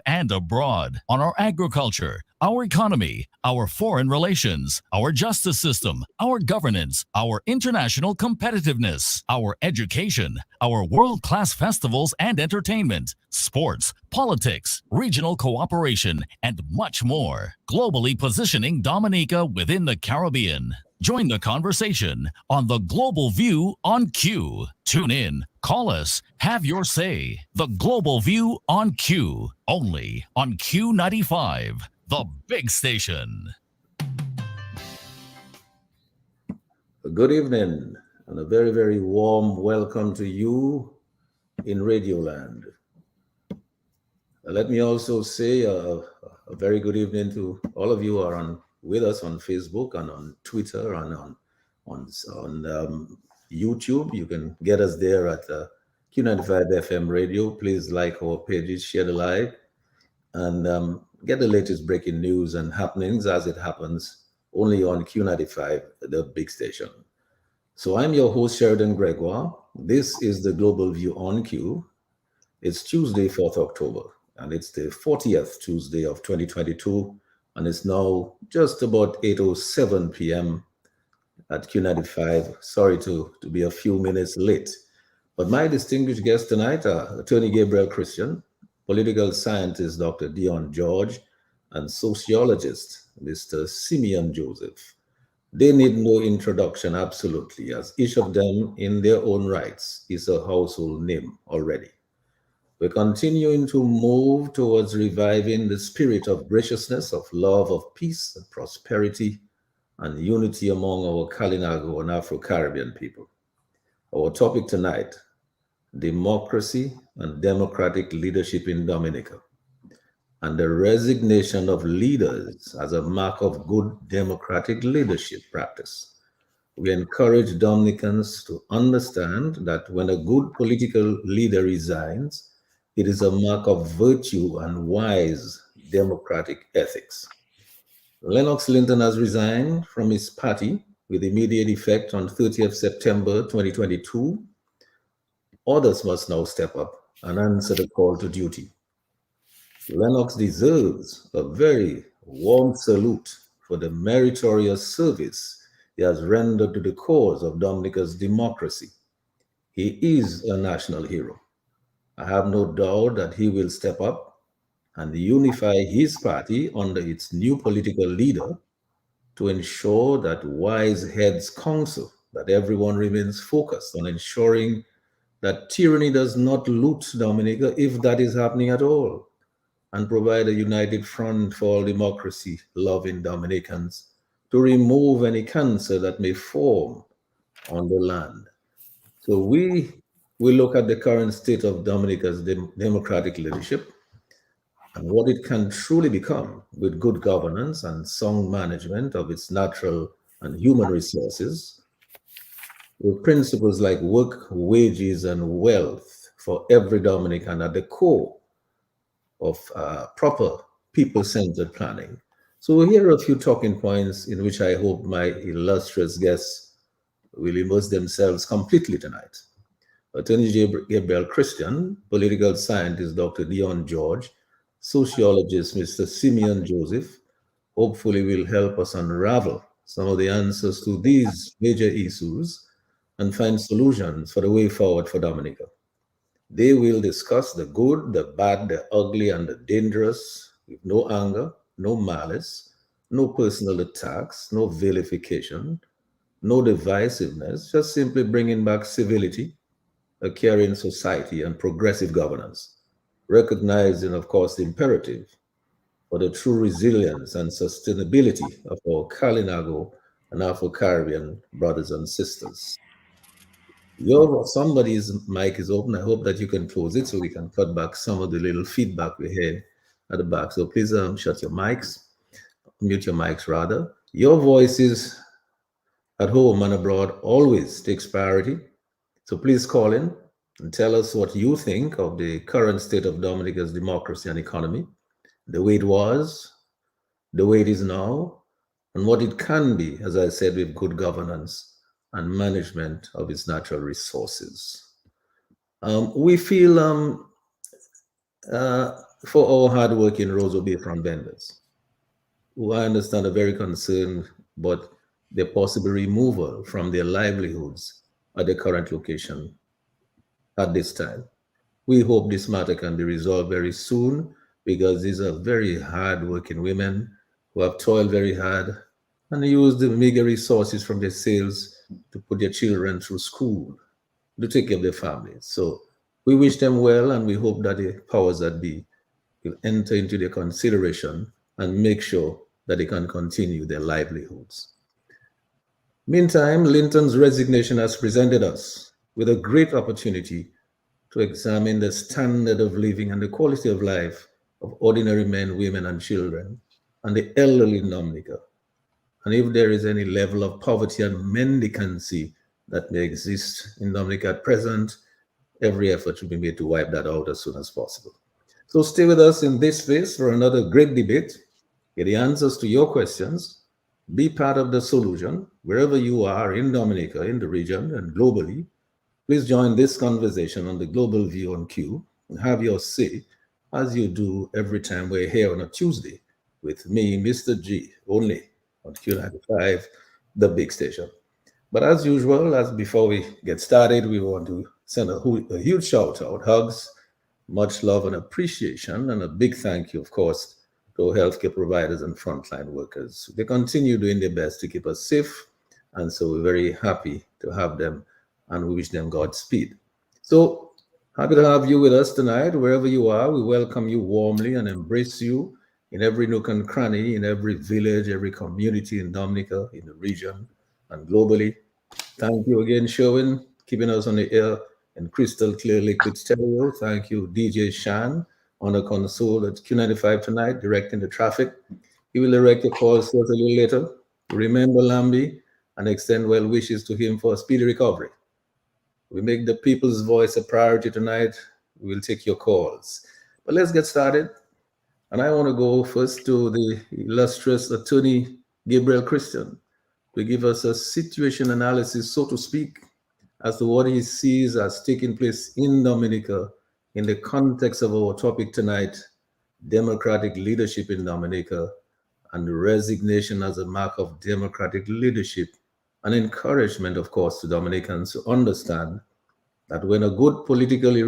and abroad, on our agriculture, our economy, our foreign relations, our justice system, our governance, our international competitiveness, our education, our world-class festivals and entertainment, sports, politics, regional cooperation, and much more. Globally positioning Dominica within the Caribbean. Join the conversation on the Global View on Q. Tune in, call us, have your say. The Global View on Q, only on Q95, the big station. Good evening and a very, very warm welcome to you in Radioland. Let me also say a very good evening to all of you who are with us on Facebook and on Twitter and on YouTube. You can get us there at Q95 FM Radio. Please like our pages, share the live, and get the latest breaking news and happenings as it happens only on Q95, the big station. So I'm your host, Sheridan Gregoire. This is the Global View on Q. It's Tuesday, 4th October, and it's the 40th Tuesday of 2022, and it's now just about 8:07 p.m. at Q95. Sorry to be a few minutes late. But my distinguished guest tonight are Attorney Gabriel Christian, political scientist Dr. Dion George, and sociologist Mr. Simeon Joseph. They need no introduction, absolutely, as each of them in their own rights is a household name already. We're continuing to move towards reviving the spirit of graciousness, of love, of peace, and prosperity, and unity among our Kalinago and Afro-Caribbean people. Our topic tonight, democracy and democratic leadership in Dominica, and the resignation of leaders as a mark of good democratic leadership practice. We encourage Dominicans to understand that when a good political leader resigns, it is a mark of virtue and wise democratic ethics. Lennox Linton has resigned from his party with immediate effect on 30th September 2022. Others must now step up and answer the call to duty. Lennox deserves a very warm salute for the meritorious service he has rendered to the cause of Dominica's democracy. He is a national hero. I have no doubt that he will step up and unify his party under its new political leader to ensure that wise heads counsel that everyone remains focused on ensuring that tyranny does not loot Dominica, if that is happening at all, and provide a united front for all democracy-loving Dominicans to remove any cancer that may form on the land. So we look at the current state of Dominica's democratic leadership and what it can truly become with good governance and sound management of its natural and human resources, with principles like work, wages, and wealth for every Dominican at the core of proper people-centered planning. So here are a few talking points in which I hope my illustrious guests will immerse themselves completely tonight. Attorney Gabriel Christian, political scientist Dr. Dion George, sociologist Mr. Simeon Joseph, hopefully will help us unravel some of the answers to these major issues and find solutions for the way forward for Dominica. They will discuss the good, the bad, the ugly, and the dangerous with no anger, no malice, no personal attacks, no vilification, no divisiveness, just simply bringing back civility, a caring society, and progressive governance, recognizing, of course, the imperative for the true resilience and sustainability of our Kalinago and Afro-Caribbean brothers and sisters. Somebody's mic is open. I hope that you can close it so we can cut back some of the little feedback we heard at the back. So please shut your mics, mute your mics rather. Your voices at home and abroad always takes priority. So please call in and tell us what you think of the current state of Dominica's democracy and economy, the way it was, the way it is now, and what it can be, as I said, with good governance and management of its natural resources. We feel for our hardworking Roseau Bayfront vendors, who I understand are very concerned about their possible removal from their livelihoods at the current location at this time. We hope this matter can be resolved very soon because these are very hard-working women who have toiled very hard and used the meager resources from their sales to put their children through school, to take care of their families. So we wish them well and we hope that the powers that be will enter into their consideration and make sure that they can continue their livelihoods. Meantime, Linton's resignation has presented us with a great opportunity to examine the standard of living and the quality of life of ordinary men, women, and children, and the elderly in Dominica. And if there is any level of poverty and mendicancy that may exist in Dominica at present, every effort should be made to wipe that out as soon as possible. So stay with us in this space for another great debate. Get the answers to your questions. Be part of the solution wherever you are in Dominica, in the region, and globally. Please join this conversation on the Global View on Q and have your say as you do every time we're here on a Tuesday with me, Mr. G, only on Q95, the big station. But as usual, as before we get started, we want to send a huge shout out, hugs, much love and appreciation, and a big thank you, of course, to our healthcare providers and frontline workers. They continue doing their best to keep us safe, and so we're very happy to have them, and we wish them Godspeed. So happy to have you with us tonight, wherever you are. We welcome you warmly and embrace you in every nook and cranny, in every village, every community in Dominica, in the region, and globally. Thank you again, Sherwin, keeping us on the air in crystal clear liquid stereo. Thank you, DJ Shan, on the console at Q95 tonight, directing the traffic. He will direct your calls to us a little later. Remember Lambi and extend well wishes to him for a speedy recovery. We make the people's voice a priority tonight. We will take your calls. But let's get started. And I want to go first to the illustrious attorney, Gabriel Christian, to give us a situation analysis, so to speak, as to what he sees as taking place in Dominica in the context of our topic tonight, democratic leadership in Dominica, and resignation as a mark of democratic leadership, and encouragement, of course, to Dominicans to understand that when a good political leader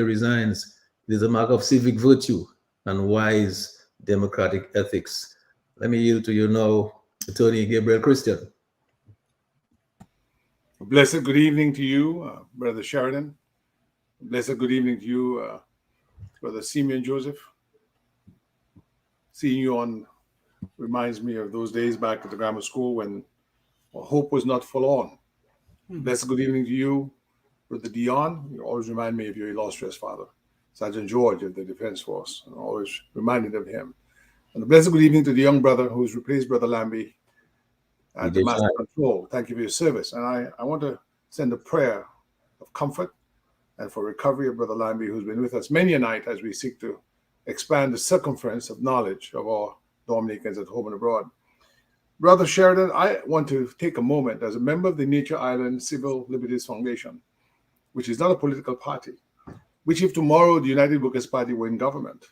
resigns, it is a mark of civic virtue and wise democratic ethics. Let me yield to you now, Attorney Gabriel Christian. Blessed good evening to you, Brother Sheridan. Blessed good evening to you, Brother Simeon Joseph. Seeing you on reminds me of those days back at the grammar school when hope was not forlorn. Blessed good evening to you, Brother Dion. You always remind me of your illustrious father, Sergeant George of the Defense Force. I'm always reminded of him. And a blessed good evening to the young brother who's replaced Brother Lambi at the Master Control. Thank you for your service. And I want to send a prayer of comfort and for recovery of Brother Lambi, who's been with us many a night as we seek to expand the circumference of knowledge of our Dominicans at home and abroad. Brother Sheridan, I want to take a moment as a member of the Nature Island Civil Liberties Foundation, which is not a political party, which if tomorrow the United Workers' Party were in government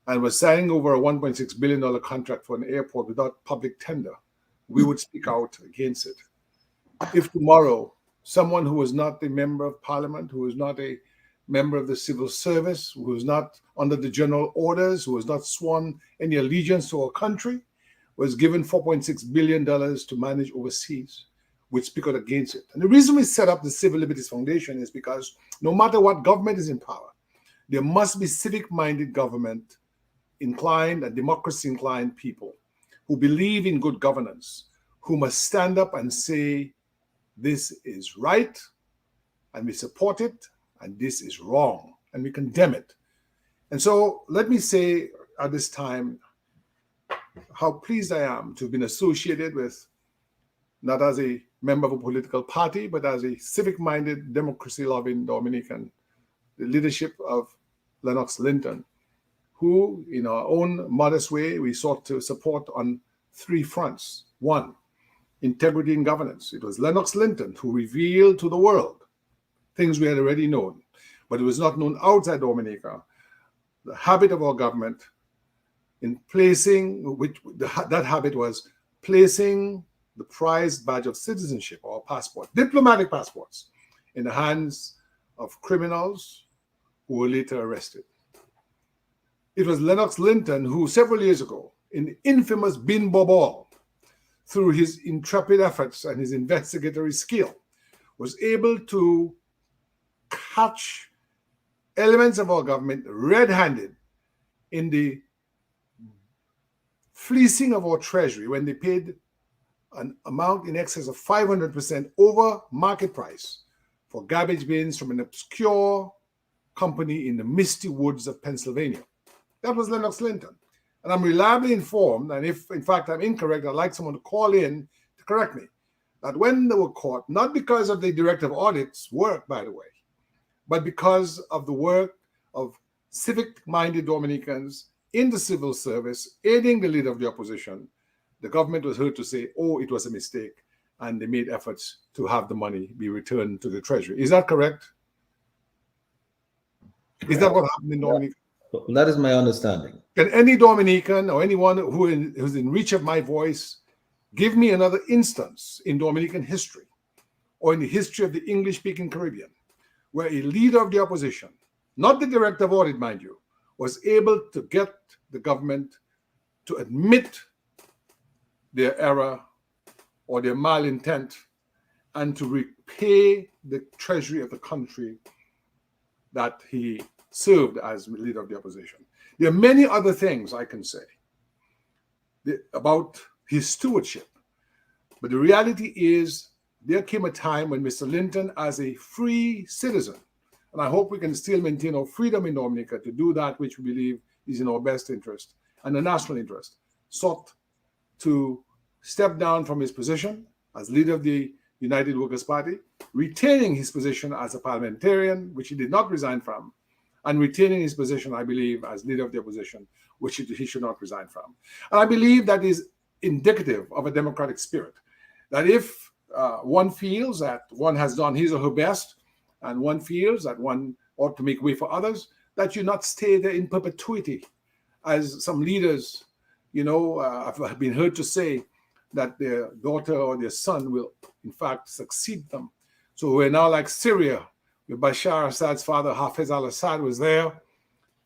and was signing over a $1.6 billion contract for an airport without public tender, we would speak out against it. If tomorrow someone who is not a member of parliament, who is not a member of the civil service, who is not under the general orders, who has not sworn any allegiance to our country, was given $4.6 billion to manage overseas, we'd speak out against it. And the reason we set up the Civil Liberties Foundation is because no matter what government is in power, there must be civic-minded government inclined and democracy-inclined people who believe in good governance, who must stand up and say, this is right, and we support it, and this is wrong, and we condemn it. And so let me say at this time how pleased I am to have been associated with, not as a member of a political party, but as a civic-minded, democracy-loving Dominican, the leadership of Lennox Linton, who, in our own modest way, we sought to support on three fronts. One, integrity in governance. It was Lennox Linton who revealed to the world things we had already known, but it was not known outside Dominica, the habit of our government in placing, that habit was placing the prized badge of citizenship or passport, diplomatic passports, in the hands of criminals who were later arrested. It was Lennox Linton who, several years ago, in the infamous Bin Bobol, through his intrepid efforts and his investigatory skill, was able to catch elements of our government red-handed in the fleecing of our treasury when they paid an amount in excess of 500% over market price for garbage bins from an obscure company in the misty woods of Pennsylvania. That was Lennox Linton. And I'm reliably informed, and if in fact I'm incorrect, I'd like someone to call in to correct me, that when they were caught, not because of the directive audit's work, by the way, but because of the work of civic-minded Dominicans in the civil service, aiding the leader of the opposition, the government was heard to say, oh, it was a mistake, and they made efforts to have the money be returned to the treasury. Is that correct? Is that what happened in Dominica? That is my understanding. Can any Dominican or anyone who's in reach of my voice give me another instance in Dominican history or in the history of the English-speaking Caribbean where a leader of the opposition, not the director of audit, mind you, was able to get the government to admit their error or their malintent and to repay the treasury of the country that he served as leader of the opposition? There are many other things I can say about his stewardship, but the reality is there came a time when Mr. Linton, as a free citizen, and I hope we can still maintain our freedom in Dominica to do that which we believe is in our best interest and the national interest, sought to step down from his position as leader of the United Workers' Party, retaining his position as a parliamentarian, which he did not resign from, and retaining his position, I believe, as leader of the opposition, which he should not resign from. And I believe that is indicative of a democratic spirit, that if one feels that one has done his or her best, and one feels that one ought to make way for others, that you not stay there in perpetuity, as some leaders, have been heard to say that their daughter or their son will, in fact, succeed them. So we're now like Syria, where Bashar Assad's father, Hafez al-Assad, was there,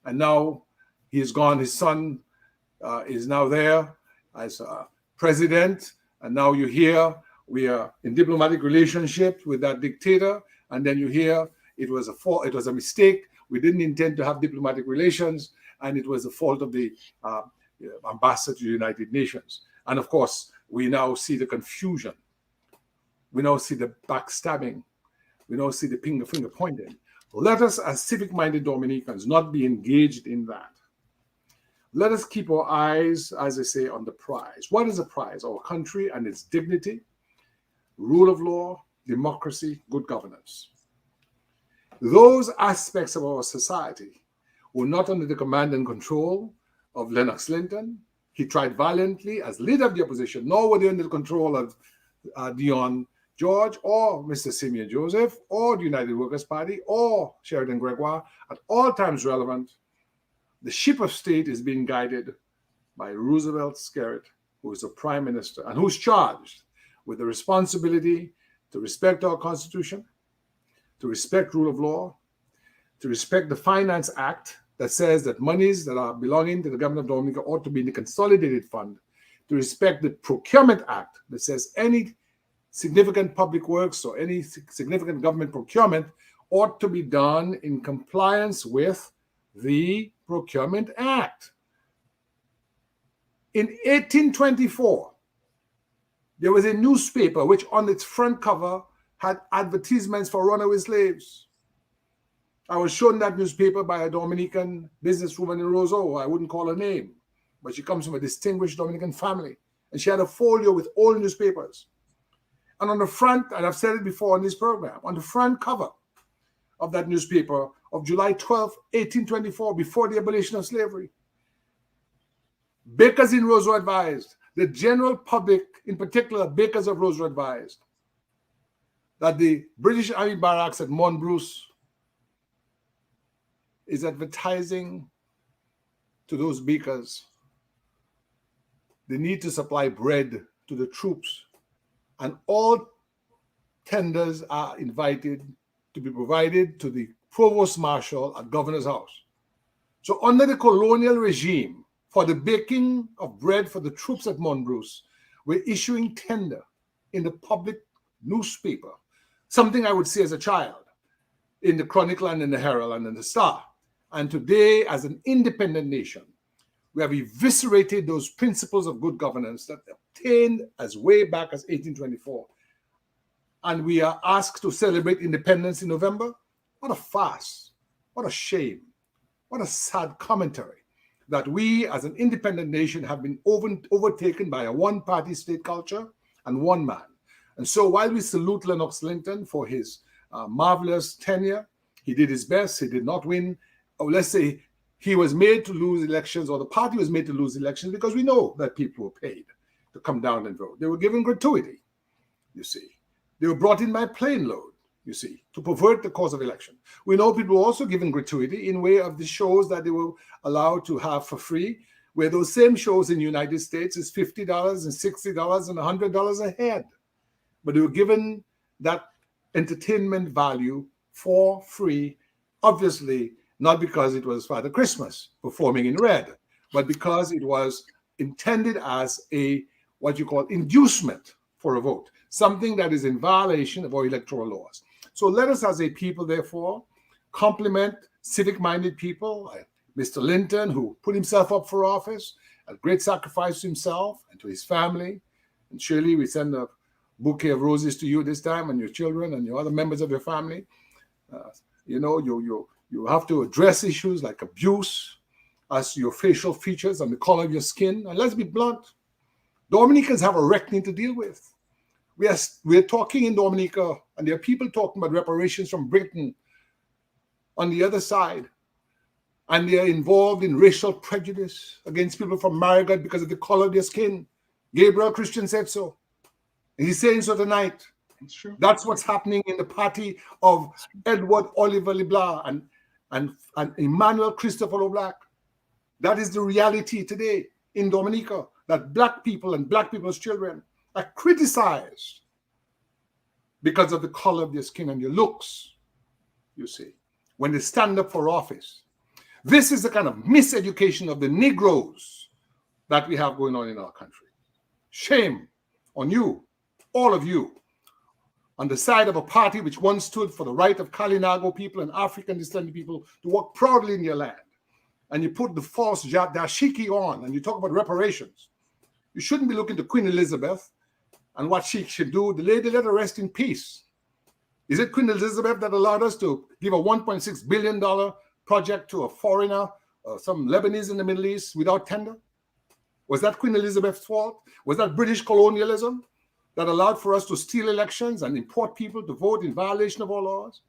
and now he is gone. His son is now there as president, and now you hear we are in diplomatic relationship with that dictator, and then you hear it was a mistake. We didn't intend to have diplomatic relations, and it was the fault of the ambassador to the United Nations. And of course, we now see the confusion. We now see the backstabbing. We now see the finger pointing. Let us, as civic-minded Dominicans, not be engaged in that. Let us keep our eyes, as I say, on the prize. What is the prize? Our country and its dignity, rule of law, democracy, good governance. Those aspects of our society were not under the command and control of Lennox Linton. He tried valiantly as leader of the opposition, nor were they under the control of Dion George or Mr. Simeon Joseph or the United Workers' Party or Sheridan Gregoire. At all times relevant, the ship of state is being guided by Roosevelt Skerritt, who is the prime minister and who's charged with the responsibility to respect our Constitution, to respect rule of law, to respect the Finance Act that says that monies that are belonging to the government of Dominica ought to be in the consolidated fund, to respect the Procurement Act that says any significant public works or any significant government procurement ought to be done in compliance with the Procurement Act. In 1824, there was a newspaper which on its front cover had advertisements for runaway slaves. I was shown that newspaper by a Dominican businesswoman in Roseau. I wouldn't call her name, but she comes from a distinguished Dominican family. And she had a folio with all newspapers. And on the front, and I've said it before on this program, on the front cover of that newspaper of July 12, 1824, before the abolition of slavery, bakers in Roseau advised, the general public, in particular bakers of Roseau advised, that the British Army barracks at Mont Bruce is advertising to those bakers. They need to supply bread to the troops. And all tenders are invited to be provided to the provost marshal at governor's house. So under the colonial regime, for the baking of bread for the troops at Monbruce, we're issuing tender in the public newspaper, something I would say as a child, in the Chronicle and in the Herald and in the Star. And today, as an independent nation, we have eviscerated those principles of good governance that obtained as way back as 1824. And we are asked to celebrate independence in November. What a farce. What a shame. What a sad commentary that we as an independent nation have been overtaken by a one-party state culture and one man. And so while we salute Lennox Linton for his marvelous tenure, he did his best, he did not win. Or let's say he was made to lose elections, or the party was made to lose elections, because we know that people were paid to come down and vote. They were given gratuity, you see. They were brought in by plane load, you see, to pervert the course of election. We know people were also given gratuity in way of the shows that they were allowed to have for free, where those same shows in the United States is $50 and $60 and $100 a head. But they were given that entertainment value for free, obviously not because it was Father Christmas performing in red, but because it was intended as a, what you call, inducement for a vote, something that is in violation of our electoral laws. So let us as a people, therefore, compliment civic-minded people like Mr. Linton, who put himself up for office, a great sacrifice to himself and to his family. And surely we send a bouquet of roses to you this time, and your children and your other members of your family. You have to address issues like abuse as to your facial features and the color of your skin. And let's be blunt, Dominicans have a reckoning to deal with. We're talking in Dominica, and there are people talking about reparations from Britain on the other side. And they are involved in racial prejudice against people from Marigot because of the color of their skin. Gabriel Christian said so. And he's saying so tonight. It's true. That's what's happening in the party of Edward Oliver LeBlanc and Emmanuel Christopher LeBlanc. That is the reality today in Dominica, that Black people and Black people's children are criticized because of the color of their skin and their looks, you see, when they stand up for office. This is the kind of miseducation of the Negroes that we have going on in our country. Shame on you, all of you, on the side of a party which once stood for the right of Kalinago people and African descended people to walk proudly in your land. And you put the false dashiki on and you talk about reparations. You shouldn't be looking to Queen Elizabeth and what she should do. The lady, let her rest in peace. Is it Queen Elizabeth that allowed us to give a $1.6 billion project to a foreigner, some Lebanese in the Middle East, without tender? Was that Queen Elizabeth's fault? Was that British colonialism that allowed for us to steal elections and import people to vote in violation of our laws?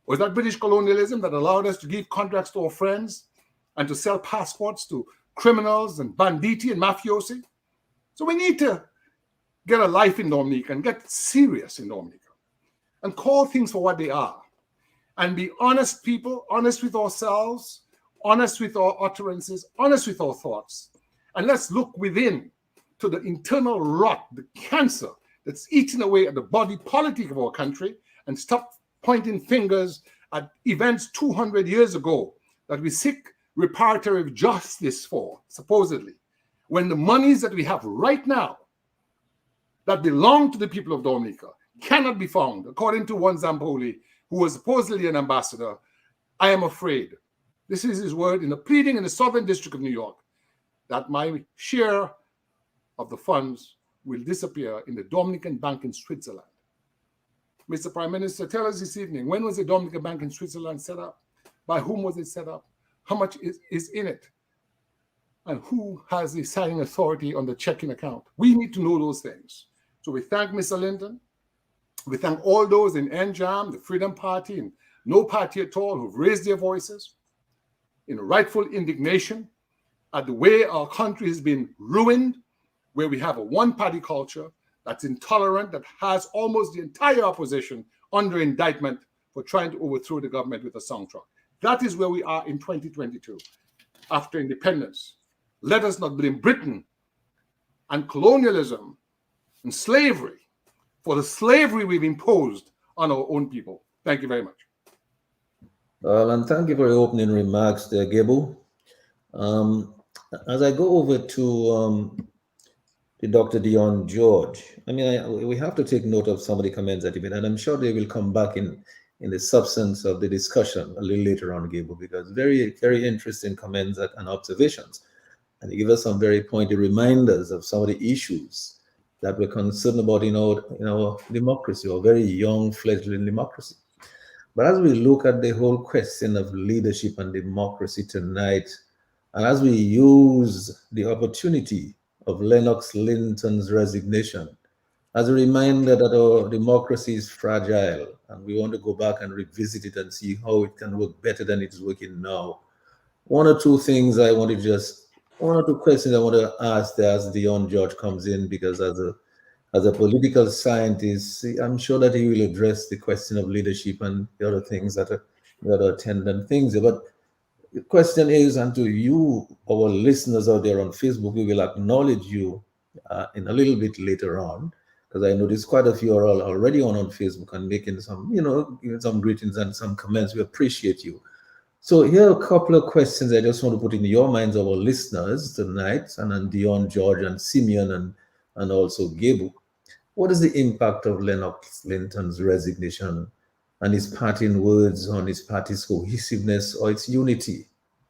Was that British colonialism that allowed us to give contracts to our friends and to sell passports to criminals and banditti and mafiosi? So we need to get a life in Dominica and get serious in Dominica and call things for what they are and be honest people, honest with ourselves, honest with our utterances, honest with our thoughts. And let's look within to the internal rot, the cancer that's eating away at the body politic of our country, and stop pointing fingers at events 200 years ago that we seek reparative justice for, supposedly, when the monies that we have right now that belong to the people of Dominica cannot be found, according to one Zamboli, who was supposedly an ambassador. I am afraid, this is his word, in a pleading in the Southern District of New York, that my share of the funds will disappear in the Dominican Bank in Switzerland. Mr. Prime Minister, tell us this evening, when was the Dominican Bank in Switzerland set up? By whom was it set up? How much is in it? And who has the signing authority on the checking account? We need to know those things. So we thank Mr. Linton. We thank all those in NJAM, the Freedom Party, and no party at all who've raised their voices in rightful indignation at the way our country has been ruined, where we have a one-party culture that's intolerant, that has almost the entire opposition under indictment for trying to overthrow the government with a song truck. That is where we are in 2022. after independence. Let us not blame Britain and colonialism and slavery for the slavery we've imposed on our own people. Thank you very much. Well, and thank you for your opening remarks there, Gabriel. As I go over to Dr. Dion George, I mean, we have to take note of some of the comments that you made, and I'm sure they will come back in the substance of the discussion a little later on, Gabriel, because very, very interesting comments and observations. And you give us some very pointed reminders of some of the issues that we're concerned about in our democracy, or very young fledgling democracy. But as we look at the whole question of leadership and democracy tonight, and as we use the opportunity of Lennox Linton's resignation as a reminder that our democracy is fragile and we want to go back and revisit it and see how it can work better than it's working now, one or two questions I want to ask there as Dion George comes in, because as a political scientist, I'm sure that he will address the question of leadership and the other things the other attendant things. But the question is, and to you, our listeners out there on Facebook, we will acknowledge you in a little bit later on, because I noticed quite a few are already on Facebook and making some, giving some greetings and some comments. We appreciate you. So here are a couple of questions I just want to put in your minds of our listeners tonight, and Dion George and Simeon and also Gabriel. What is the impact of Lennox Linton's resignation and his parting words on his party's cohesiveness or its unity?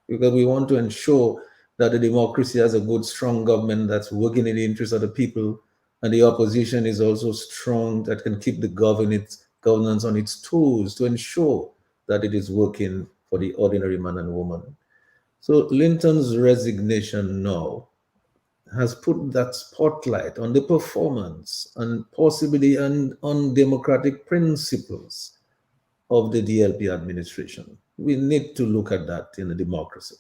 Because we want to ensure that the democracy has a good, strong government that's working in the interest of the people, and the opposition is also strong, that can keep the governance on its toes to ensure that it is working for the ordinary man and woman. So Linton's resignation now has put that spotlight on the performance and possibly on undemocratic principles of the DLP administration. We need to look at that in a democracy.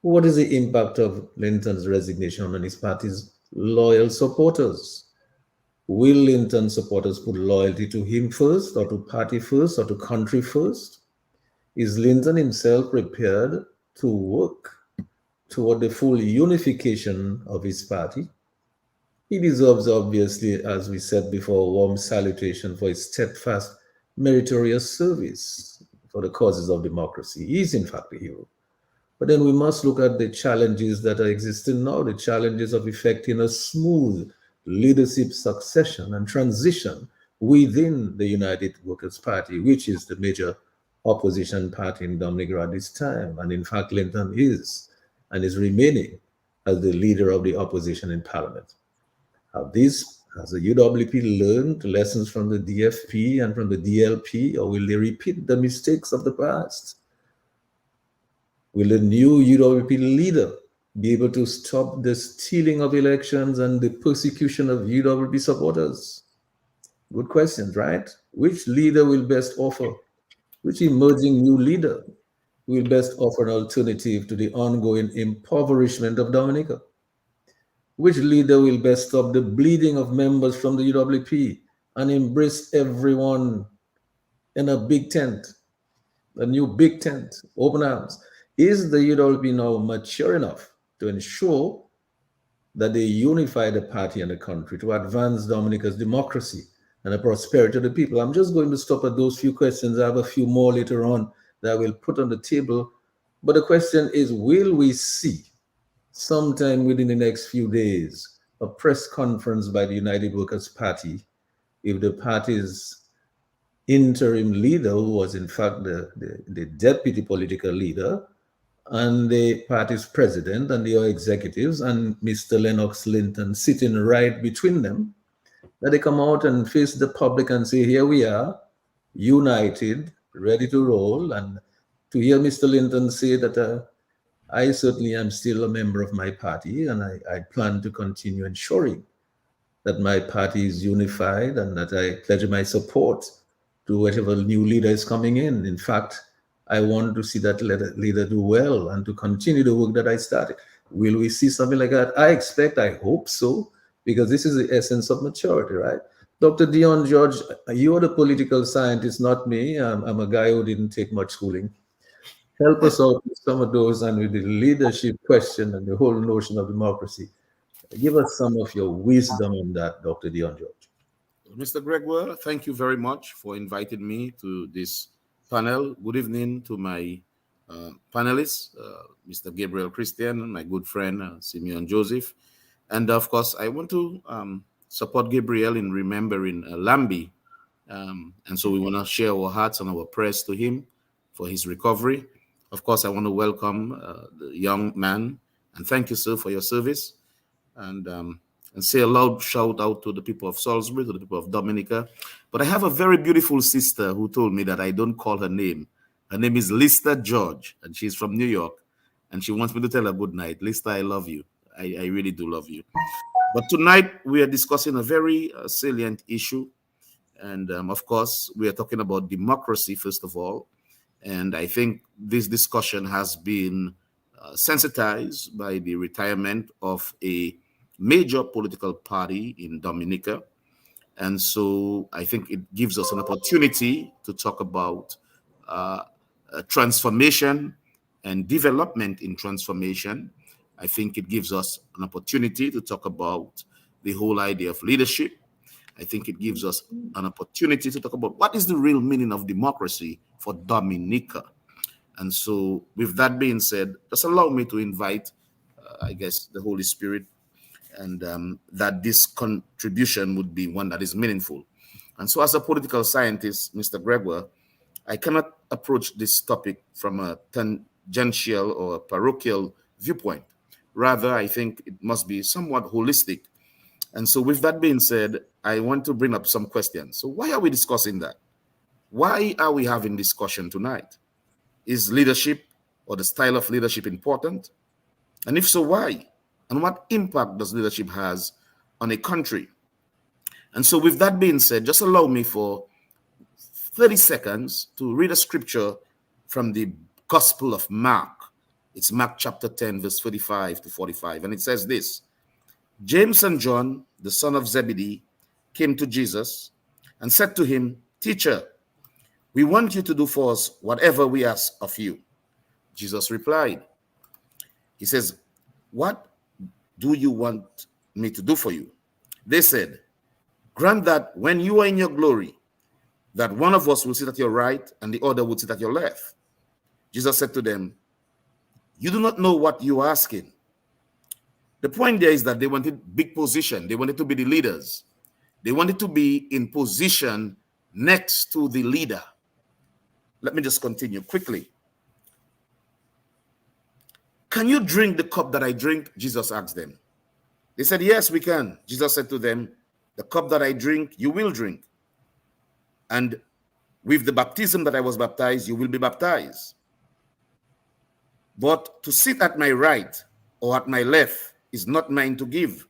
What is the impact of Linton's resignation on his party's loyal supporters? Will Linton supporters put loyalty to him first, or to party first, or to country first? Is Linton himself prepared to work toward the full unification of his party? He deserves, obviously, as we said before, a warm salutation for his steadfast, meritorious service for the causes of democracy. He is, in fact, a hero. But then we must look at the challenges that are existing now, the challenges of effecting a smooth leadership succession and transition within the United Workers' Party, which is the major opposition party in Dominica at this time. And in fact, Linton is and is remaining as the leader of the opposition in Parliament. Has the UWP learned lessons from the DFP and from the DLP, or will they repeat the mistakes of the past? Will the new UWP leader be able to stop the stealing of elections and the persecution of UWP supporters? Good questions, right? Which leader will best offer? Which emerging new leader will best offer an alternative to the ongoing impoverishment of Dominica? Which leader will best stop the bleeding of members from the UWP and embrace everyone in a big tent, a new big tent, open arms? Is the UWP now mature enough to ensure that they unify the party and the country to advance Dominica's democracy and the prosperity of the people? I'm just going to stop at those few questions. I have a few more later on that I will put on the table. But the question is, will we see sometime within the next few days a press conference by the United Workers' Party if the party's interim leader, who was in fact the deputy political leader, and the party's president and the executives, and Mr. Lennox Linton sitting right between them, that they come out and face the public and say, here we are, united, ready to roll. And to hear Mr. Linton say that I certainly am still a member of my party, and I plan to continue ensuring that my party is unified, and that I pledge my support to whatever new leader is coming in. In fact, I want to see that leader do well and to continue the work that I started. Will we see something like that? I hope so, because this is the essence of maturity, right? Dr. Dion George, you're the political scientist, not me. I'm a guy who didn't take much schooling. help us out with some of those and with the leadership question and the whole notion of democracy. Give us some of your wisdom on that, Dr. Dion George. Mr. Gregoire, thank you very much for inviting me to this panel. Good evening to my panelists, Mr. Gabriel Christian, my good friend, Simeon Joseph. And of course, I want to support Gabriel in remembering Lambi. And so we want to share our hearts and our prayers to him for his recovery. Of course, I want to welcome the young man and thank you, sir, for your service. And say a loud shout out to the people of Salisbury, to the people of Dominica. But I have a very beautiful sister who told me that I don't call her name. Her name is Lista George, and she's from New York. And she wants me to tell her good night. Lista, I love you. I really do love you. But tonight we are discussing a very salient issue. And of course, we are talking about democracy, first of all. And I think this discussion has been sensitized by the retirement of a major political party in Dominica. And so I think it gives us an opportunity to talk about transformation and development in transformation. I think it gives us an opportunity to talk about the whole idea of leadership. I think it gives us an opportunity to talk about what is the real meaning of democracy for Dominica. And so with that being said, just allow me to invite, I guess, the Holy Spirit, and that this contribution would be one that is meaningful. And so as a political scientist, Mr. Gregoire, I cannot approach this topic from a tangential or parochial viewpoint. Rather, I think it must be somewhat holistic. And so with that being said, I want to bring up some questions. So why are we discussing that? Why are we having discussion tonight? Is leadership or the style of leadership important? And if so, why? And what impact does leadership has on a country? And so with that being said, just allow me for 30 seconds to read a scripture from the Gospel of Mark. It's Mark chapter 10, verse 35 to 45. And it says this: James and John, the son of Zebedee, came to Jesus and said to him, "Teacher, we want you to do for us whatever we ask of you." Jesus replied, he says, "What do you want me to do for you?" They said, "Grant that when you are in your glory, that one of us will sit at your right and the other will sit at your left." Jesus said to them, "You do not know what you are asking." The point there is that they wanted big position. They wanted to be the leaders. They wanted to be in position next to the leader. Let me just continue quickly. "Can you drink the cup that I drink?" Jesus asked them. They said, "Yes, we can." Jesus said to them, "The cup that I drink, you will drink. And with the baptism that I was baptized, you will be baptized. But to sit at my right or at my left is not mine to give,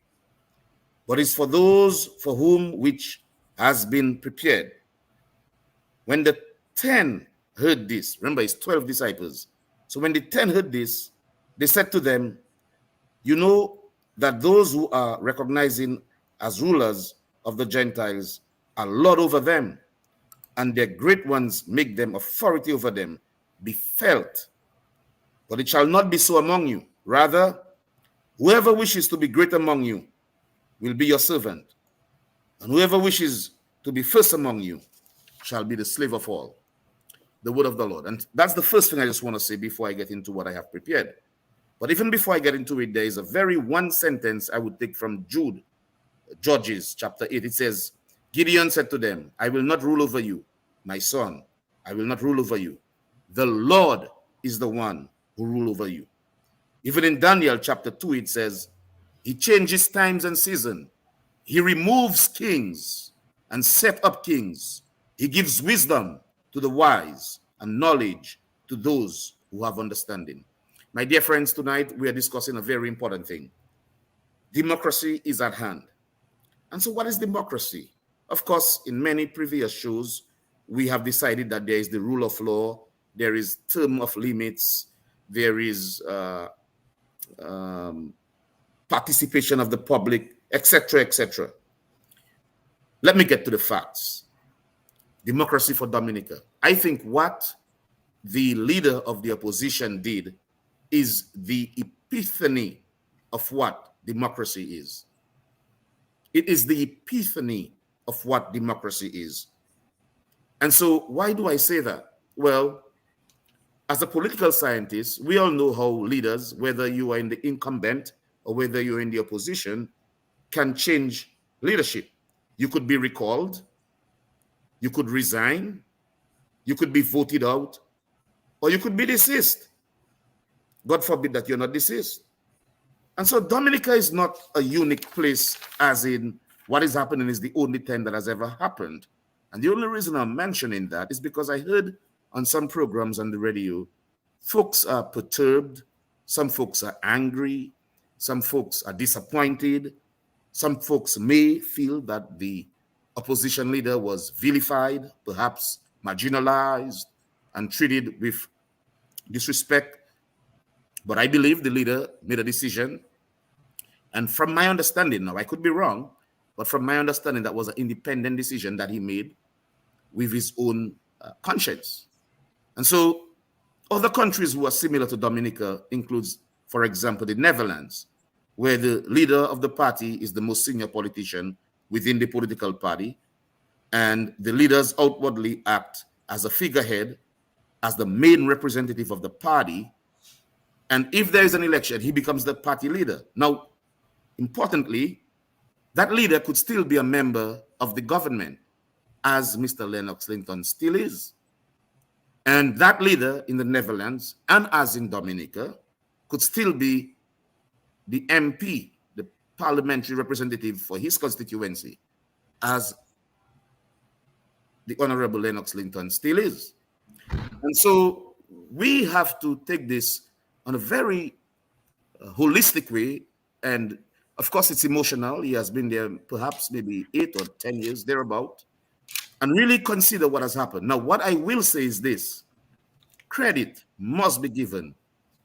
but is for those for whom which has been prepared." When the 10 heard this, remember it's 12 disciples. So when the 10 heard this, they said to them, "You know that those who are recognizing as rulers of the Gentiles are lord over them, and their great ones make them authority over them. Be felt. But it shall not be so among you. Rather, whoever wishes to be great among you will be your servant, and whoever wishes to be first among you shall be the slave of all." The word of the Lord. And that's the first thing I just want to say before I get into what I have prepared. But even before I get into it, there is a very one sentence I would take from Judges chapter 8. It says, Gideon said to them, "I will not rule over you, my son. I will not rule over you. The Lord is the one who rule over you." Even in Daniel chapter 2, it says, he changes times and season. He removes kings and set up kings. He gives wisdom to the wise and knowledge to those who have understanding. My dear friends, tonight we are discussing a very important thing. Democracy is at hand. And so what is democracy? Of course, in many previous shows, we have decided that there is the rule of law, there is term of limits, there is participation of the public, etc., etc. Let me get to the facts. Democracy for Dominica. I think what the leader of the opposition did is the epiphany of what democracy is. It is the epiphany of what democracy is. And so why do I say that? Well, as a political scientist, we all know how leaders, whether you are in the incumbent or whether you're in the opposition, can change leadership. You could be recalled, you could resign, you could be voted out, or you could be deceased. God forbid that you're not deceased. And so Dominica is not a unique place, as in what is happening is the only time that has ever happened. And the only reason I'm mentioning that is because I heard on some programs on the radio, folks are perturbed, some folks are angry, some folks are disappointed, some folks may feel that the opposition leader was vilified, perhaps marginalized, and treated with disrespect. But I believe the leader made a decision. And from my understanding, now I could be wrong, but from my understanding, that was an independent decision that he made with his own conscience. And so other countries who are similar to Dominica includes, for example, the Netherlands, where the leader of the party is the most senior politician within the political party, and the leaders outwardly act as a figurehead, as the main representative of the party. And if there is an election, he becomes the party leader. Now, importantly, that leader could still be a member of the government, as Mr. Lennox Linton still is. And that leader in the Netherlands, and as in Dominica, could still be the MP, the parliamentary representative for his constituency, as the Honorable Lennox Linton still is. And so we have to take this on a very holistic way. And of course, it's emotional. He has been there perhaps maybe 8 or 10 years, thereabout, and really consider what has happened. Now, what I will say is this: credit must be given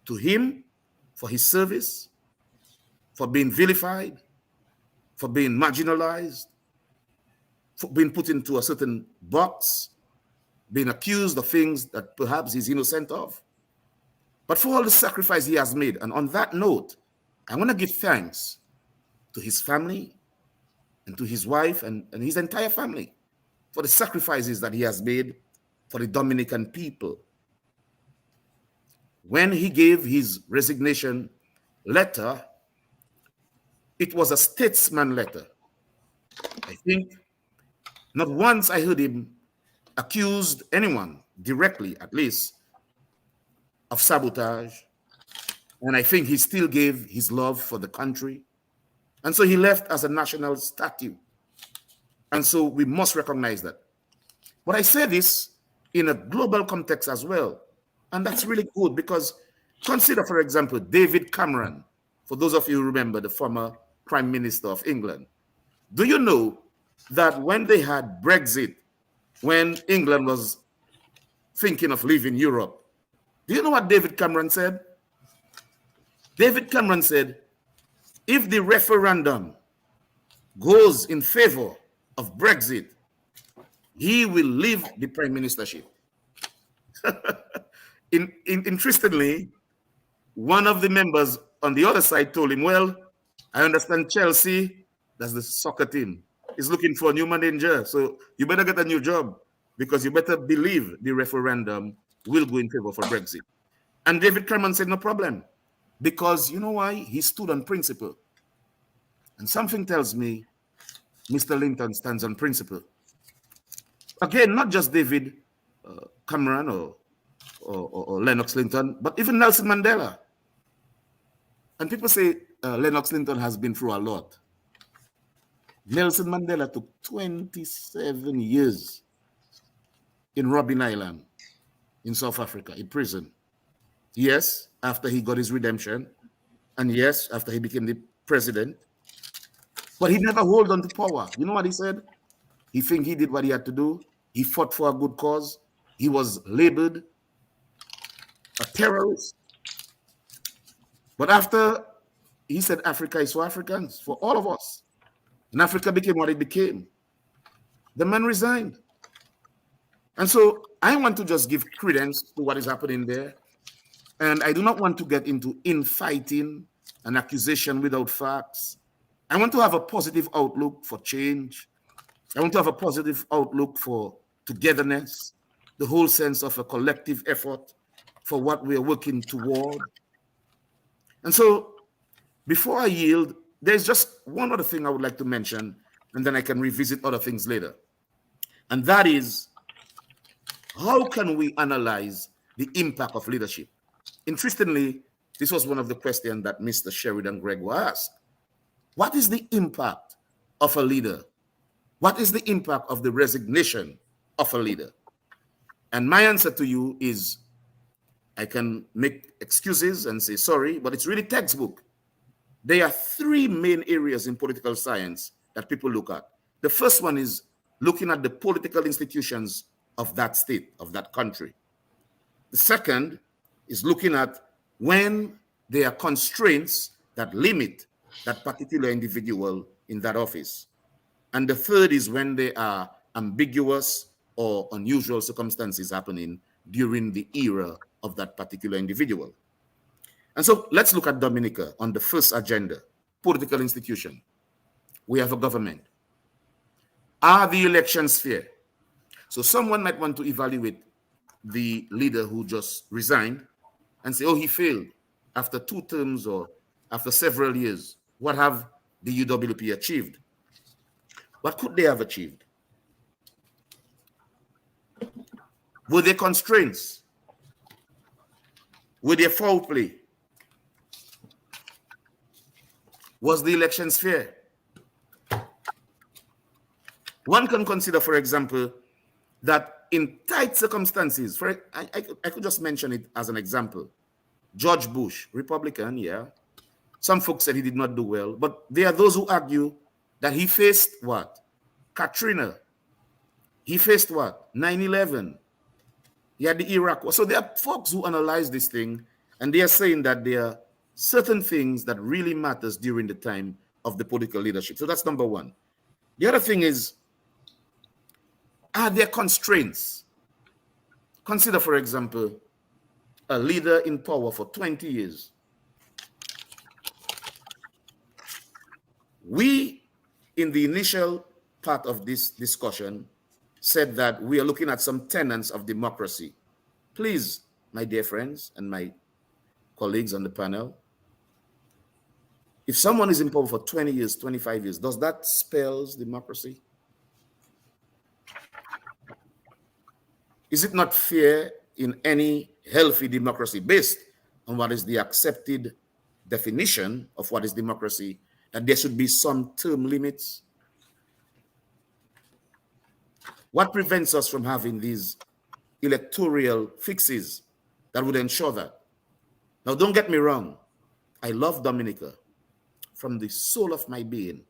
to him for his service, for being vilified, for being marginalized, for being put into a certain box, being accused of things that perhaps he's innocent of, but for all the sacrifice he has made. And on that note, I want to give thanks to his family and to his wife and his entire family for the sacrifices that he has made for the Dominican people. When he gave his resignation letter, it was a statesman letter. I think not once I heard him accuse anyone directly, at least, of sabotage. And I think he still gave his love for the country. And so he left as a national statue. And so we must recognize that. But I say this in a global context as well. And that's really good, because consider, for example, David Cameron, for those of you who remember, the former Prime Minister of England. Do you know that when they had Brexit, when England was thinking of leaving Europe, do you know what David Cameron said? David Cameron said, if the referendum goes in favor of Brexit, he will leave the prime ministership. Interestingly, one of the members on the other side told him, well, I understand Chelsea, that's the soccer team, is looking for a new manager, so you better get a new job, because you better believe the referendum will go in favor for Brexit. And David Cameron said, no problem, because you know why? He stood on principle. And something tells me Mr. Linton stands on principle. Again, not just David Cameron or Lennox Linton, but even Nelson Mandela. And people say Lennox Linton has been through a lot. Nelson Mandela took 27 years in Robben Island in South Africa, in prison. Yes, after he got his redemption, and yes, after he became the president. But he never held on to power. You know what he said? He think he did what he had to do. He fought for a good cause. He was labeled a terrorist. But after he said Africa is for Africans, for all of us, and Africa became what it became, the man resigned. And so I want to just give credence to what is happening there. And I do not want to get into infighting and accusation without facts. I want to have a positive outlook for change. I want to have a positive outlook for togetherness, the whole sense of a collective effort for what we are working toward. And so before I yield, there's just one other thing I would like to mention, and then I can revisit other things later. And that is, how can we analyze the impact of leadership? Interestingly, this was one of the questions that Mr. Sheridan Gregoire asked. What is the impact of a leader? What is the impact of the resignation of a leader? And my answer to you is, I can make excuses and say sorry, but it's really textbook. There are three main areas in political science that people look at. The first one is looking at the political institutions of that state, of that country. The second is looking at when there are constraints that limit that particular individual in that office. And the third is when there are ambiguous or unusual circumstances happening during the era of that particular individual. And so let's look at Dominica on the first agenda, political institution. We have a government. Are the elections fair? So someone might want to evaluate the leader who just resigned and say, oh, he failed after 2 terms or after several years. What have the UWP achieved? What could they have achieved? Were there constraints? Were there foul play? Was the elections fair? One can consider, for example, that in tight circumstances, I could just mention it as an example. George Bush, Republican, yeah. Some folks said he did not do well, but there are those who argue that he faced what? Katrina. He faced what? 9/11. He had the Iraq War. So there are folks who analyze this thing, and they are saying that there are certain things that really matters during the time of the political leadership. So that's number one. The other thing is, are there constraints? Consider, for example, a leader in power for 20 years. We, in the initial part of this discussion, said that we are looking at some tenets of democracy. Please, my dear friends and my colleagues on the panel, if someone is in power for 20 years, 25 years, does that spell democracy? Is it not fair in any healthy democracy based on what is the accepted definition of what is democracy, that there should be some term limits? What prevents us from having these electoral fixes that would ensure that? Now, don't get me wrong. I love Dominica from the soul of my being.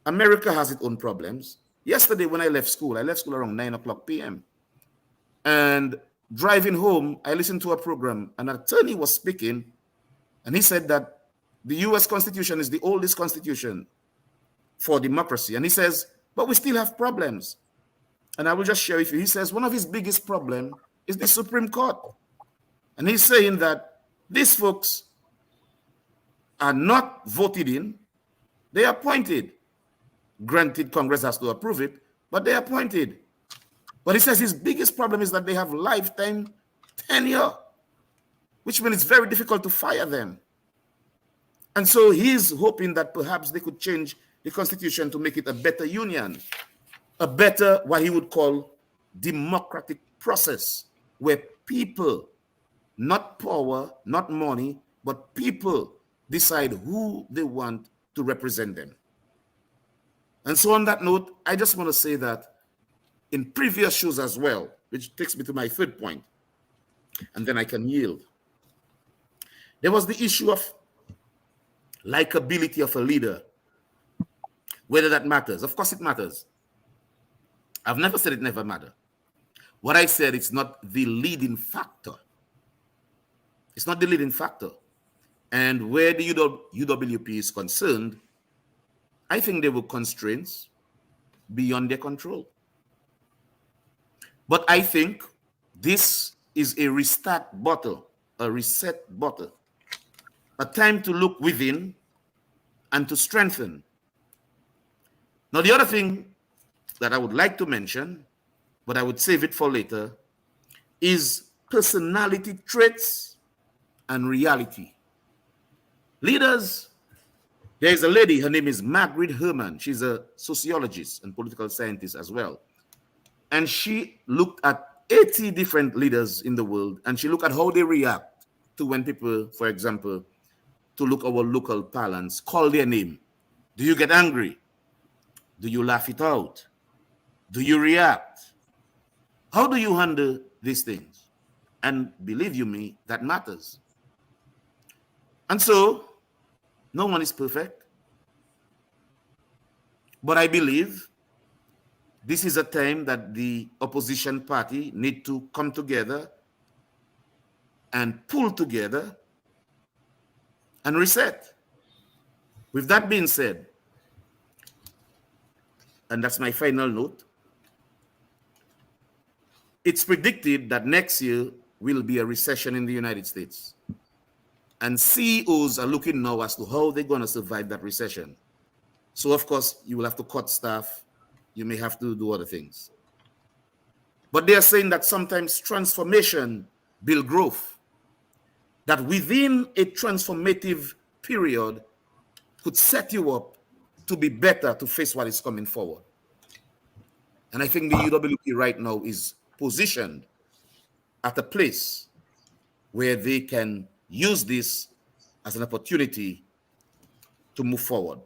America has its own problems. Yesterday when I left school around 9:00 p.m. And driving home, I listened to a program. An attorney was speaking, and he said that the U.S. Constitution is the oldest constitution for democracy. And he says, but we still have problems. And I will just share with you. He says one of his biggest problems is the Supreme Court. And he's saying that these folks are not voted in, they are appointed. Granted, Congress has to approve it, but they are appointed. But he says his biggest problem is that they have lifetime tenure, which means it's very difficult to fire them. And so he's hoping that perhaps they could change the Constitution to make it a better union, a better, what he would call, democratic process, where people, not power, not money, but people decide who they want to represent them. And so on that note, I just want to say that in previous shows as well, which takes me to my third point, and then I can yield. There was the issue of likability of a leader, whether that matters. Of course it matters. I've never said it never matters. What I said, it's not the leading factor. It's not the leading factor. And where the UWP is concerned, I think there were constraints beyond their control. But I think this is a reset button, a time to look within and to strengthen. Now, the other thing that I would like to mention, but I would save it for later, is personality traits and reality. Leaders, there is a lady, her name is Margaret Herman. She's a sociologist and political scientist as well. And she looked at 80 different leaders in the world, and she looked at how they react to when people, for example, to look our local parlance, call their name. Do you get angry? Do you laugh it out? Do you react? How do you handle these things? And believe you me, that matters. And so, no one is perfect. But I believe this is a time that the opposition party need to come together and pull together and reset. With that being said, and that's my final note, it's predicted that next year will be a recession in the United States. And CEOs are looking now as to how they're going to survive that recession. So, of course, you will have to cut staff. You may have to do other things. But they are saying that sometimes transformation builds growth. That within a transformative period could set you up to be better to face what is coming forward. And I think the UWP right now is positioned at a place where they can use this as an opportunity to move forward.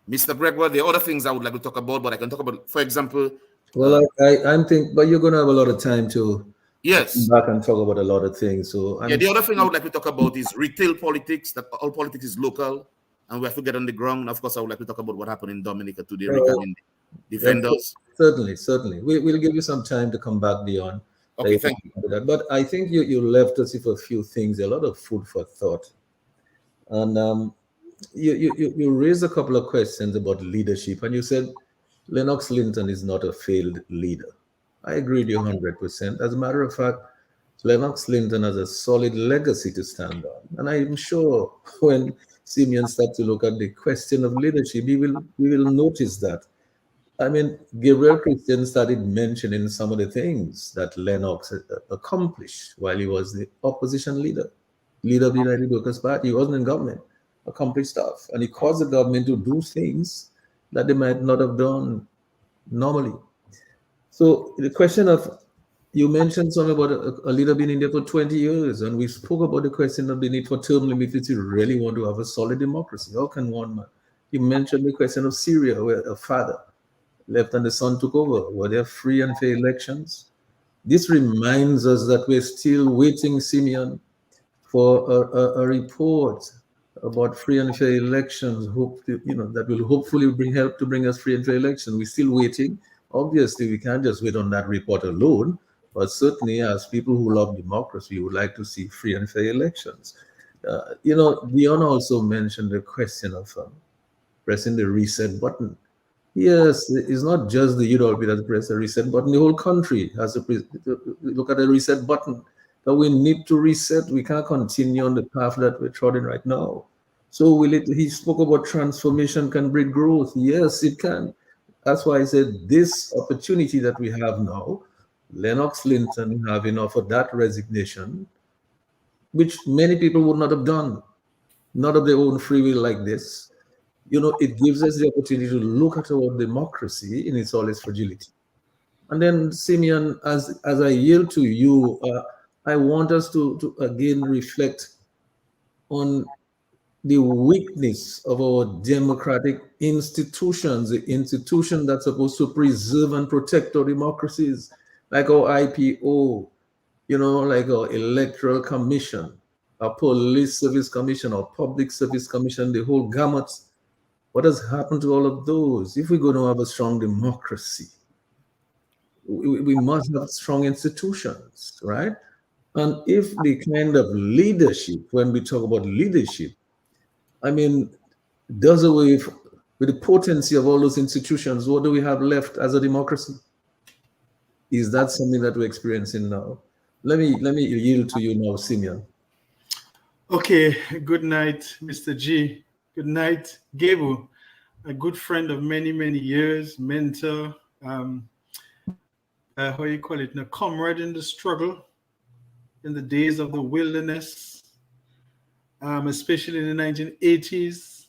Mr. Gregoire, there are other things I would like to talk about, but I can talk about, for example. Well, I'm thinking, but you're going to have a lot of time to yes, come back and talk about a lot of things. So the other thing I would like to talk about is retail politics, that all politics is local, and we have to get on the ground. And of course, I would like to talk about what happened in Dominica today regarding the vendors. Certainly. We'll give you some time to come back, Dion. Okay, thank you. But I think you left us with a few things, a lot of food for thought. And you raised a couple of questions about leadership, and you said Lennox Linton is not a failed leader. I agree with you 100%. As a matter of fact, Lennox Linton has a solid legacy to stand on. And I'm sure when Simeon starts to look at the question of leadership, we will notice that. I mean, Gabriel Christian started mentioning some of the things that Lennox accomplished while he was the opposition leader of the United Workers' Party. He wasn't in government, accomplished stuff. And he caused the government to do things that they might not have done normally. So the question of, you mentioned something about a leader being in there for 20 years, and we spoke about the question of the need for term limits if you really want to have a solid democracy. How can one man? You mentioned the question of Syria, where a father left and the son took over. Were there free and fair elections? This reminds us that we're still waiting, Simeon, for a report about free and fair elections. That will hopefully help to bring us free and fair elections. We're still waiting. Obviously, we can't just wait on that report alone, but certainly as people who love democracy, we would like to see free and fair elections. Dion also mentioned the question of pressing the reset button. Yes, it's not just the UWP that press the reset button. The whole country has to look at the reset button. But we need to reset. We can't continue on the path that we're trotting right now. So he spoke about transformation can bring growth. Yes, it can. That's why I said this opportunity that we have now, Lennox Linton having offered that resignation, which many people would not have done, not of their own free will like this. It gives us the opportunity to look at our democracy in its all its fragility. And then, Simeon, as I yield to you, I want us to again reflect on the weakness of our democratic institutions, the institution that's supposed to preserve and protect our democracies, like our IPO, like our Electoral Commission, our Police Service Commission, our Public Service Commission, the whole gamut. What has happened to all of those? If we're going to have a strong democracy, we must have strong institutions, right? And if the kind of leadership, when we talk about leadership, does away with the potency of all those institutions, what do we have left as a democracy? Is that something that we're experiencing now? Let me yield to you now, Simeon. Okay, good night, Mr. G. Good night, Gabriel, a good friend of many, many years, mentor, how you call it, a comrade in the struggle in the days of the wilderness, especially in the 1980s,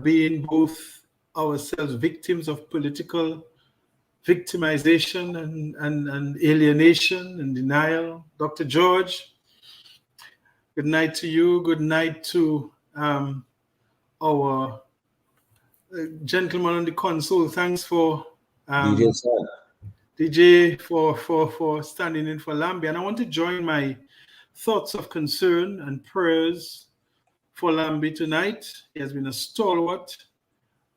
being both ourselves victims of political victimization and alienation and denial. Dr. George, good night to you. Good night to our gentleman on the console. Thanks for DJ for standing in for Lambie. And I want to join my thoughts of concern and prayers for Lambie tonight. He has been a stalwart,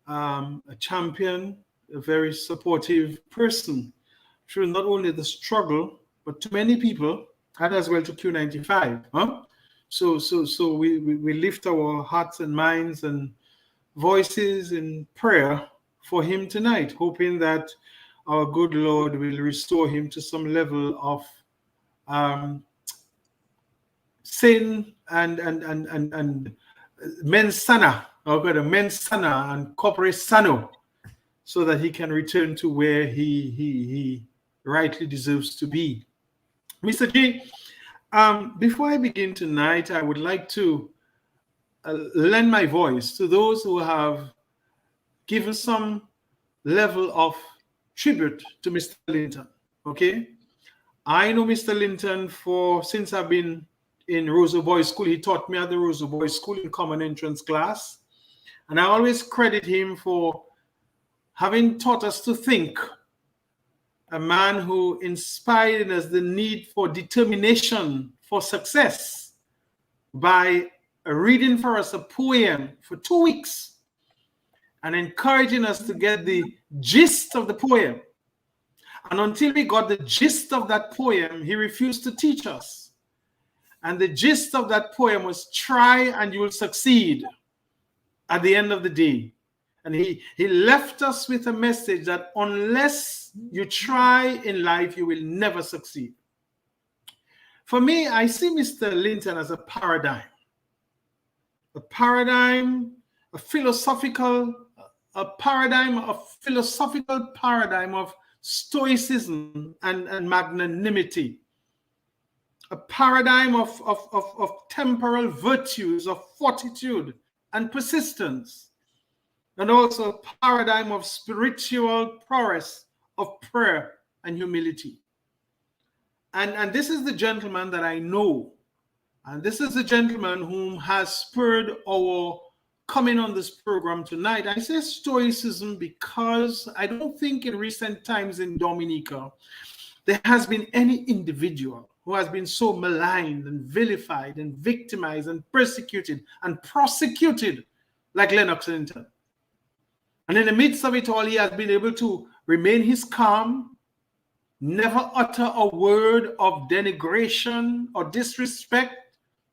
a champion, a very supportive person through not only the struggle, but to many people, and as well to Q95. So we lift our hearts and minds and voices in prayer for him tonight, hoping that our good Lord will restore him to some level of sin and mens sana, or mens sana and corpore sano, so that he can return to where he rightly deserves to be. Mr. G, before I begin tonight, I would like to lend my voice to those who have given some level of tribute to Mr. Linton. Okay, I know Mr. Linton since I've been in Roseau Boys School. He taught me at the Roseau Boys School in common entrance class, and I always credit him for having taught us to think. A man who inspired in us the need for determination for success by reading for us a poem for 2 weeks and encouraging us to get the gist of the poem. And until we got the gist of that poem, he refused to teach us. And the gist of that poem was try and you will succeed at the end of the day. And he left us with a message that unless you try in life, you will never succeed. For me, I see Mr. Linton as a paradigm, a philosophical paradigm of stoicism and magnanimity, a paradigm of temporal virtues, of fortitude and persistence, and also a paradigm of spiritual prowess, of prayer and humility. And this is the gentleman that I know, and this is the gentleman whom has spurred our coming on this program tonight. I say stoicism because I don't think in recent times in Dominica there has been any individual who has been so maligned and vilified and victimized and persecuted and prosecuted like Lennox Linton. And in the midst of it all, he has been able to remain his calm, never utter a word of denigration or disrespect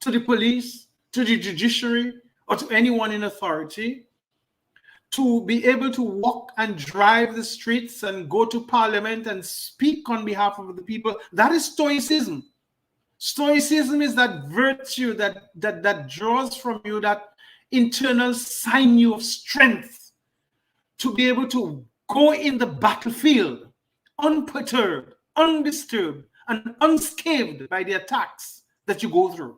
to the police, to the judiciary, or to anyone in authority, to be able to walk and drive the streets and go to parliament and speak on behalf of the people. That is stoicism. Stoicism is that virtue that draws from you that internal sinew of strength to be able to go in the battlefield unperturbed, undisturbed, and unscathed by the attacks that you go through.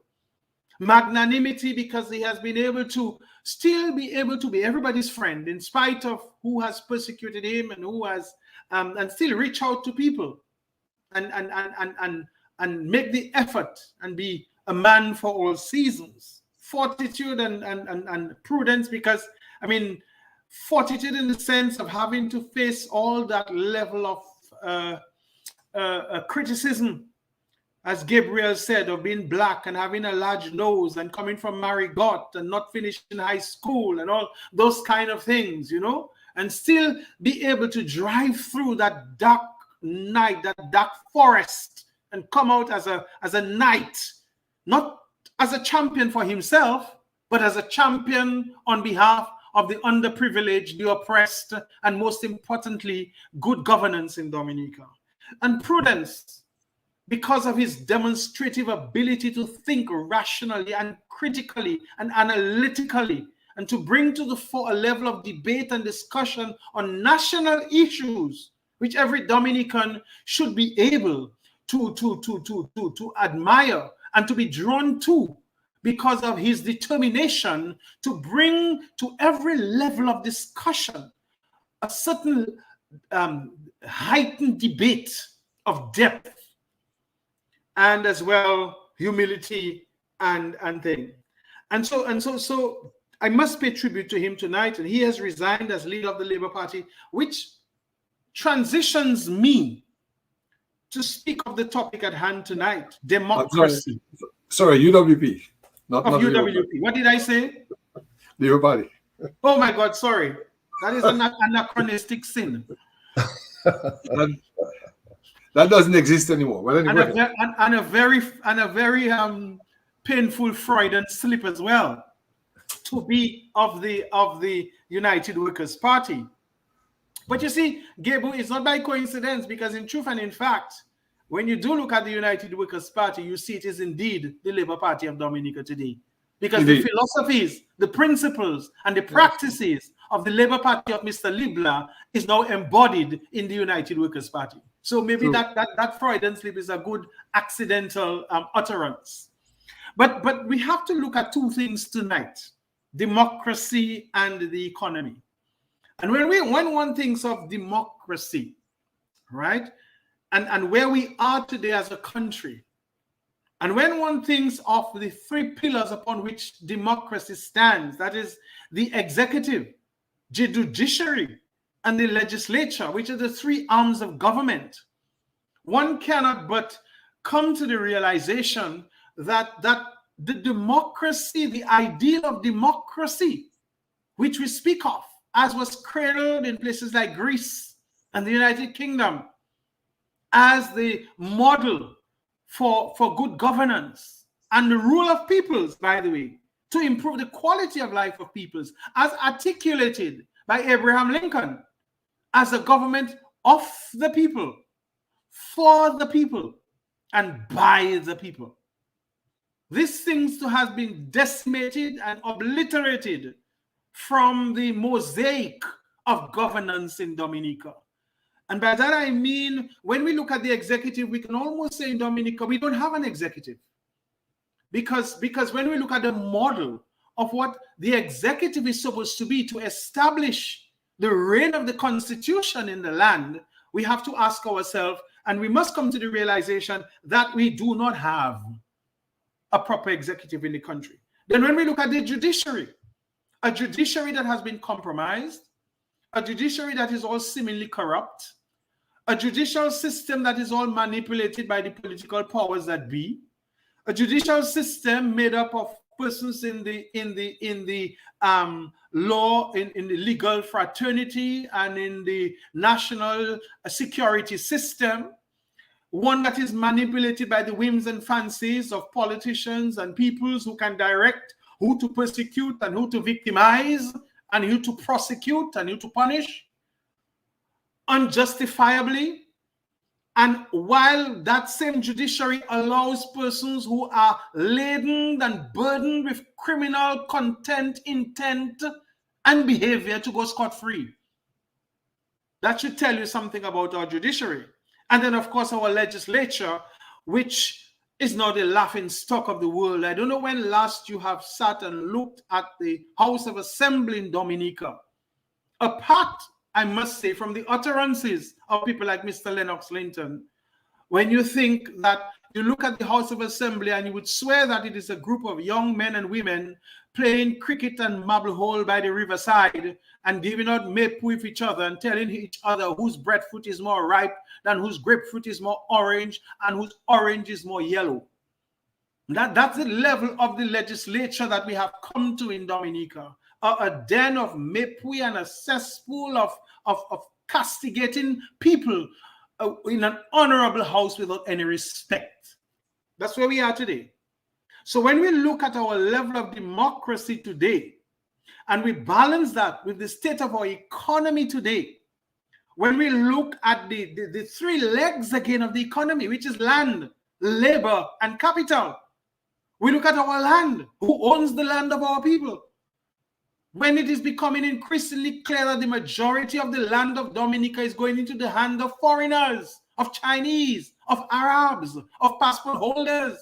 Magnanimity, because he has been able to still be able to be everybody's friend in spite of who has persecuted him and who has and still reach out to people and make the effort and be a man for all seasons. Fortitude and prudence, because I mean fortitude in the sense of having to face all that level of criticism, as Gabriel said, of being black and having a large nose and coming from Marigot and not finishing high school and all those kind of things, you know, and still be able to drive through that dark night, that dark forest, and come out as a knight, not as a champion for himself, but as a champion on behalf of the underprivileged, the oppressed, and most importantly, good governance in Dominica. and prudence, because of his demonstrative ability to think rationally and critically and analytically, and to bring to the fore a level of debate and discussion on national issues, which every Dominican should be able to admire and to be drawn to, because of his determination to bring to every level of discussion a certain heightened debate of depth, and as well humility and thing. And so I must pay tribute to him tonight, and he has resigned as leader of the Labour Party, which transitions me to speak of the topic at hand tonight, democracy. Sorry, UWP. Not UWP. What did I say? Labour Party. Oh my God, sorry. That is an anachronistic sin. That doesn't exist anymore. Well, anyway. And a very painful Freudian slip as well, to be of the United Workers' Party. But you see, Gabriel, it's not by coincidence, because in truth and in fact, when you do look at the United Workers' Party, you see it is indeed the Labour Party of Dominica today. Because the philosophies, the principles, and the practices of the Labour Party of Mr. Libla is now embodied in the United Workers' Party. So maybe that Freudian slip is a good accidental utterance. But we have to look at two things tonight: democracy and the economy. And when one thinks of democracy, right, and where we are today as a country, and when one thinks of the three pillars upon which democracy stands, that is the executive, the judiciary, and the legislature, which are the three arms of government, one cannot but come to the realization that the democracy, the ideal of democracy, which we speak of, as was cradled in places like Greece and the United Kingdom, as the model for good governance and the rule of peoples, by the way, to improve the quality of life of peoples, as articulated by Abraham Lincoln, as a government of the people, for the people, and by the people. This seems to have been decimated and obliterated from the mosaic of governance in Dominica. And by that I mean, when we look at the executive, we can almost say in Dominica, we don't have an executive. Because when we look at the model of what the executive is supposed to be to establish the reign of the Constitution in the land, we have to ask ourselves, and we must come to the realization that we do not have a proper executive in the country. Then when we look at the judiciary, a judiciary that has been compromised, a judiciary that is all seemingly corrupt, a judicial system that is all manipulated by the political powers that be, a judicial system made up of persons in the law, in the legal fraternity, and in the national security system, one that is manipulated by the whims and fancies of politicians and peoples who can direct who to persecute and who to victimize and who to prosecute and who to punish unjustifiably. And while that same judiciary allows persons who are laden and burdened with criminal content, intent, and behavior to go scot-free. That should tell you something about our judiciary. And then, of course, our legislature, which is now the laughing stock of the world. I don't know when last you have sat and looked at the House of Assembly in Dominica. Apart, I must say, from the utterances of people like Mr. Lennox Linton, when you think that you look at the House of Assembly and you would swear that it is a group of young men and women playing cricket and marble hole by the riverside and giving out maypoo with each other and telling each other whose breadfruit is more ripe than whose grapefruit is more orange and whose orange is more yellow. That's the level of the legislature that we have come to in Dominica. A den of maypoo and a cesspool of castigating people in an honorable house without any respect. That's where we are today. So when we look at our level of democracy today, and we balance that with the state of our economy today, when we look at the three legs again of the economy, which is land, labor, and capital, we look at our land. Who owns the land of our people? When it is becoming increasingly clear that the majority of the land of Dominica is going into the hand of foreigners, of Chinese, of Arabs, of passport holders,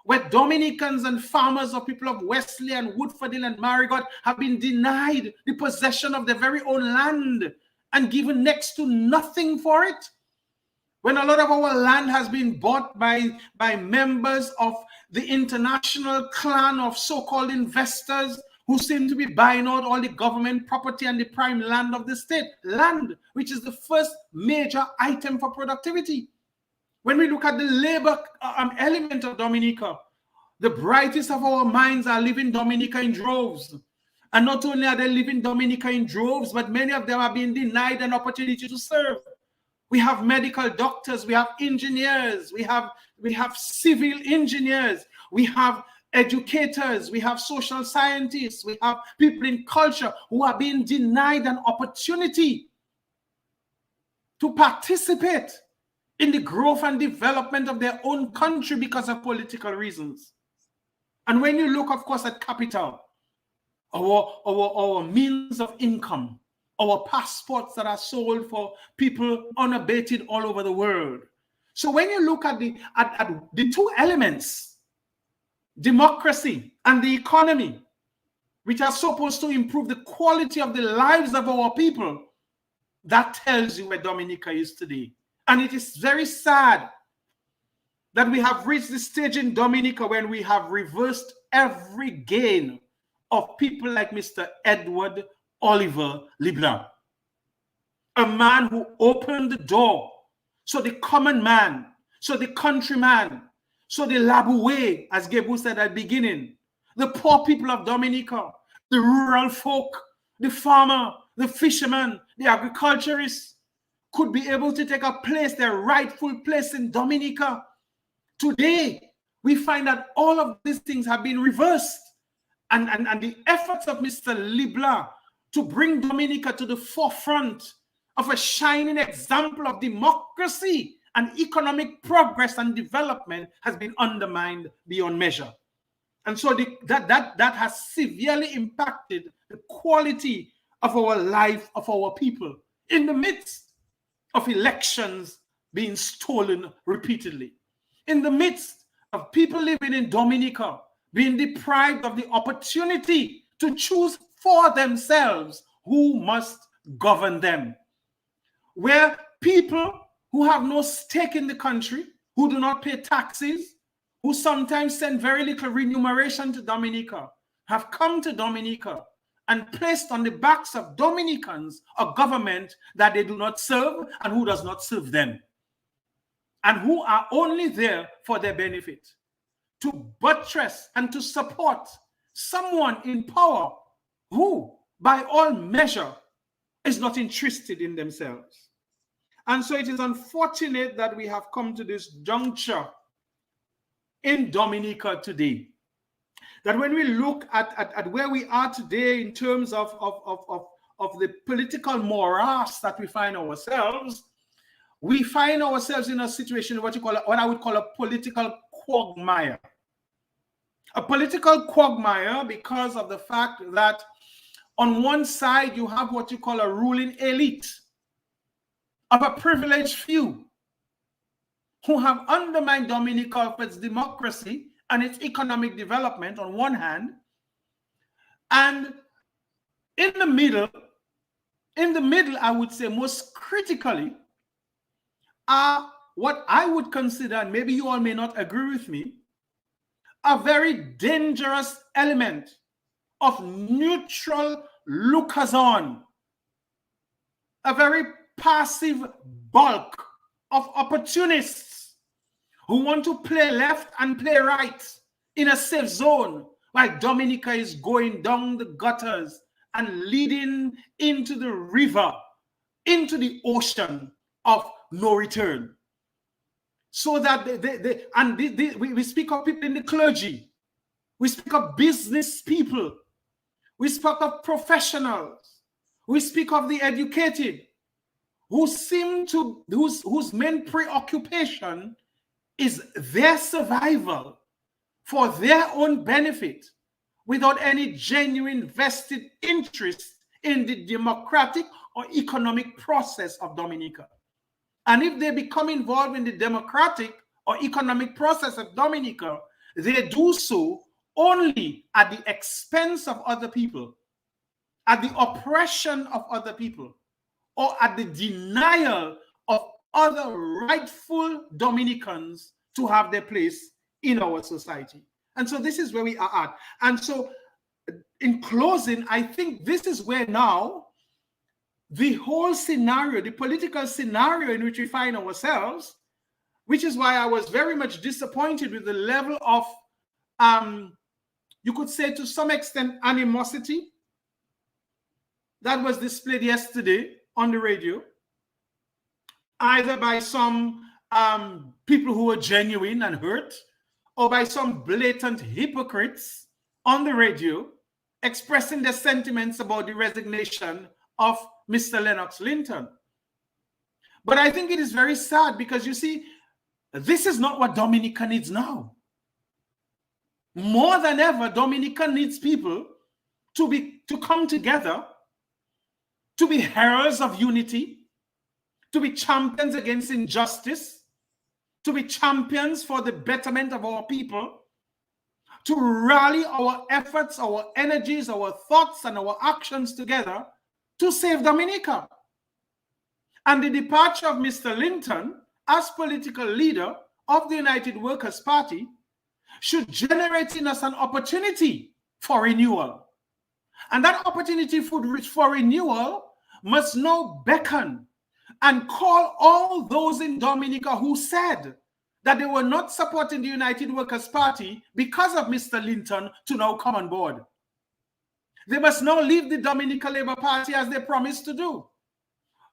where Dominicans and farmers or people of Wesley and Woodfordville and Marigot have been denied the possession of their very own land and given next to nothing for it. When a lot of our land has been bought by members of the international clan of so-called investors who seem to be buying out all the government property and the prime land of the state, land, which is the first major item for productivity. When we look at the labor element of Dominica, the brightest of our minds are living Dominica in droves. And not only are they living Dominica in droves, but many of them are being denied an opportunity to serve. We have medical doctors, we have engineers, we have civil engineers, we have educators, we have social scientists, we have people in culture who are being denied an opportunity to participate in the growth and development of their own country because of political reasons. And when you look, of course, at capital, our means of income, our passports that are sold for people unabated all over the world. So when you look at the two elements, democracy and the economy, which are supposed to improve the quality of the lives of our people, that tells you where Dominica is today. And it is very sad that we have reached the stage in Dominica when we have reversed every gain of people like Mr. Edward Oliver LeBlanc, a man who opened the door so the common man, so the countryman, so the Laboué, as Gabriel said at the beginning, the poor people of Dominica, the rural folk, the farmer, the fisherman, the agriculturist, could be able to take a place, their rightful place in Dominica. Today, we find that all of these things have been reversed. And the efforts of Mr. LeBlanc to bring Dominica to the forefront of a shining example of democracy and economic progress and development has been undermined beyond measure. And so that has severely impacted the quality of our life, of our people, in the midst of elections being stolen repeatedly, in the midst of people living in Dominica being deprived of the opportunity to choose for themselves who must govern them, where people who have no stake in the country, who do not pay taxes, who sometimes send very little remuneration to Dominica, have come to Dominica and placed on the backs of Dominicans a government that they do not serve and who does not serve them, and who are only there for their benefit, to buttress and to support someone in power who, by all measure, is not interested in themselves. And so it is unfortunate that we have come to this juncture in Dominica today, that when we look at where we are today in terms of the political morass that we find ourselves in a situation, what I would call a political quagmire. A political quagmire because of the fact that on one side you have what you call a ruling elite of a privileged few who have undermined Dominica of its democracy and its economic development on one hand, and in the middle, I would say most critically, are what I would consider, and maybe you all may not agree with me, a very dangerous element of neutral lookers-on, a very passive bulk of opportunists who want to play left and play right in a safe zone while Dominica is going down the gutters and leading into the river, into the ocean of no return. So that we speak of people in the clergy, we speak of business people, we speak of professionals, we speak of the educated, whose main preoccupation is their survival for their own benefit, without any genuine vested interest in the democratic or economic process of Dominica. And if they become involved in the democratic or economic process of Dominica, they do so only at the expense of other people, at the oppression of other people, or at the denial of other rightful Dominicans to have their place in our society. And so this is where we are at. And so in closing, I think this is where now the whole scenario, the political scenario in which we find ourselves, which is why I was very much disappointed with the level of, you could say to some extent, animosity that was displayed yesterday on the radio, either by some people who were genuine and hurt, or by some blatant hypocrites on the radio expressing their sentiments about the resignation of Mr. Lennox Linton. But I think it is very sad, because you see, this is not what Dominica needs now. More than ever, Dominica needs people to come together, to be heralds of unity, to be champions against injustice, to be champions for the betterment of our people, to rally our efforts, our energies, our thoughts, and our actions together to save Dominica. And the departure of Mr. Linton as political leader of the United Workers' Party should generate in us an opportunity for renewal. And that opportunity for renewal must now beckon and call all those in Dominica who said that they were not supporting the United Workers' Party because of Mr. Linton to now come on board. They must now leave the Dominica Labour Party as they promised to do.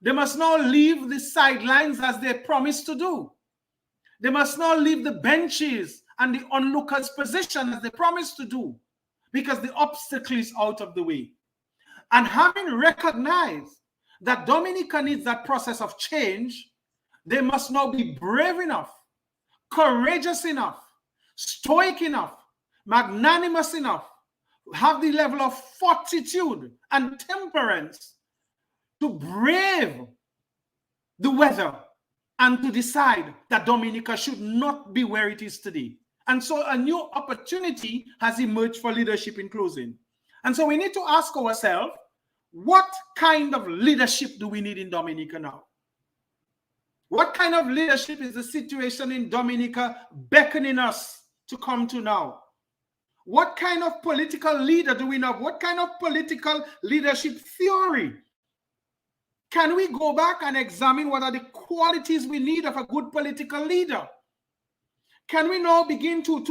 They must now leave the sidelines as they promised to do. They must now leave the benches and the onlookers' position as they promised to do, because the obstacle is out of the way. And having recognized that Dominica needs that process of change, they must now be brave enough, courageous enough, stoic enough, magnanimous enough, have the level of fortitude and temperance to brave the weather and to decide that Dominica should not be where it is today. And so a new opportunity has emerged for leadership in closing. And so we need to ask ourselves, what kind of leadership do we need in Dominica now? What kind of leadership is the situation in Dominica beckoning us to come to now? What kind of political leader do we know? What kind of political leadership theory? Can we go back and examine what are the qualities we need of a good political leader? Can we now begin to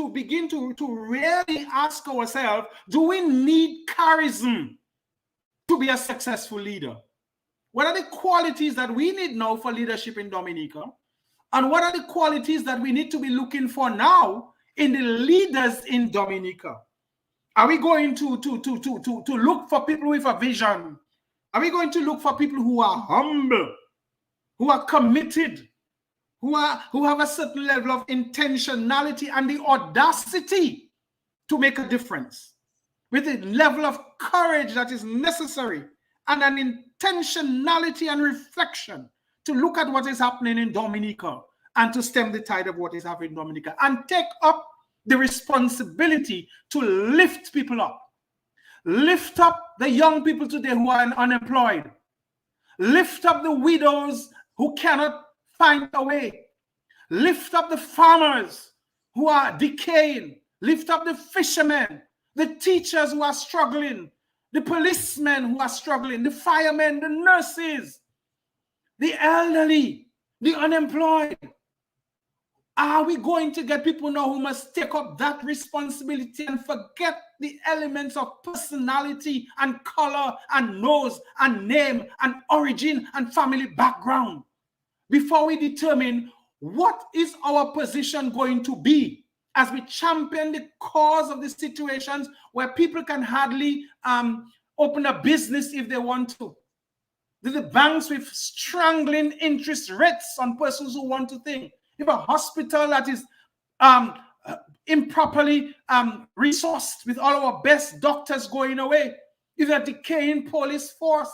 really ask ourselves, do we need charisma to be a successful leader? What are the qualities that we need now for leadership in Dominica? And what are the qualities that we need to be looking for now in the leaders in Dominica? Are we going to look for people with a vision? Are we going to look for people who are humble, who are committed, who have a certain level of intentionality and the audacity to make a difference, with a level of courage that is necessary, and an intentionality and reflection to look at what is happening in Dominica and to stem the tide of what is happening in Dominica and take up the responsibility to lift people up. Lift up the young people today who are unemployed. Lift up the widows who cannot find a way. Lift up the farmers who are decaying. Lift up the fishermen, the teachers who are struggling, the policemen who are struggling, the firemen, the nurses, the elderly, the unemployed. Are we going to get people now who must take up that responsibility and forget the elements of personality and color and nose and name and origin and family background before we determine what is our position going to be as we champion the cause of the situations where people can hardly open a business if they want to? The banks with strangling interest rates on persons who want to think. If a hospital that is improperly resourced with all our best doctors going away, with a decaying police force,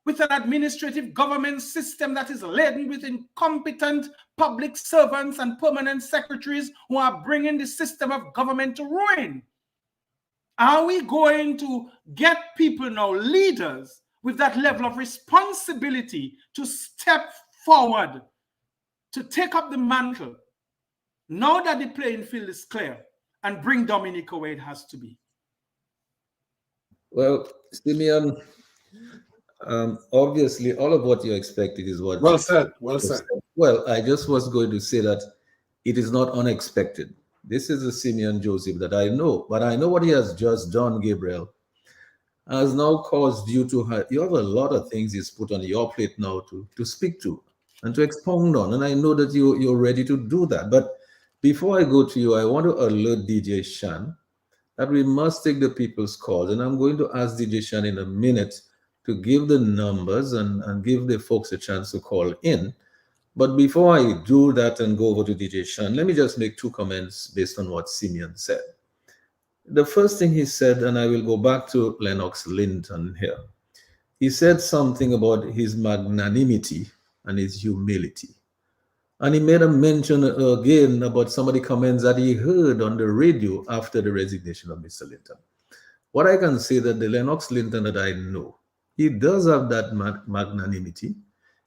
with an administrative government system that is laden with incompetent public servants and permanent secretaries who are bringing the system of government to ruin. Are we going to get people now, leaders, with that level of responsibility to step forward, to take up the mantle, now that the playing field is clear, and bring Dominica where it has to be? Well, Simeon, obviously, all of what you expected is what. Well said. Well said. Well, I just was going to say that it is not unexpected. This is the Simeon Joseph that I know, but I know what he has just done, Gabriel, has now caused you to have, you have a lot of things he's put on your plate now to speak to and to expound on. And I know that you're ready to do that. But before I go to you, I want to alert DJ Shan that we must take the people's calls. And I'm going to ask DJ Shan in a minute to give the numbers and give the folks a chance to call in. But before I do that and go over to DJ Shan, let me just make two comments based on what Simeon said. The first thing he said, and I will go back to Lennox Linton here, he said something about his magnanimity and his humility. And he made a mention again about some of the comments that he heard on the radio after the resignation of Mr. Linton. What I can say that the Lennox Linton that I know, he does have that magnanimity.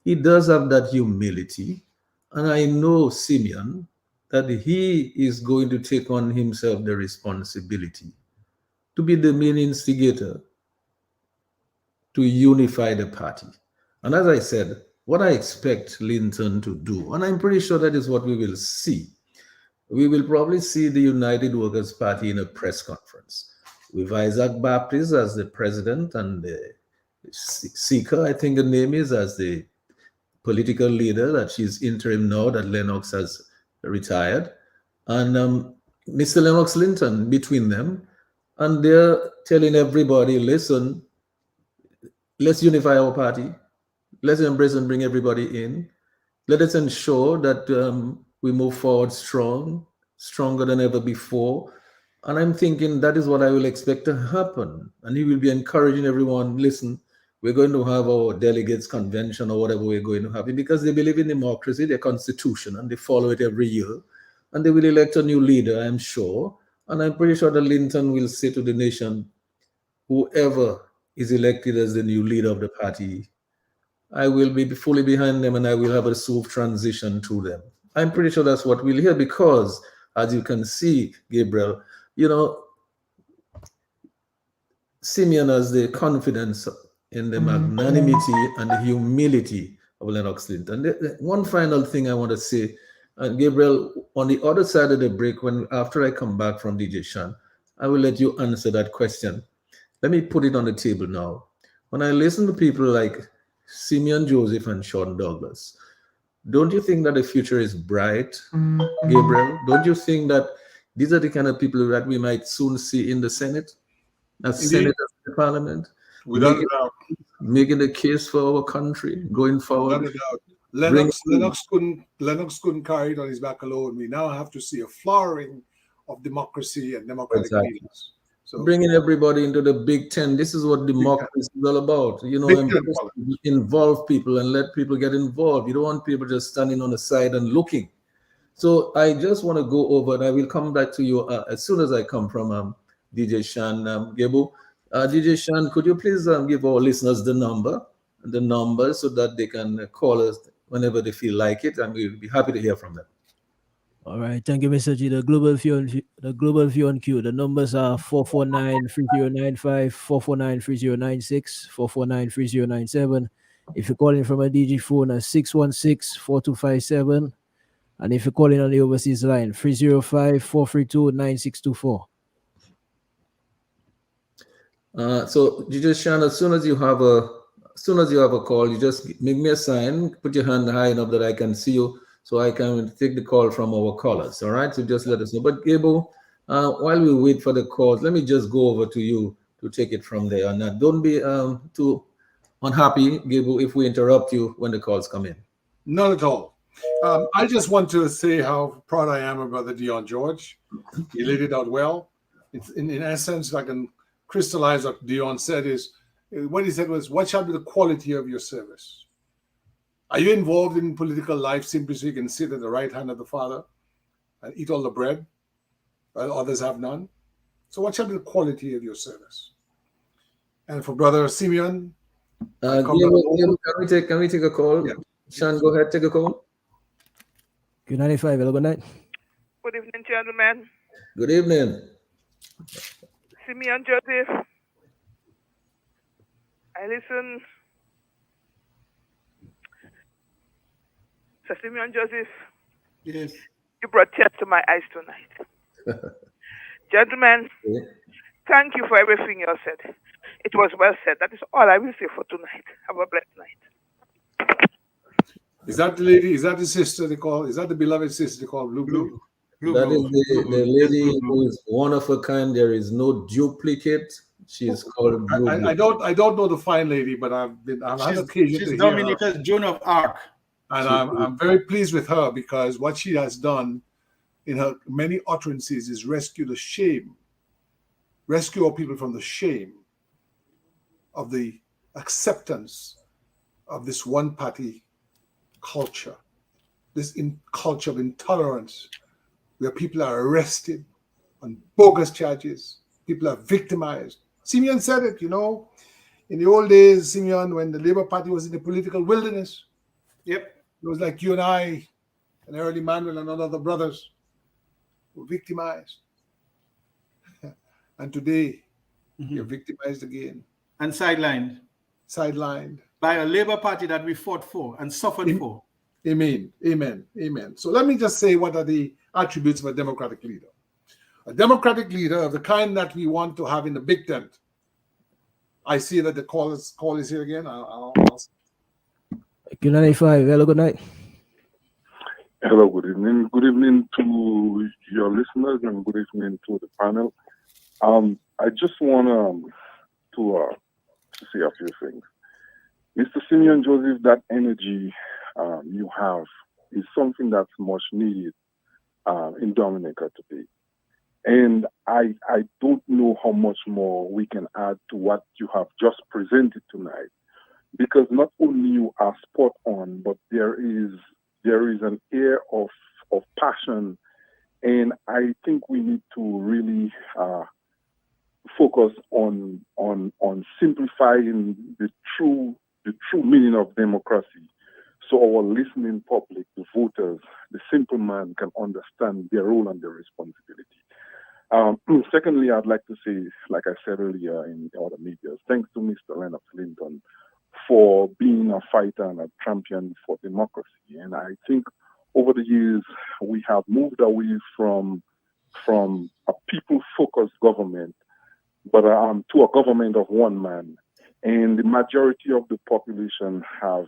He does have that humility. And I know Simeon, that he is going to take on himself the responsibility to be the main instigator to unify the party. And as I said, what I expect Linton to do, and I'm pretty sure that is what we will see. We will probably see the United Workers' Party in a press conference with Isaac Baptist as the president and the Seeker, I think the name is, as the political leader, that she's interim now that Lennox has retired, and Mr. Lennox Linton between them, and they're telling everybody, listen, let's unify our party, let's embrace and bring everybody in, let us ensure that we move forward stronger than ever before. And I'm thinking that is what I will expect to happen. And he will be encouraging everyone, listen, we're going to have our delegates convention or whatever we're going to have, because they believe in democracy, their constitution, and they follow it every year. And they will elect a new leader, I'm sure. And I'm pretty sure that Linton will say to the nation, whoever is elected as the new leader of the party, I will be fully behind them and I will have a smooth transition to them. I'm pretty sure that's what we'll hear, because as you can see, Gabriel, you know, Simeon has the confidence in the magnanimity and the humility of Lennox Linton. One final thing I want to say, Gabriel, on the other side of the break, after I come back from DJ Shan, I will let you answer that question. Let me put it on the table now. When I listen to people like Simeon Joseph and Sean Douglas, don't you think that the future is bright, Gabriel? Don't you think that these are the kind of people that we might soon see in the Senate, as senators in the Parliament, without a doubt, making the case for our country going forward? Without a doubt. Lennox couldn't carry it on his back alone. We now have to see a flowering of democracy and democratic leaders. So, bringing everybody into the Big Ten. This is what democracy is all about. You know, involve people and let people get involved. You don't want people just standing on the side and looking. So I just want to go over, and I will come back to you as soon as I come from DJ Shan, Gebo. DJ Shan, could you please give our listeners the number so that they can call us whenever they feel like it, and we'll be happy to hear from them. All right, thank you, Mr. G. The global view on Q. The numbers are 449-3095, 449-3096, 449-3097. If you're calling from a DG phone, 616-4257. And if you're calling on the overseas line, 305-432-9624. So DJ Shan, as soon as you have a call, you just make me a sign, put your hand high enough that I can see you, so I can take the call from our callers. All right, so just let us know. But Gabo, while we wait for the calls, let me just go over to you to take it from there. And don't be too unhappy, Gabriel, if we interrupt you when the calls come in. Not at all. I just want to say how proud I am of Brother Dion George. He laid it out well. It's in essence, I can crystallize what Dion said is, what he said was, what shall be the quality of your service? Are you involved in political life simply so you can sit at the right hand of the Father and eat all the bread while others have none? So what shall be the quality of your service? And for Brother Simeon, Gabriel, can we take a call? Yeah. Sean, go ahead, take a call. Q95, hello, good night. Good evening, gentlemen. Good evening. Simeon Joseph. I listen. So Simeon Joseph, Yes. you brought tears to my eyes tonight. Gentlemen, thank you for everything you said. It was well said. That is all I will say for tonight. Have a blessed night. is that the lady? Is that the sister they call? Is that the beloved sister they call Blue Blue? That is the lady who is one of a kind. There is no duplicate. She is called Blue. I don't know the fine lady, but I've had occasion to She's hear Dominica's her, Joan of Arc. and I'm very pleased with her because what she has done in her many utterances is rescue our people from the shame of the acceptance of this one-party culture, this culture of intolerance, where people are arrested on bogus charges, people are victimized. Simeon said it, in the old days, Simeon, when the Labour Party was in the political wilderness, Yep. it was like you and I, and early Manuel and other brothers were victimized. And today, you're victimized again, And sidelined sidelined. by a Labour Party that we fought for and suffered for. Amen. Amen. Amen. So let me just say what are the attributes of a democratic leader. A democratic leader of the kind that we want to have in the big tent. I see that the call is here again. Q95, hello, good night. Hello, good evening. Good evening to your listeners and good evening to the panel. I just want to say a few things. Mr. Simeon Joseph, that energy you have is something that's much needed in Dominica today. And I don't know how much more we can add to what you have just presented tonight, because not only you are spot on, but there is an air of passion, and I think we need to really focus on simplifying the true meaning of democracy, so our listening public, the voters, the simple man can understand their role and their responsibility. Secondly, I'd like to say, like I said earlier in the other media, thanks to Mr. Leonard Clinton for being a fighter and a champion for democracy. And I think over the years, we have moved away from a people-focused government, but to a government of one man. And the majority of the population have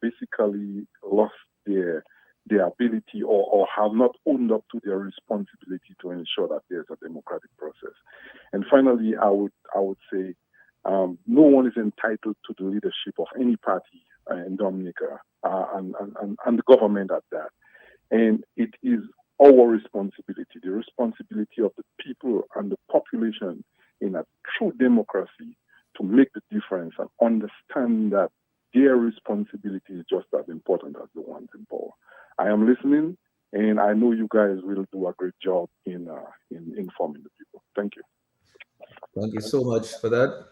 basically lost their ability or have not owned up to their responsibility to ensure that there's a democratic process. And finally, I would say no one is entitled to the leadership of any party in Dominica and the government at that. And it is our responsibility, the responsibility of the people and the population in a true democracy to make the difference and understand that their responsibility is just as important as the ones in power. I am listening, and I know you guys will do a great job in informing the people. Thank you. Thank you so much for that.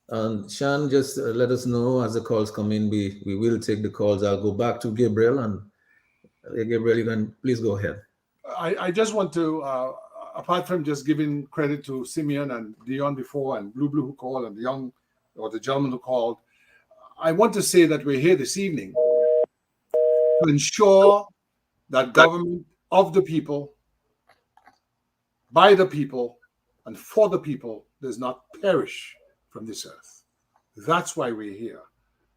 And Sean, just let us know as the calls come in. We will take the calls. I'll go back to Gabriel, and Gabriel, you can please go ahead. I just want to, apart from just giving credit to Simeon and Dion before, and Blue Blue who called, and the gentleman who called, I want to say that we're here this evening to ensure that government of the people, by the people, and for the people does not perish from this earth. That's why we're here.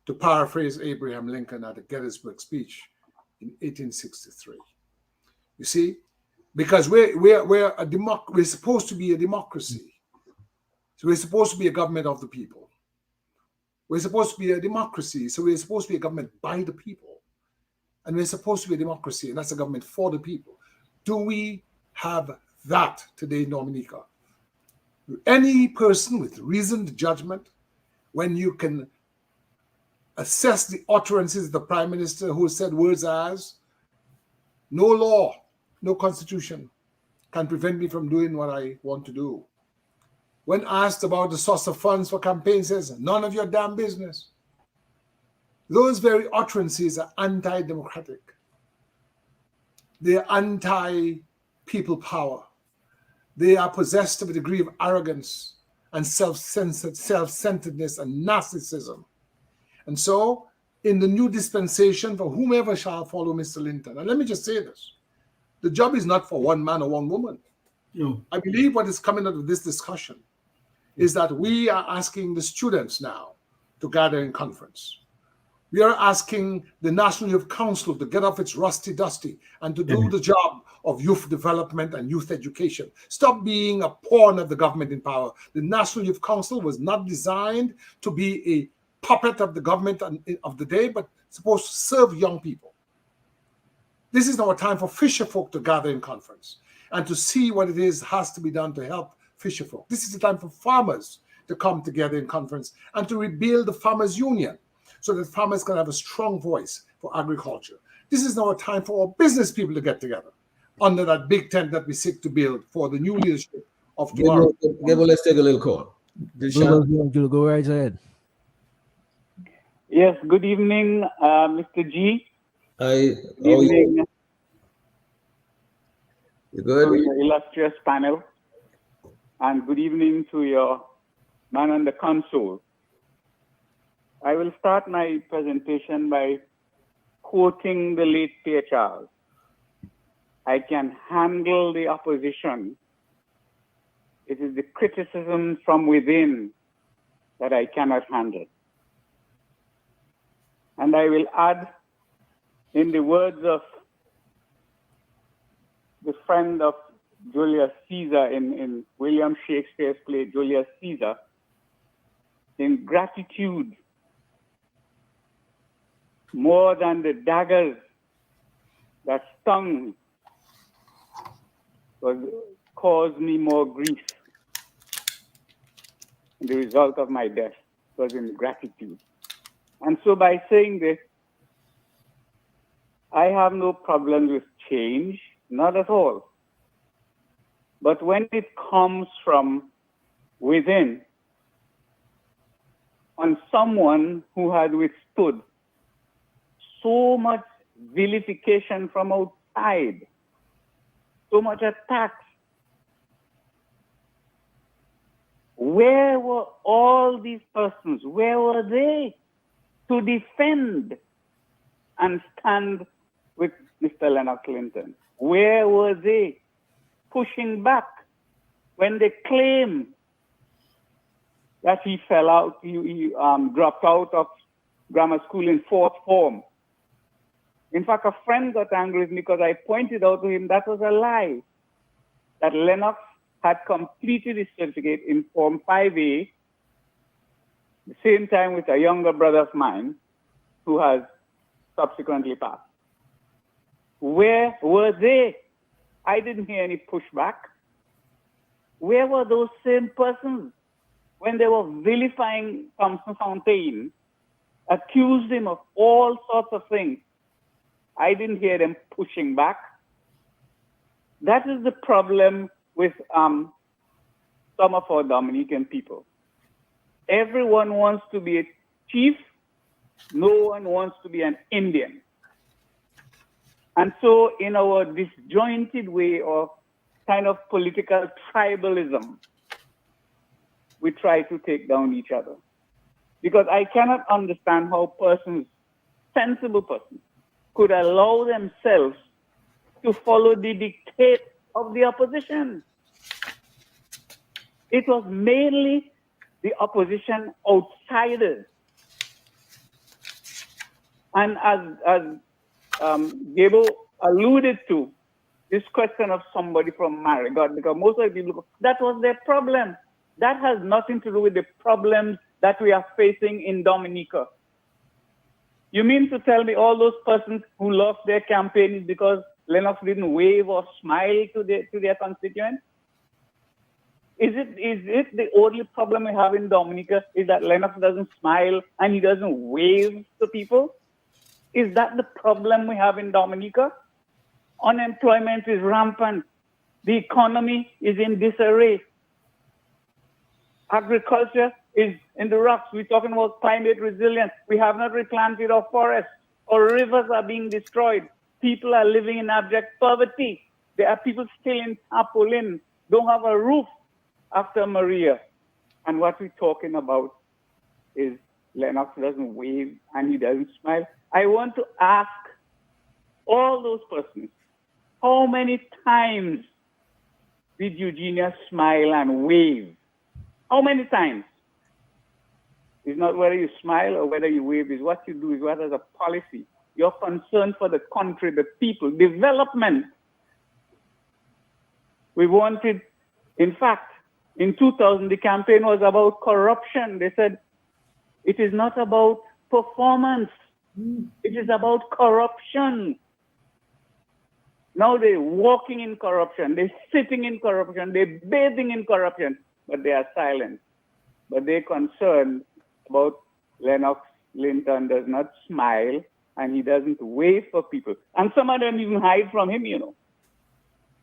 To paraphrase Abraham Lincoln at the Gettysburg speech in 1863. You see, because we're supposed to be a democracy. So we're supposed to be a government of the people. We're supposed to be a democracy, so we're supposed to be a government by the people. And we're supposed to be a democracy, and that's a government for the people. Do we have that today, Dominica? Any person with reasoned judgment, when you can assess the utterances of the Prime Minister who said words as, no law, no constitution can prevent me from doing what I want to do. When asked about the source of funds for campaigns, says, none of your damn business. Those very utterances are anti-democratic. They're anti-people power. They are possessed of a degree of arrogance and self-centeredness and narcissism. And so, in the new dispensation, for whomever shall follow Mr. Linton, and let me just say this, the job is not for one man or one woman. No. I believe what is coming out of this discussion is that we are asking the students now to gather in conference. We are asking the National Youth Council to get off its rusty dusty and to do the job of youth development and youth education. Stop being a pawn of the government in power. The National Youth Council was not designed to be a puppet of the government of the day, but supposed to serve young people. This is our time for fisher folk to gather in conference and to see what it is has to be done to help fisher folk. This is the time for farmers to come together in conference and to rebuild the farmers' union so that farmers can have a strong voice for agriculture. This is now a time for our business people to get together under that big tent that we seek to build for the new leadership of tomorrow. Gabriel, let's take a little call. Go right ahead. Yes, good evening, Mr. G. Hi, Good evening you good? to your illustrious panel, and good evening to your man on the console. I will start my presentation by quoting the late Pierre Charles. I can handle the opposition. It is the criticism from within that I cannot handle. And I will add, in the words of the friend of Julius Caesar in William Shakespeare's play Julius Caesar, in gratitude, more than the daggers that stung caused me more grief. The result of my death was in gratitude. And so by saying this, I have no problems with change, not at all. But when it comes from within, on someone who had withstood so much vilification from outside, so much attacks, where were all these persons? Where were they to defend and stand with Mr. Lennox Linton? Where were they pushing back when they claim that he fell out, he dropped out of grammar school in fourth form? In fact, a friend got angry with me because I pointed out to him that was a lie, that Lennox had completed his certificate in Form 5A, the same time with a younger brother of mine who has subsequently passed. Where were they? I didn't hear any pushback. Where were those same persons when they were vilifying Thompson Fontaine, accused him of all sorts of things? I didn't hear them pushing back. That is the problem with some of our Dominican people. Everyone wants to be a chief. No one wants to be an Indian. And so in our disjointed way of kind of political tribalism, we try to take down each other. Because I cannot understand how persons, sensible persons, could allow themselves to follow the dictate of the opposition. It was mainly the opposition outsiders. And as Gabriel alluded to, this question of somebody from Marigot, because most of the people, that was their problem. That has nothing to do with the problems that we are facing in Dominica. You mean to tell me all those persons who lost their campaigns because Lennox didn't wave or smile to their constituents? Is it the only problem we have in Dominica is that Lennox doesn't smile and he doesn't wave to people? Is that the problem we have in Dominica? Unemployment is rampant. The economy is in disarray. Agriculture is in the rocks. We're talking about climate resilience. We have not replanted our forests. Our rivers are being destroyed. People are living in abject poverty. There are people still in tarpaulin, don't have a roof after Maria. And what we're talking about is Lennox doesn't wave and he doesn't smile. I want to ask all those persons, how many times did Eugenia smile and wave? How many times? It's not whether you smile or whether you wave, it's what you do, is what as a policy. Your concern for the country, the people, development. We wanted, in fact, in 2000, the campaign was about corruption. They said, it is not about performance. It is about corruption. Now they're walking in corruption. They're sitting in corruption. They're bathing in corruption, but they are silent. But they're concerned about Lennox Linton does not smile and he doesn't wave for people. And some of them even hide from him, you know.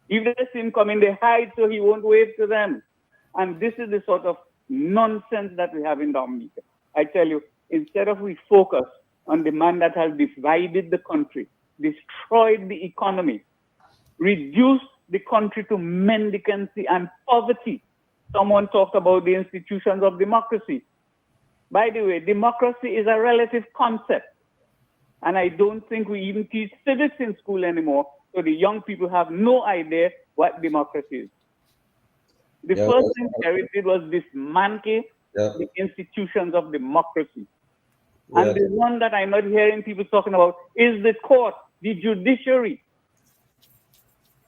If they see him coming, they hide so he won't wave to them. And this is the sort of nonsense that we have in Dominica. I tell you, instead of we focus on the man that has divided the country, destroyed the economy, reduced the country to mendicancy and poverty. Someone talked about the institutions of democracy. By the way, democracy is a relative concept. And I don't think we even teach civics in school anymore. So the young people have no idea what democracy is. The first thing Sheridan did was dismantle the institutions of democracy. And the one that I'm not hearing people talking about is the court, the judiciary.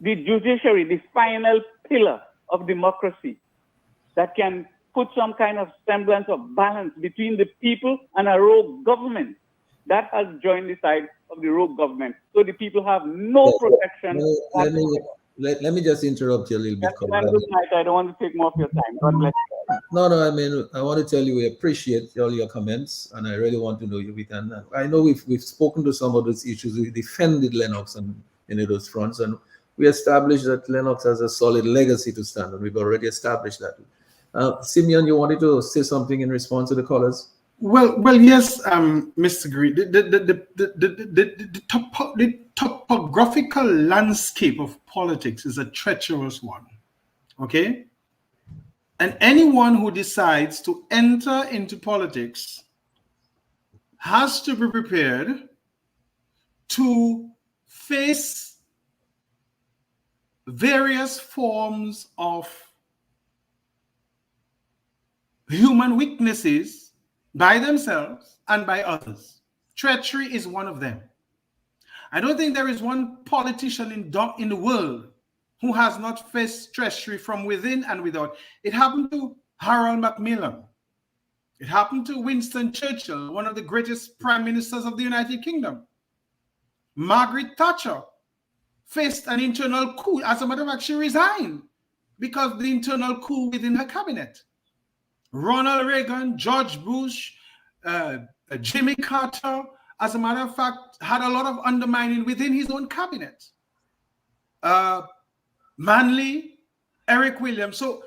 The judiciary, the final pillar of democracy that can put some kind of semblance of balance between the people and a rogue government. That has joined the side of the rogue government. So the people have no protection. Let me just interrupt you a little bit. Good night. I don't want to take more of your time. God bless you. No, I mean, I want to tell you we appreciate all your comments, and I really want to know you. I know we've spoken to some of those issues. We defended Lennox on those fronts, and we established that Lennox has a solid legacy to stand on. We've already established that. Simeon, you wanted to say something in response to the callers? Well, yes, Mr. Green. The topographical landscape of politics is a treacherous one. Okay? And anyone who decides to enter into politics has to be prepared to face various forms of human weaknesses by themselves and by others. Treachery is one of them. I don't think there is one politician in the world who has not faced treachery from within and without. It happened to Harold Macmillan. It happened to Winston Churchill, one of the greatest prime ministers of the United Kingdom. Margaret Thatcher faced an internal coup. As a matter of fact, she resigned because of the internal coup within her cabinet. Ronald Reagan, George Bush, Jimmy Carter, as a matter of fact, had a lot of undermining within his own cabinet. Manley, Eric Williams. So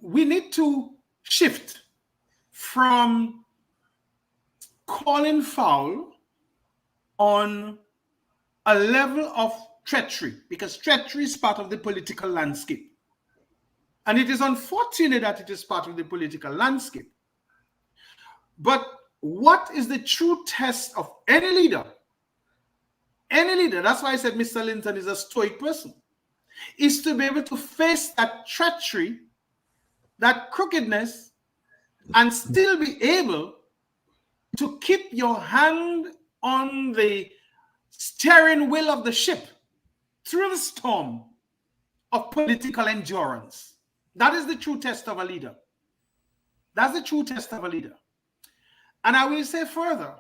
we need to shift from calling foul on a level of treachery, because treachery is part of the political landscape. And it is unfortunate that it is part of the political landscape. But what is the true test of any leader? Any leader, that's why I said Mr. Linton is a stoic person, is to be able to face that treachery, that crookedness, and still be able to keep your hand on the steering wheel of the ship through the storm of political endurance. That is the true test of a leader. That's the true test of a leader. And I will say further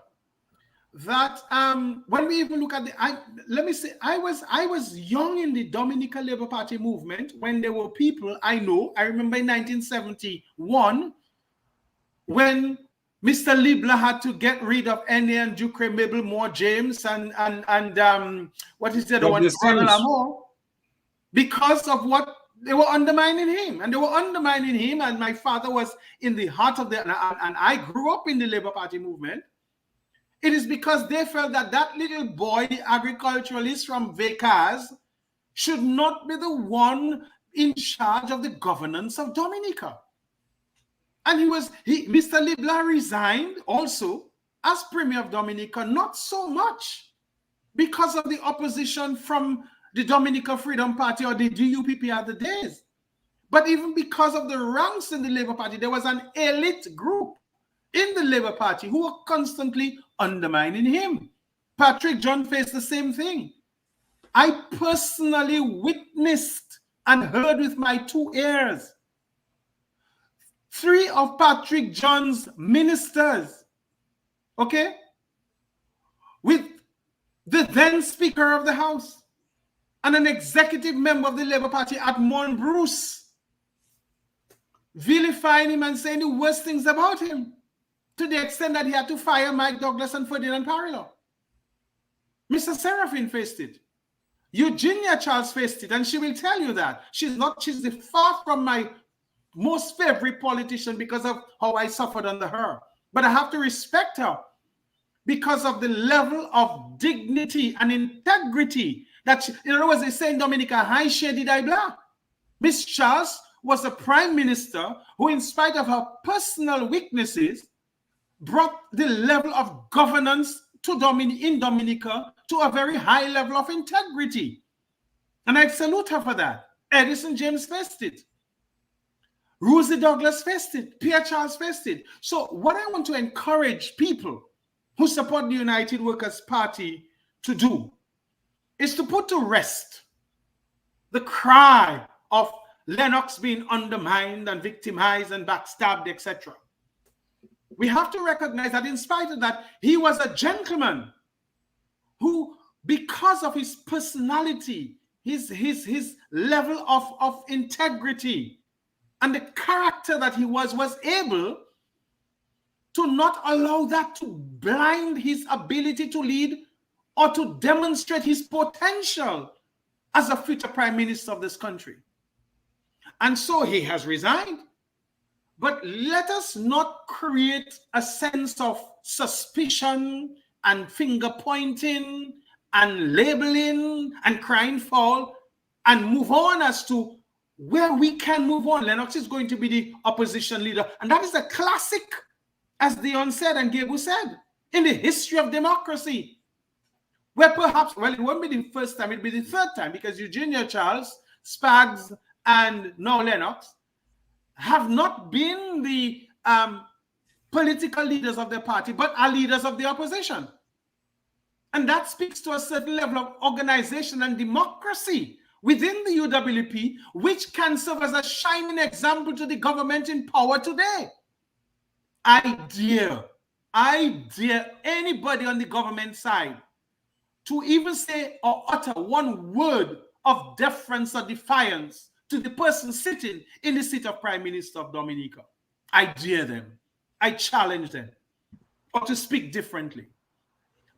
that when we even look at I was young in the Dominican Labour Party movement when there were people I remember in 1971 when Mr. Libler had to get rid of Enne and Ducre, Mabel Moore, James, and what is the other one? Ronald Amore, because of what they were undermining him. And they were undermining him, and my father was in the heart of and I grew up in the Labour Party movement. It is because they felt that that little boy, the agriculturalist from Vacaz, should not be the one in charge of the governance of Dominica. And Mr. Libler resigned also as Premier of Dominica, not so much because of the opposition from the Dominica Freedom Party or the DUPP at the days, but even because of the ranks in the Labour Party. There was an elite group in the Labour Party who were constantly undermining him. Patrick John faced the same thing. I personally witnessed and heard with my 2 ears 3 of Patrick John's ministers, okay, with the then Speaker of the House and an executive member of the Labour Party Admon Bruce, vilifying him and saying the worst things about him, to the extent that he had to fire Mike Douglas and Ferdinand Parilo. Mr. Seraphine faced it. Eugenia Charles faced it, and she will tell you that. She's far from my most favorite politician because of how I suffered under her. But I have to respect her because of the level of dignity and integrity that she, in other words, they say in Dominica, high shaded I blah. Miss Charles was a prime minister who, in spite of her personal weaknesses, brought the level of governance in Dominica to a very high level of integrity. And I salute her for that. Edison James faced it. Rosie Douglas faced it. Pierre Charles faced it. So what I want to encourage people who support the United Workers' Party to do is to put to rest the cry of Lennox being undermined and victimized and backstabbed, etc. We have to recognize that in spite of that, he was a gentleman who, because of his personality, his level of integrity, and the character that he was able to not allow that to blind his ability to lead or to demonstrate his potential as a future prime minister of this country. And so he has resigned. But let us not create a sense of suspicion and finger pointing and labeling and crying foul and move on as to where we can move on. Lennox is going to be the opposition leader. And that is a classic, as Dion said and Gabriel said, in the history of democracy. Where perhaps, well, it won't be the first time, it'll be the third time, because Eugenia Charles, Spags, and now Lennox have not been the political leaders of their party, but are leaders of the opposition. And that speaks to a certain level of organization and democracy within the UWP, which can serve as a shining example to the government in power today. I dare anybody on the government side to even say or utter one word of deference or defiance to the person sitting in the seat of Prime Minister of Dominica. I dare them. I challenge them, or to speak differently.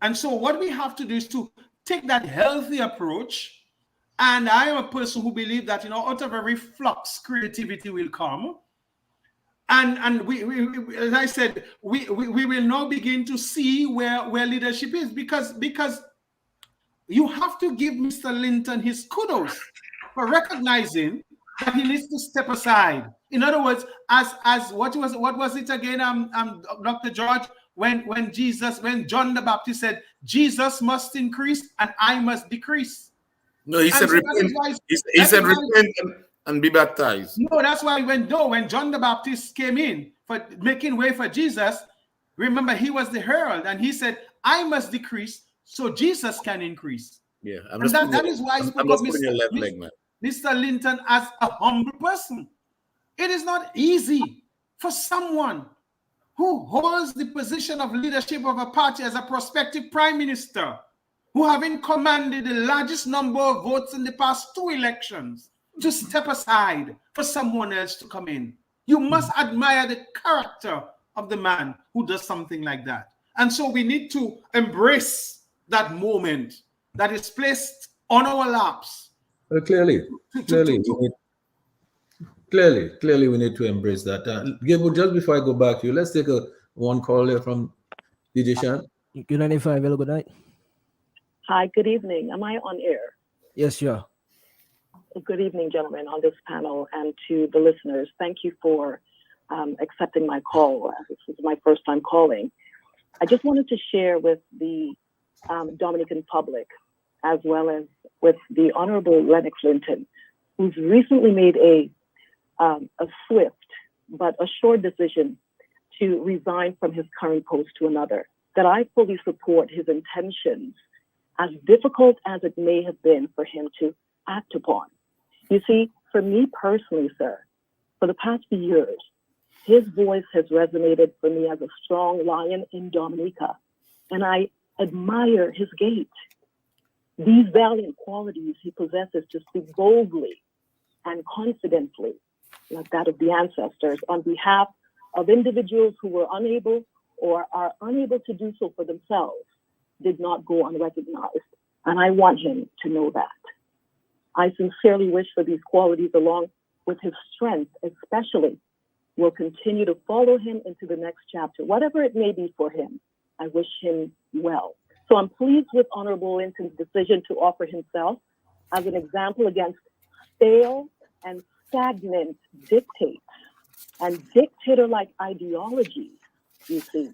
And so what we have to do is to take that healthy approach. And I am a person who believes that, out of every flux, creativity will come. And we as I said, we will now begin to see where leadership is, because you have to give Mr. Linton his kudos for recognizing that he needs to step aside. In other words, as what was it again, Dr. George, when John the Baptist said, Jesus must increase and I must decrease. No, he said, repent. He said, repent and be baptized. No, that's why when John the Baptist came in for making way for Jesus, remember, he was the herald, and he said, I must decrease so Jesus can increase. Yeah, that is why he spoke of Mr. Linton as a humble person. It is not easy for someone who holds the position of leadership of a party as a prospective prime minister, who having commanded the largest number of votes in the past 2 elections, to step aside for someone else to come in. You must admire the character of the man who does something like that. And so we need to embrace that moment that is placed on our laps. Well, clearly, we need to embrace that. Gabriel, just before I go back to you, let's take one call here from DJ Shan. Good 95, hello, good night. Hi, good evening. Am I on air? Yes, you are. Good evening, gentlemen, on this panel, and to the listeners. Thank you for accepting my call. This is my first time calling. I just wanted to share with the Dominican public, as well as with the Honorable Lennox Linton, who's recently made a swift but assured decision to resign from his current post to another, that I fully support his intentions, as difficult as it may have been for him to act upon. You see, for me personally, sir, for the past few years, his voice has resonated for me as a strong lion in Dominica, and I admire his gait. These valiant qualities he possesses to speak boldly and confidently, like that of the ancestors, on behalf of individuals who were unable or are unable to do so for themselves, did not go unrecognized. And I want him to know that. I sincerely wish for these qualities, along with his strength especially, will continue to follow him into the next chapter, whatever it may be for him. I wish him well. So I'm pleased with Honorable Linton's decision to offer himself as an example against stale and stagnant dictates and dictator-like ideologies, you see,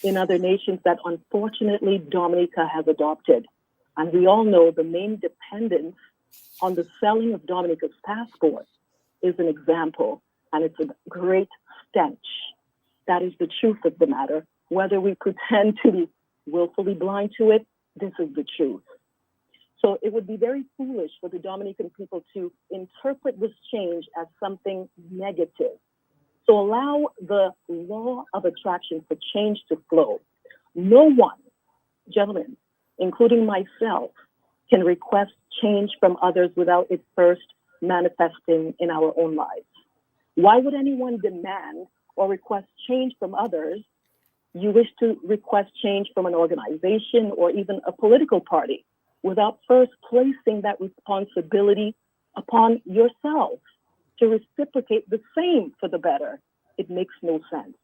in other nations that unfortunately Dominica has adopted. And we all know the main dependence on the selling of Dominica's passport is an example, and it's a great stench. That is the truth of the matter. Whether we pretend to be willfully blind to it, this is the truth. So it would be very foolish for the Dominican people to interpret this change as something negative. So allow the law of attraction for change to flow. No one, gentlemen, including myself, can request change from others without it first manifesting in our own lives. Why would anyone demand or request change from others? You wish to request change from an organization or even a political party without first placing that responsibility upon yourself to reciprocate the same for the better. It makes no sense.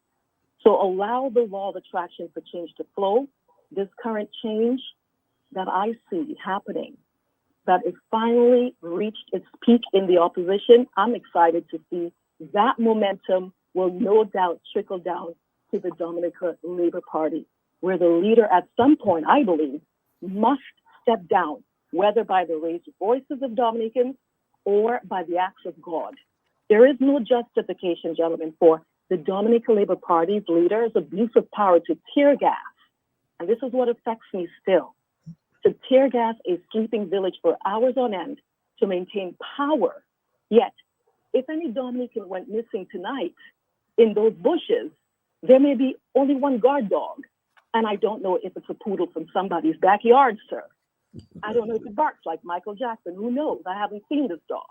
So allow the law of attraction for change to flow. This current change that I see happening, that is finally reached its peak in the opposition, I'm excited to see that momentum will no doubt trickle down to the Dominica Labour Party, where the leader at some point, I believe, must step down, whether by the raised voices of Dominicans or by the acts of God. There is no justification, gentlemen, for the Dominica Labour Party's leader's abuse of power to tear gas, and this is what affects me still, to tear gas a sleeping village for hours on end to maintain power. Yet, if any Dominican went missing tonight in those bushes, there may be only one guard dog, and I don't know if it's a poodle from somebody's backyard, sir. I don't know if it barks like Michael Jackson. Who knows? I haven't seen this dog.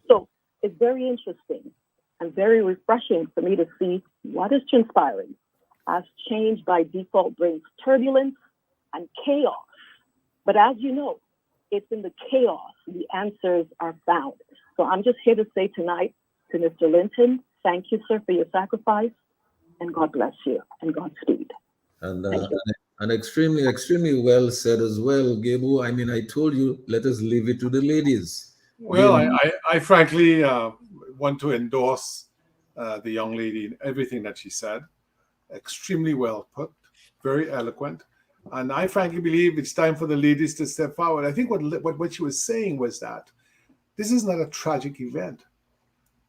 So it's very interesting and very refreshing for me to see what is transpiring, as change by default brings turbulence and chaos. But as you know, it's in the chaos the answers are found. So I'm just here to say tonight to Mr. Linton, thank you, sir, for your sacrifice, and God bless you, and Godspeed. And extremely, extremely well said as well, Gabu. I mean, I told you, let us leave it to the ladies. Well, I frankly want to endorse the young lady in everything that she said. Extremely well put, very eloquent. And I frankly believe it's time for the ladies to step forward. I think what she was saying was that this is not a tragic event.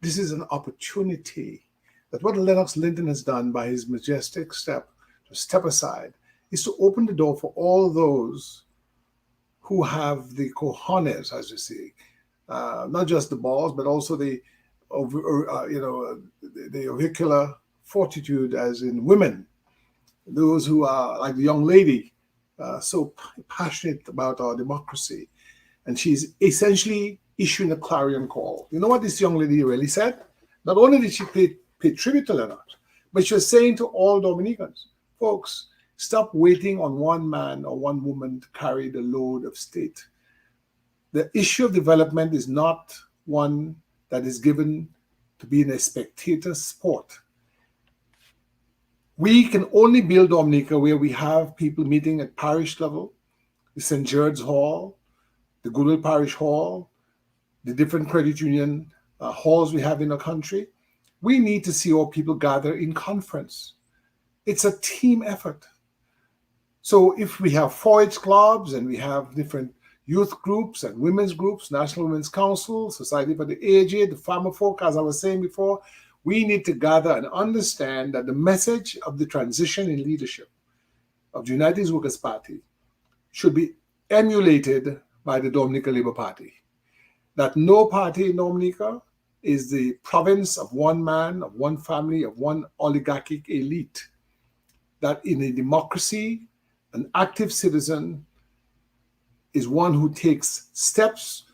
This is an opportunity. That what Lennox Linton has done by his majestic step to step aside is to open the door for all those who have the cojones, as you see, not just the balls, but also the the auricular fortitude, as in women, those who are like the young lady, so passionate about our democracy. And she's essentially issuing a clarion call. You know what this young lady really said? Not only did she pay tribute to Leonard, but she was saying to all Dominicans, folks, stop waiting on one man or one woman to carry the load of state. The issue of development is not one that is given to be in a spectator sport. We can only build Dominica where we have people meeting at parish level, the St. George's Hall, the Goodwill Parish Hall, the different credit union halls we have in the country. We need to see all people gather in conference. It's a team effort. So if we have 4-H clubs and we have different youth groups and women's groups, National Women's Council, Society for the Aged, the farmer folk, as I was saying before, we need to gather and understand that the message of the transition in leadership of the United Workers' Party should be emulated by the Dominica Labour Party. That no party in Dominica is the province of one man, of one family, of one oligarchic elite. That in a democracy, an active citizen is one who takes steps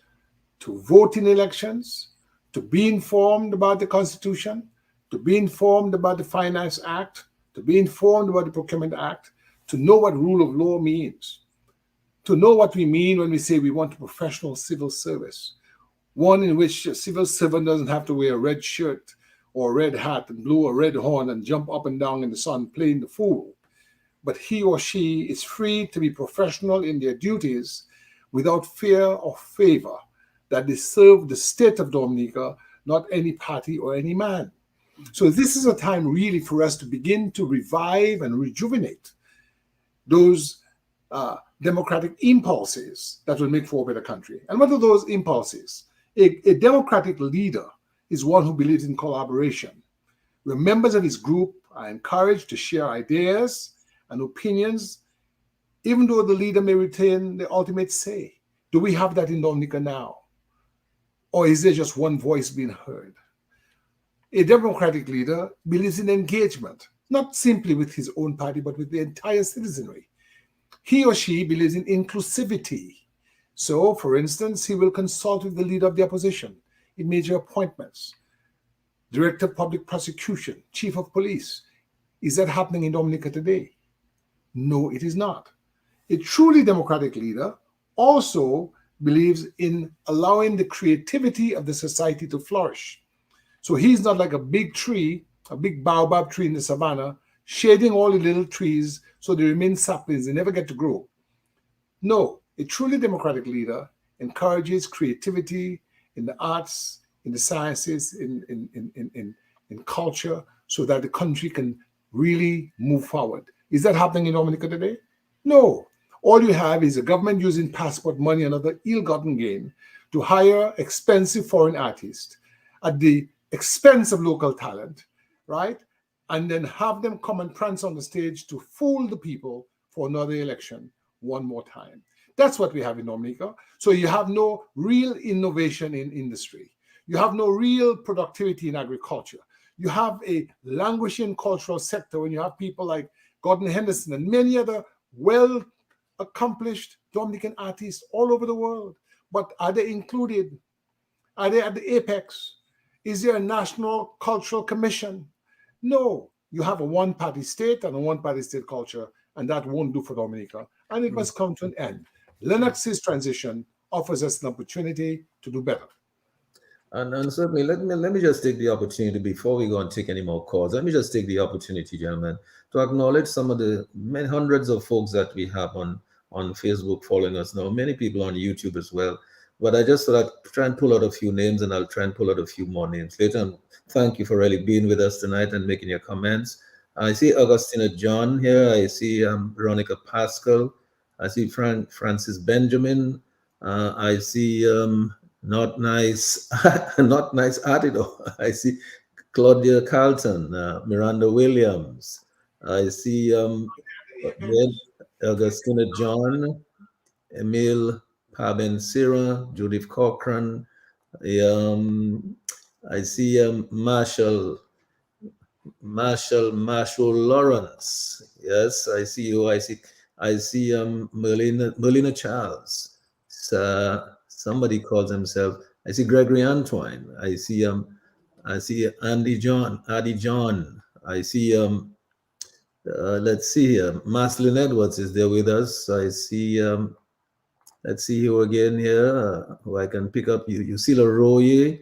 to vote in elections, to be informed about the Constitution, to be informed about the Finance Act, to be informed about the Procurement Act, to know what rule of law means, to know what we mean when we say we want a professional civil service, one in which a civil servant doesn't have to wear a red shirt or a red hat and blow a red horn and jump up and down in the sun playing the fool. But he or she is free to be professional in their duties without fear or favor, that they serve the state of Dominica, not any party or any man. So this is a time really for us to begin to revive and rejuvenate those democratic impulses that will make for a better country. And what are those impulses? A democratic leader is one who believes in collaboration, where members of his group are encouraged to share ideas and opinions, even though the leader may retain the ultimate say. Do we have that in Dominica now? Or is there just one voice being heard? A democratic leader believes in engagement, not simply with his own party, but with the entire citizenry. He or she believes in inclusivity. So, for instance, he will consult with the leader of the opposition in major appointments, director of public prosecution, chief of police. Is that happening in Dominica today? No, it is not. A truly democratic leader also believes in allowing the creativity of the society to flourish. So he's not like a big tree, a big baobab tree in the savannah, shading all the little trees so they remain saplings, they never get to grow. No, a truly democratic leader encourages creativity in the arts, in the sciences, in culture, so that the country can really move forward. Is that happening in Dominica today? No. All you have is a government using passport money and other ill-gotten gain to hire expensive foreign artists at the expense of local talent, right? And then have them come and prance on the stage to fool the people for another election one more time. That's what we have in Dominica. So you have no real innovation in industry. You have no real productivity in agriculture. You have a languishing cultural sector when you have people like Gordon Henderson and many other well-accomplished Dominican artists all over the world. But are they included? Are they at the apex? Is there a national cultural commission? No. You have a one-party state and a one-party state culture, and that won't do for Dominica. And it must come to an end. Lennox's transition offers us an opportunity to do better. And certainly, let me just take the opportunity before we go and take any more calls. Let me just take the opportunity, gentlemen, to acknowledge some of the many hundreds of folks that we have on Facebook following us now. Many people on YouTube as well. But I just thought I'd try and pull out a few names, and I'll try and pull out a few more names later. And thank you for really being with us tonight and making your comments. I see Augustina John here. I see Veronica Pascal. I see Francis Benjamin. I see Not Nice, Not Nice Artido. I see Claudia Carlton, Miranda Williams. I see Augustina John, Emil Paben Sira, Judith Cochran, I see Marshall Lawrence. Yes, I see you. I see Merlina Charles. Somebody calls himself. I see Gregory Antoine. I see Andy John. I see let's see here. Maslin Edwards is there with us. I see let's see who again here. Who I can pick up. You see Roye,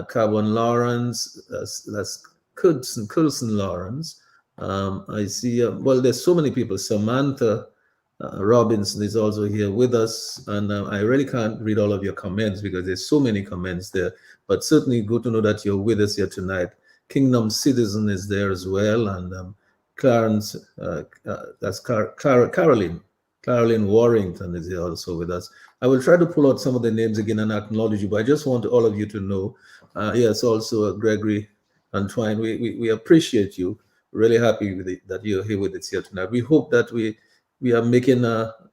Carbon Lawrence. That's Coulson Lawrence. I see. Well, there's so many people. Samantha Robinson is also here with us, and I really can't read all of your comments because there's so many comments there. But certainly good to know that you're with us here tonight. Kingdom Citizen is there as well, and Clarence. That's Caroline. Caroline Warrington is here also with us. I will try to pull out some of the names again and acknowledge you, but I just want all of you to know. Yes, also Gregory Antoine, we appreciate you. Really happy with it, that you're here with us here tonight. We hope that we are making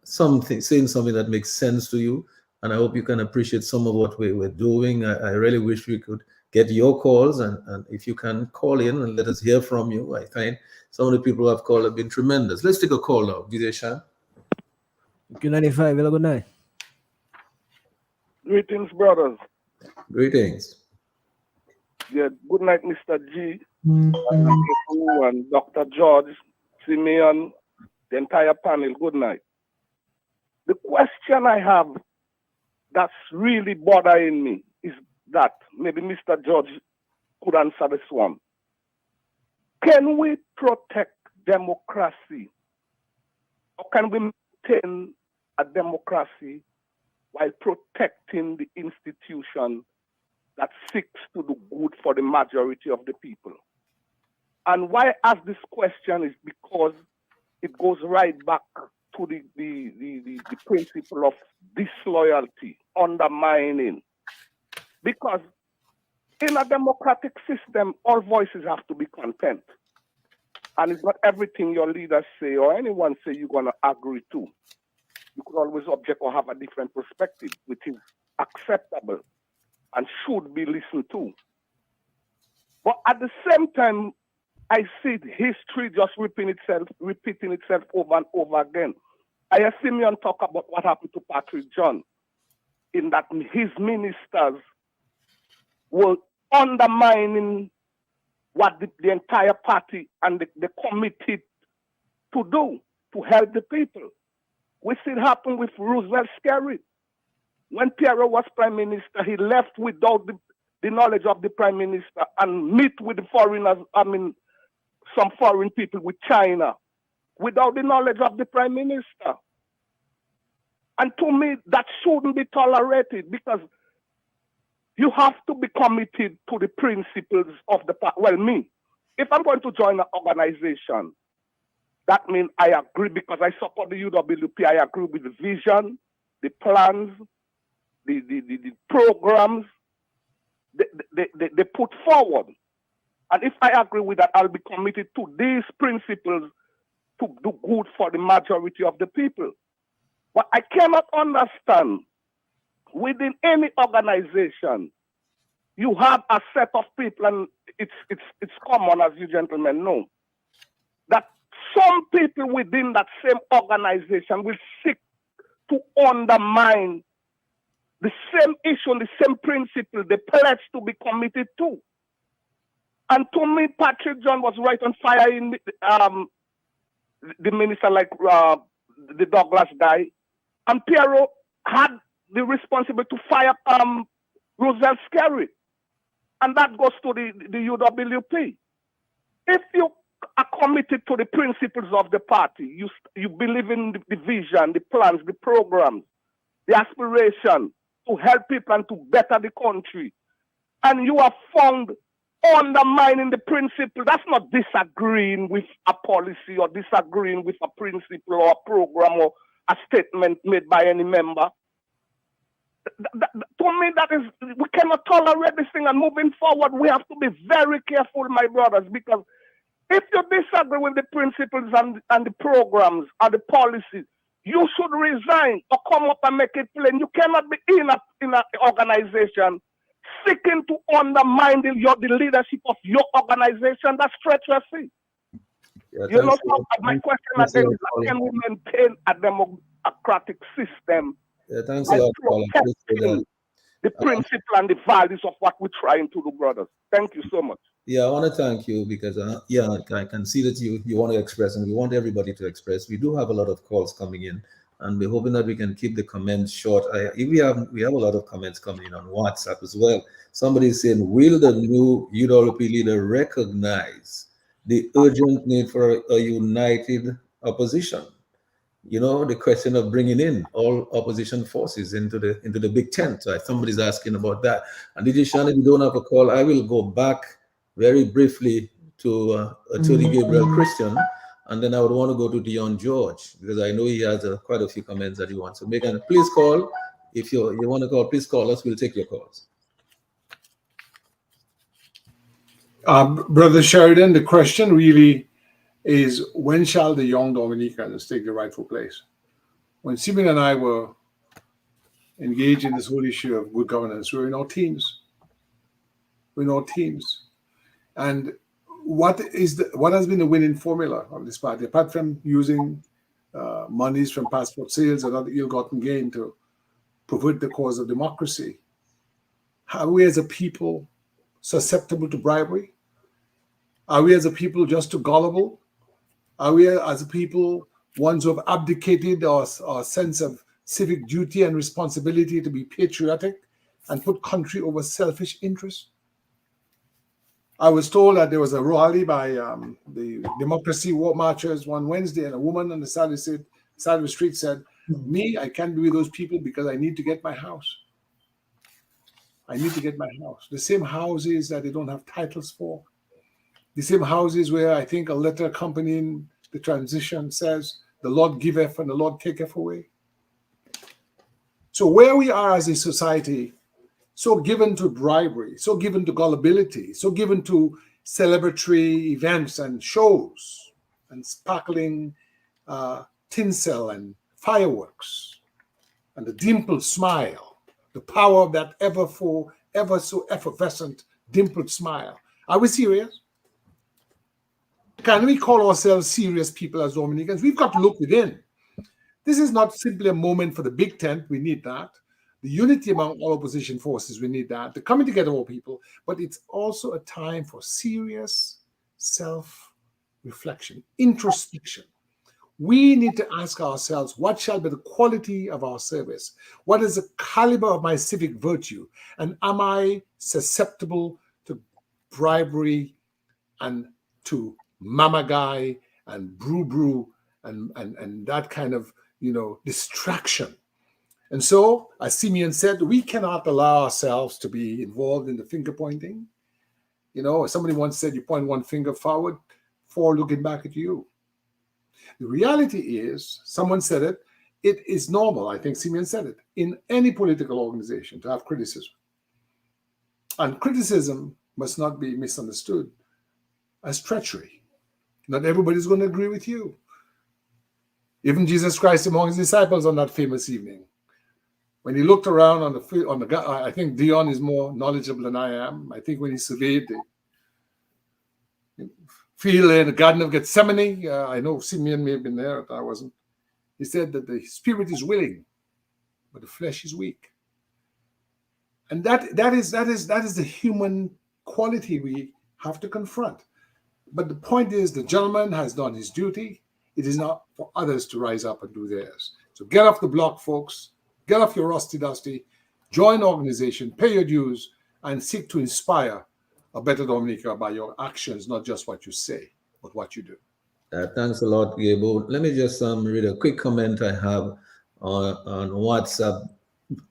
saying something that makes sense to you, and I hope you can appreciate some of what we're doing. I really wish we could get your calls, and if you can call in and let us hear from you. I find some of the people who have called have been tremendous. Let's take a call now. DJ Shan. Q95, hello, good night. Greetings, brothers. Greetings. Yeah, good night, Mr. G, and Dr. George, Simeon, the entire panel. Good night. The question I have that's really bothering me is that maybe Mr. George could answer this one. Can we protect democracy, or can we maintain a democracy while protecting the institution that seeks to do good for the majority of the people? And why I ask this question is because it goes right back to the principle of disloyalty, undermining. Because in a democratic system, all voices have to be content. And it's not everything your leaders say or anyone say you're going to agree to. You could always object or have a different perspective, which is acceptable and should be listened to. But at the same time, I see history just repeating itself over and over again. I hear Simeon talk about what happened to Patrick John, in that his ministers were undermining what the entire party and the committee to do to help the people. We see it happen with Roosevelt Scary. When Pierre was prime minister, he left without the knowledge of the prime minister and meet with the foreigners, some foreign people with China, without the knowledge of the prime minister. And to me, that shouldn't be tolerated, because you have to be committed to the principles of the party. Well, me, if I'm going to join an organization, that means I agree, because I support the UWP, I agree with the vision, the plans, the programs they put forward. And if I agree with that, I'll be committed to these principles to do good for the majority of the people. But I cannot understand, within any organization, you have a set of people, and it's common, as you gentlemen know, that some people within that same organization will seek to undermine the same issue, the same principle they pledge to be committed to. And to me, Patrick John was right on fire in the minister, like the Douglas guy. And Pierrot had the responsibility to fire Roosevelt Scary. And that goes to the UWP. If you are committed to the principles of the party, you believe in the vision, the plans, the programs, the aspiration to help people and to better the country, and you are found undermining the principle, that's not disagreeing with a policy or disagreeing with a principle or a program or a statement made by any member. To me, that is, we cannot tolerate this thing, and moving forward, we have to be very careful, my brothers, because if you disagree with the principles and the programs and the policies, you should resign or come up and make it plain. You cannot be in an organization seeking to undermine the leadership of your organization. That's treachery. Yeah, You know, thanks so my question thanks a again lot, is, how Colin. can we maintain a democratic system Yeah, thanks a by lot, Colin. Appreciate that. protecting the principle and the values of what we're trying to do, brothers? Thank you so much. Yeah, I want to thank you because yeah, I can see that you want to express, and we want everybody to express. We do have a lot of calls coming in, and we're hoping that we can keep the comments short. We have a lot of comments coming in on WhatsApp as well. Somebody is saying, will the new UWP leader recognize the urgent need for a united opposition? You know, the question of bringing in all opposition forces into the big tent. Somebody's asking about that. And DJ Shan, if you don't have a call, I will go back very briefly to Attorney Gabriel Christian, and then I would want to go to Dion George because I know he has quite a few comments that he wants to make. And please call if you want to call. Please call us. We'll take your calls. Brother Sheridan, the question really is, when shall the young Dominicans take the rightful place? When Simeon and I were engaged in this whole issue of good governance, we were in our teens. And what has been the winning formula of this party, apart from using monies from passport sales and other ill-gotten gain to pervert the cause of democracy? Are we as a people susceptible to bribery? Are we as a people just too gullible? Are we as a people ones who have abdicated our sense of civic duty and responsibility to be patriotic and put country over selfish interests? I was told that there was a rally by the democracy marchers one Wednesday, and a woman on the side of the street said, "Me, I can't be with those people because I need to get my house. I need to get my house." The same houses that they don't have titles for. The same houses where I think a letter accompanying the transition says, "The Lord giveth and the Lord taketh away." So where we are as a society, so given to bribery, so given to gullibility, so given to celebratory events and shows and sparkling tinsel and fireworks and the dimpled smile, the power of that ever so effervescent dimpled smile. Are we serious? Can we call ourselves serious people as Dominicans? We've got to look within. This is not simply a moment for the big tent. We need that. The unity among all opposition forces, we need that. The coming together of all people. But it's also a time for serious self-reflection, introspection. We need to ask ourselves, what shall be the quality of our service? What is the caliber of my civic virtue? And am I susceptible to bribery and to mama guy and brew and that kind of, distraction? And so, as Simeon said, we cannot allow ourselves to be involved in the finger pointing. Somebody once said, you point one finger forward, four looking back at you. The reality is, someone said it, it is normal, I think Simeon said it, in any political organization to have criticism. And criticism must not be misunderstood as treachery. Not everybody's going to agree with you. Even Jesus Christ among his disciples on that famous evening, when he looked around on the I think Dion is more knowledgeable than I am. I think when he surveyed the field in the Garden of Gethsemane, I know Simeon may have been there, but I wasn't. He said that the spirit is willing, but the flesh is weak. And that is the human quality we have to confront. But the point is, the gentleman has done his duty. It is not for others to rise up and do theirs. So get off the block, folks. Get off your rusty dusty. Join an organization, pay your dues, and seek to inspire a better Dominica by your actions, not just what you say, but what you do. Thanks a lot, Gabriel. Let me just read a quick comment I have on WhatsApp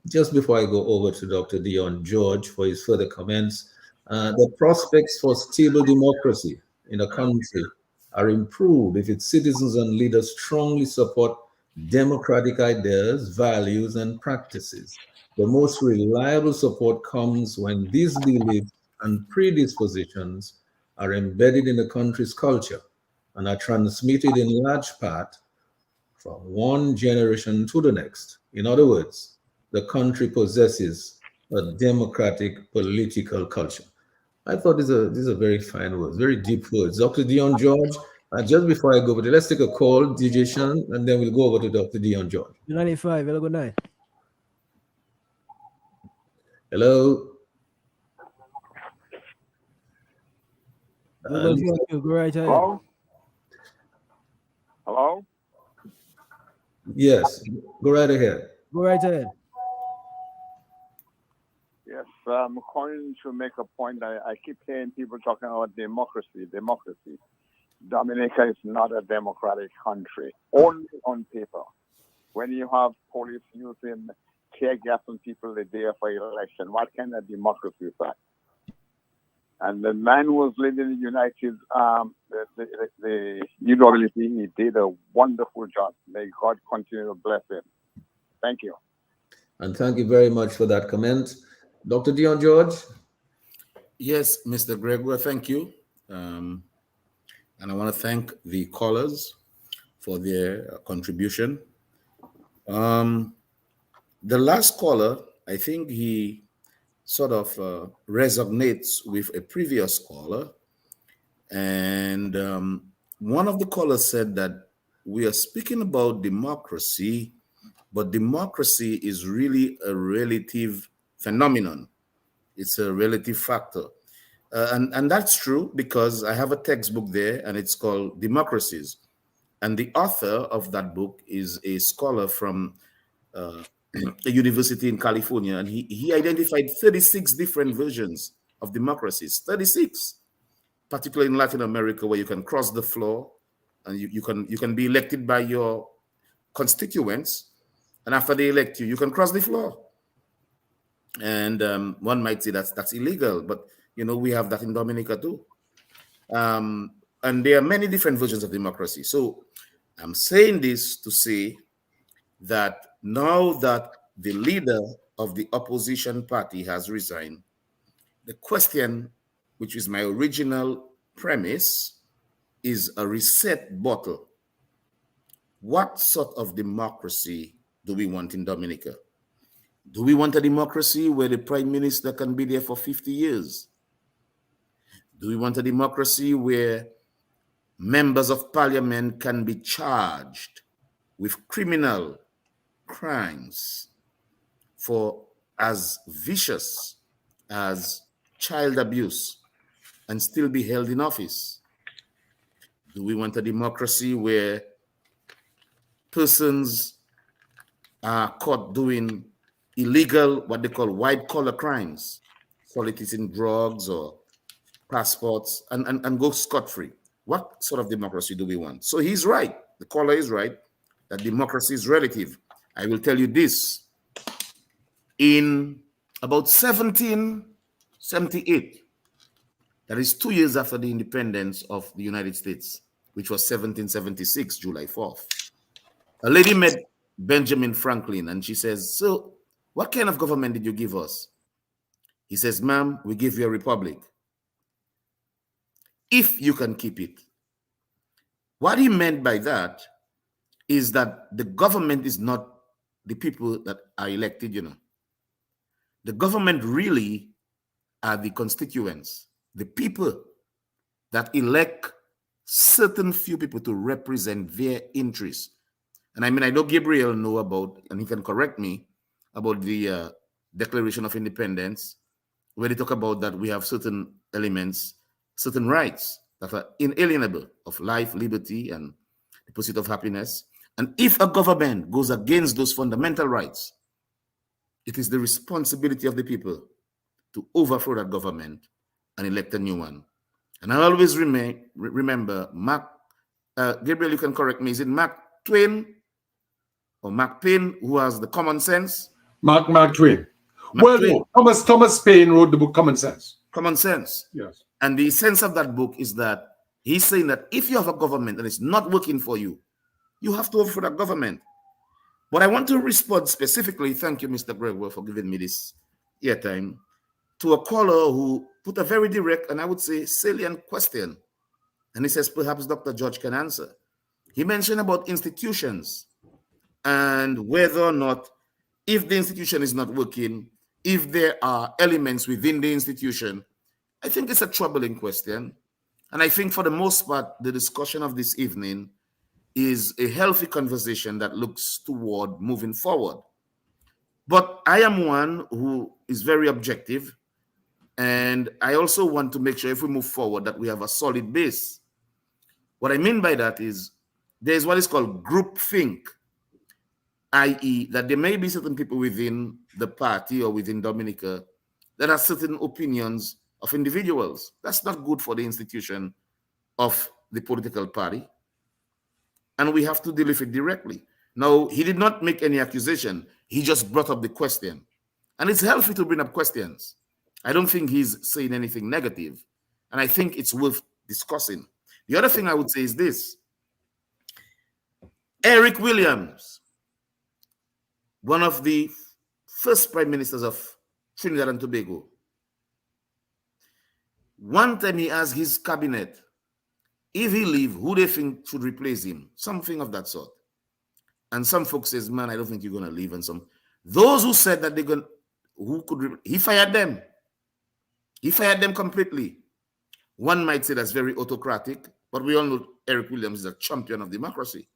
just before I go over to Dr. Dion George for his further comments. The prospects for stable democracy in a country are improved if its citizens and leaders strongly support democratic ideas, values, and practices. The most reliable support comes when these beliefs and predispositions are embedded in the country's culture and are transmitted in large part from one generation to the next. In other words, the country possesses a democratic political culture. I thought these are very fine words, very deep words. Dr. Dion George, just before I go over there, let's take a call, DJ Shan, and then we'll go over to Dr. Dion George. 95, hello, good night. Hello? Global Fuel Q, go right ahead. Hello? Hello? Yes, go right ahead. Go right ahead. Yes, I'm calling to make a point. I keep hearing people talking about democracy. Dominica is not a democratic country, only on paper. When you have police using tear gas on people the day of an election, what kind of democracy is that? And the man who was leading the United, the UWP, he did a wonderful job. May God continue to bless him. Thank you. And thank you very much for that comment. Dr. Dion George? Yes, Mr. Gregoire, thank you. And I want to thank the callers for their contribution. The last caller, I think he sort of resonates with a previous caller. And one of the callers said that we are speaking about democracy, but democracy is really a relative phenomenon. It's a relative factor. And that's true because I have a textbook there and it's called Democracies. And the author of that book is a scholar from a university in California. And he identified 36 different versions of democracies, 36, particularly in Latin America, where you can cross the floor and you can be elected by your constituents. And after they elect you, you can cross the floor. And one might say that's illegal, but we have that in Dominica too. And there are many different versions of democracy. So I'm saying this to say that now that the leader of the opposition party has resigned, the question, which is my original premise, is a reset bottle. What sort of democracy do we want in Dominica? Do we want a democracy where the prime minister can be there for 50 years? Do we want a democracy where members of parliament can be charged with criminal crimes for as vicious as child abuse and still be held in office? Do we want a democracy where persons are caught doing illegal, what they call white-collar crimes, soliciting drugs or passports, and go scot-free? What sort of democracy do we want? So he's right. The caller is right that democracy is relative. I will tell you this. In about 1778, that is 2 years after the independence of the United States, which was 1776, July 4th, a lady met Benjamin Franklin and she says, "So what kind of government did you give us?" He says, "Ma'am, we give you a republic, if you can keep it." What he meant by that is that the government is not the people that are elected, The government really are the constituents, the people that elect certain few people to represent their interests. And I know Gabriel know about, and he can correct me, about the Declaration of Independence, where they talk about that we have certain elements, certain rights that are inalienable, of life, liberty, and the pursuit of happiness. And if a government goes against those fundamental rights, it is the responsibility of the people to overthrow that government and elect a new one. And I always remember Mark, Gabriel, you can correct me, is it Mark Twain or Mark Paine who has the Common Sense? Mark Twain. Twain. No, Thomas Paine wrote the book Common Sense. Common Sense. Yes. And the sense of that book is that he's saying that if you have a government and it's not working for you, you have to overthrow that government. But I want to respond specifically, thank you, Mr. Gregoire, for giving me this airtime, to a caller who put a very direct and I would say salient question. And he says, perhaps Dr. George can answer. He mentioned about institutions and whether or not, if the institution is not working, if there are elements within the institution, I think it's a troubling question. And I think for the most part, the discussion of this evening is a healthy conversation that looks toward moving forward. But I am one who is very objective. And I also want to make sure if we move forward that we have a solid base. What I mean by that is there's what is called groupthink, i.e. that there may be certain people within the party or within Dominica that have certain opinions of individuals. That's not good for the institution of the political party. And we have to deal with it directly. Now, he did not make any accusation. He just brought up the question. And it's healthy to bring up questions. I don't think he's saying anything negative. And I think it's worth discussing. The other thing I would say is this. Eric Williams, one of the first prime ministers of Trinidad and Tobago, one time he asked his cabinet, if he leave, who they think should replace him? Something of that sort. And some folks says, man, I don't think you're going to leave. And those who said that they're going to, he fired them. He fired them completely. One might say that's very autocratic, but we all know Eric Williams is a champion of democracy.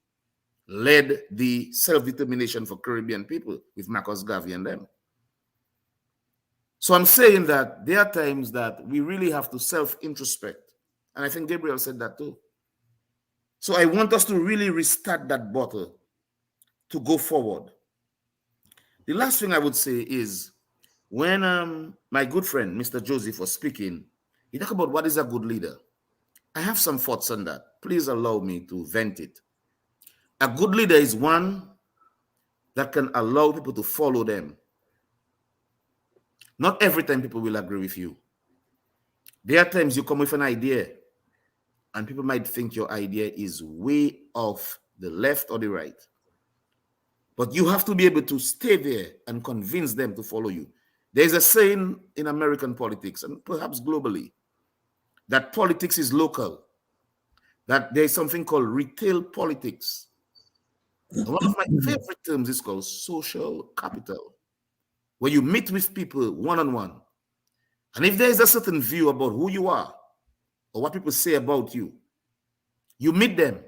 Led the self-determination for Caribbean people with Marcus Garvey and them. So I'm saying that there are times that we really have to self-introspect. And I think Gabriel said that too. So I want us to really restart that bottle to go forward. The last thing I would say is when my good friend, Mr. Joseph, was speaking, he talked about what is a good leader. I have some thoughts on that. Please allow me to vent it. A good leader is one that can allow people to follow them. Not every time people will agree with you. There are times you come with an idea and people might think your idea is way off the left or the right. But you have to be able to stay there and convince them to follow you. There's a saying in American politics, and perhaps globally, that politics is local, that there's something called retail politics. One of my favorite terms is called social capital, where you meet with people one-on-one. And if there's a certain view about who you are or what people say about you, you meet them.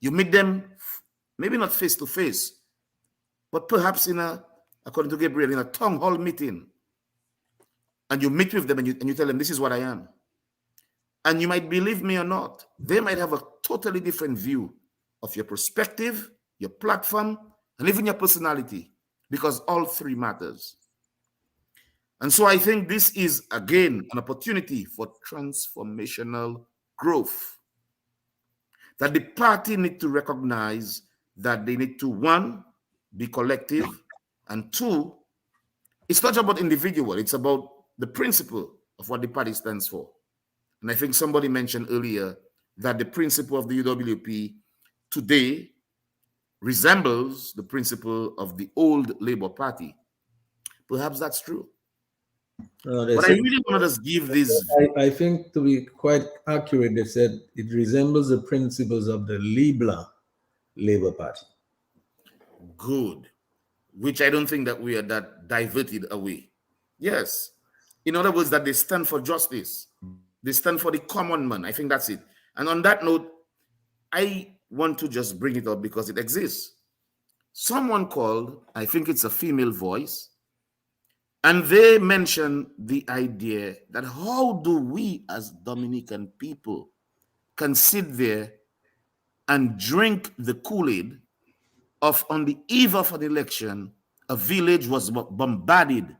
You meet them, maybe not face-to-face, but perhaps according to Gabriel, in a town hall meeting. And you meet with them and you tell them, this is what I am. And you might believe me or not, they might have a totally different view of your perspective, your platform, and even your personality, because all three matters. And so I think this is, again, an opportunity for transformational growth. That the party need to recognize that they need to, one, be collective, and two, it's not about individual, it's about the principle of what the party stands for. And I think somebody mentioned earlier that the principle of the UWP today resembles the principle of the old Labour Party. Perhaps that's true. But I really want to just give this. I think to be quite accurate, they said it resembles the principles of the Libla Labour Party. Good. Which I don't think that we are that diverted away. Yes. In other words, that they stand for justice. They stand for the common man. I think that's it. And on that note, I want to just bring it up because it exists. Someone called, I think it's a female voice, and they mentioned the idea that how do we as Dominican people can sit there and drink the Kool-Aid of on the eve of an election, a village was bombarded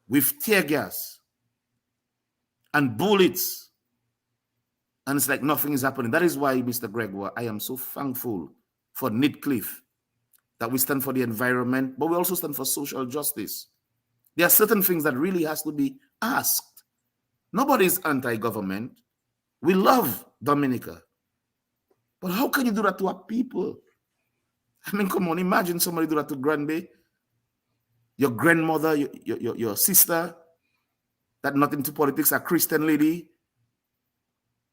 with tear gas and bullets. And it's like nothing is happening. That is why, Mr. Gregoire, I am so thankful for Nitcliffe, that we stand for the environment, but we also stand for social justice. There are certain things that really has to be asked. Nobody is anti-government. We love Dominica. But how can you do that to our people? I mean, come on, imagine somebody do that to Granby, your grandmother, your sister, that not into politics, a Christian lady,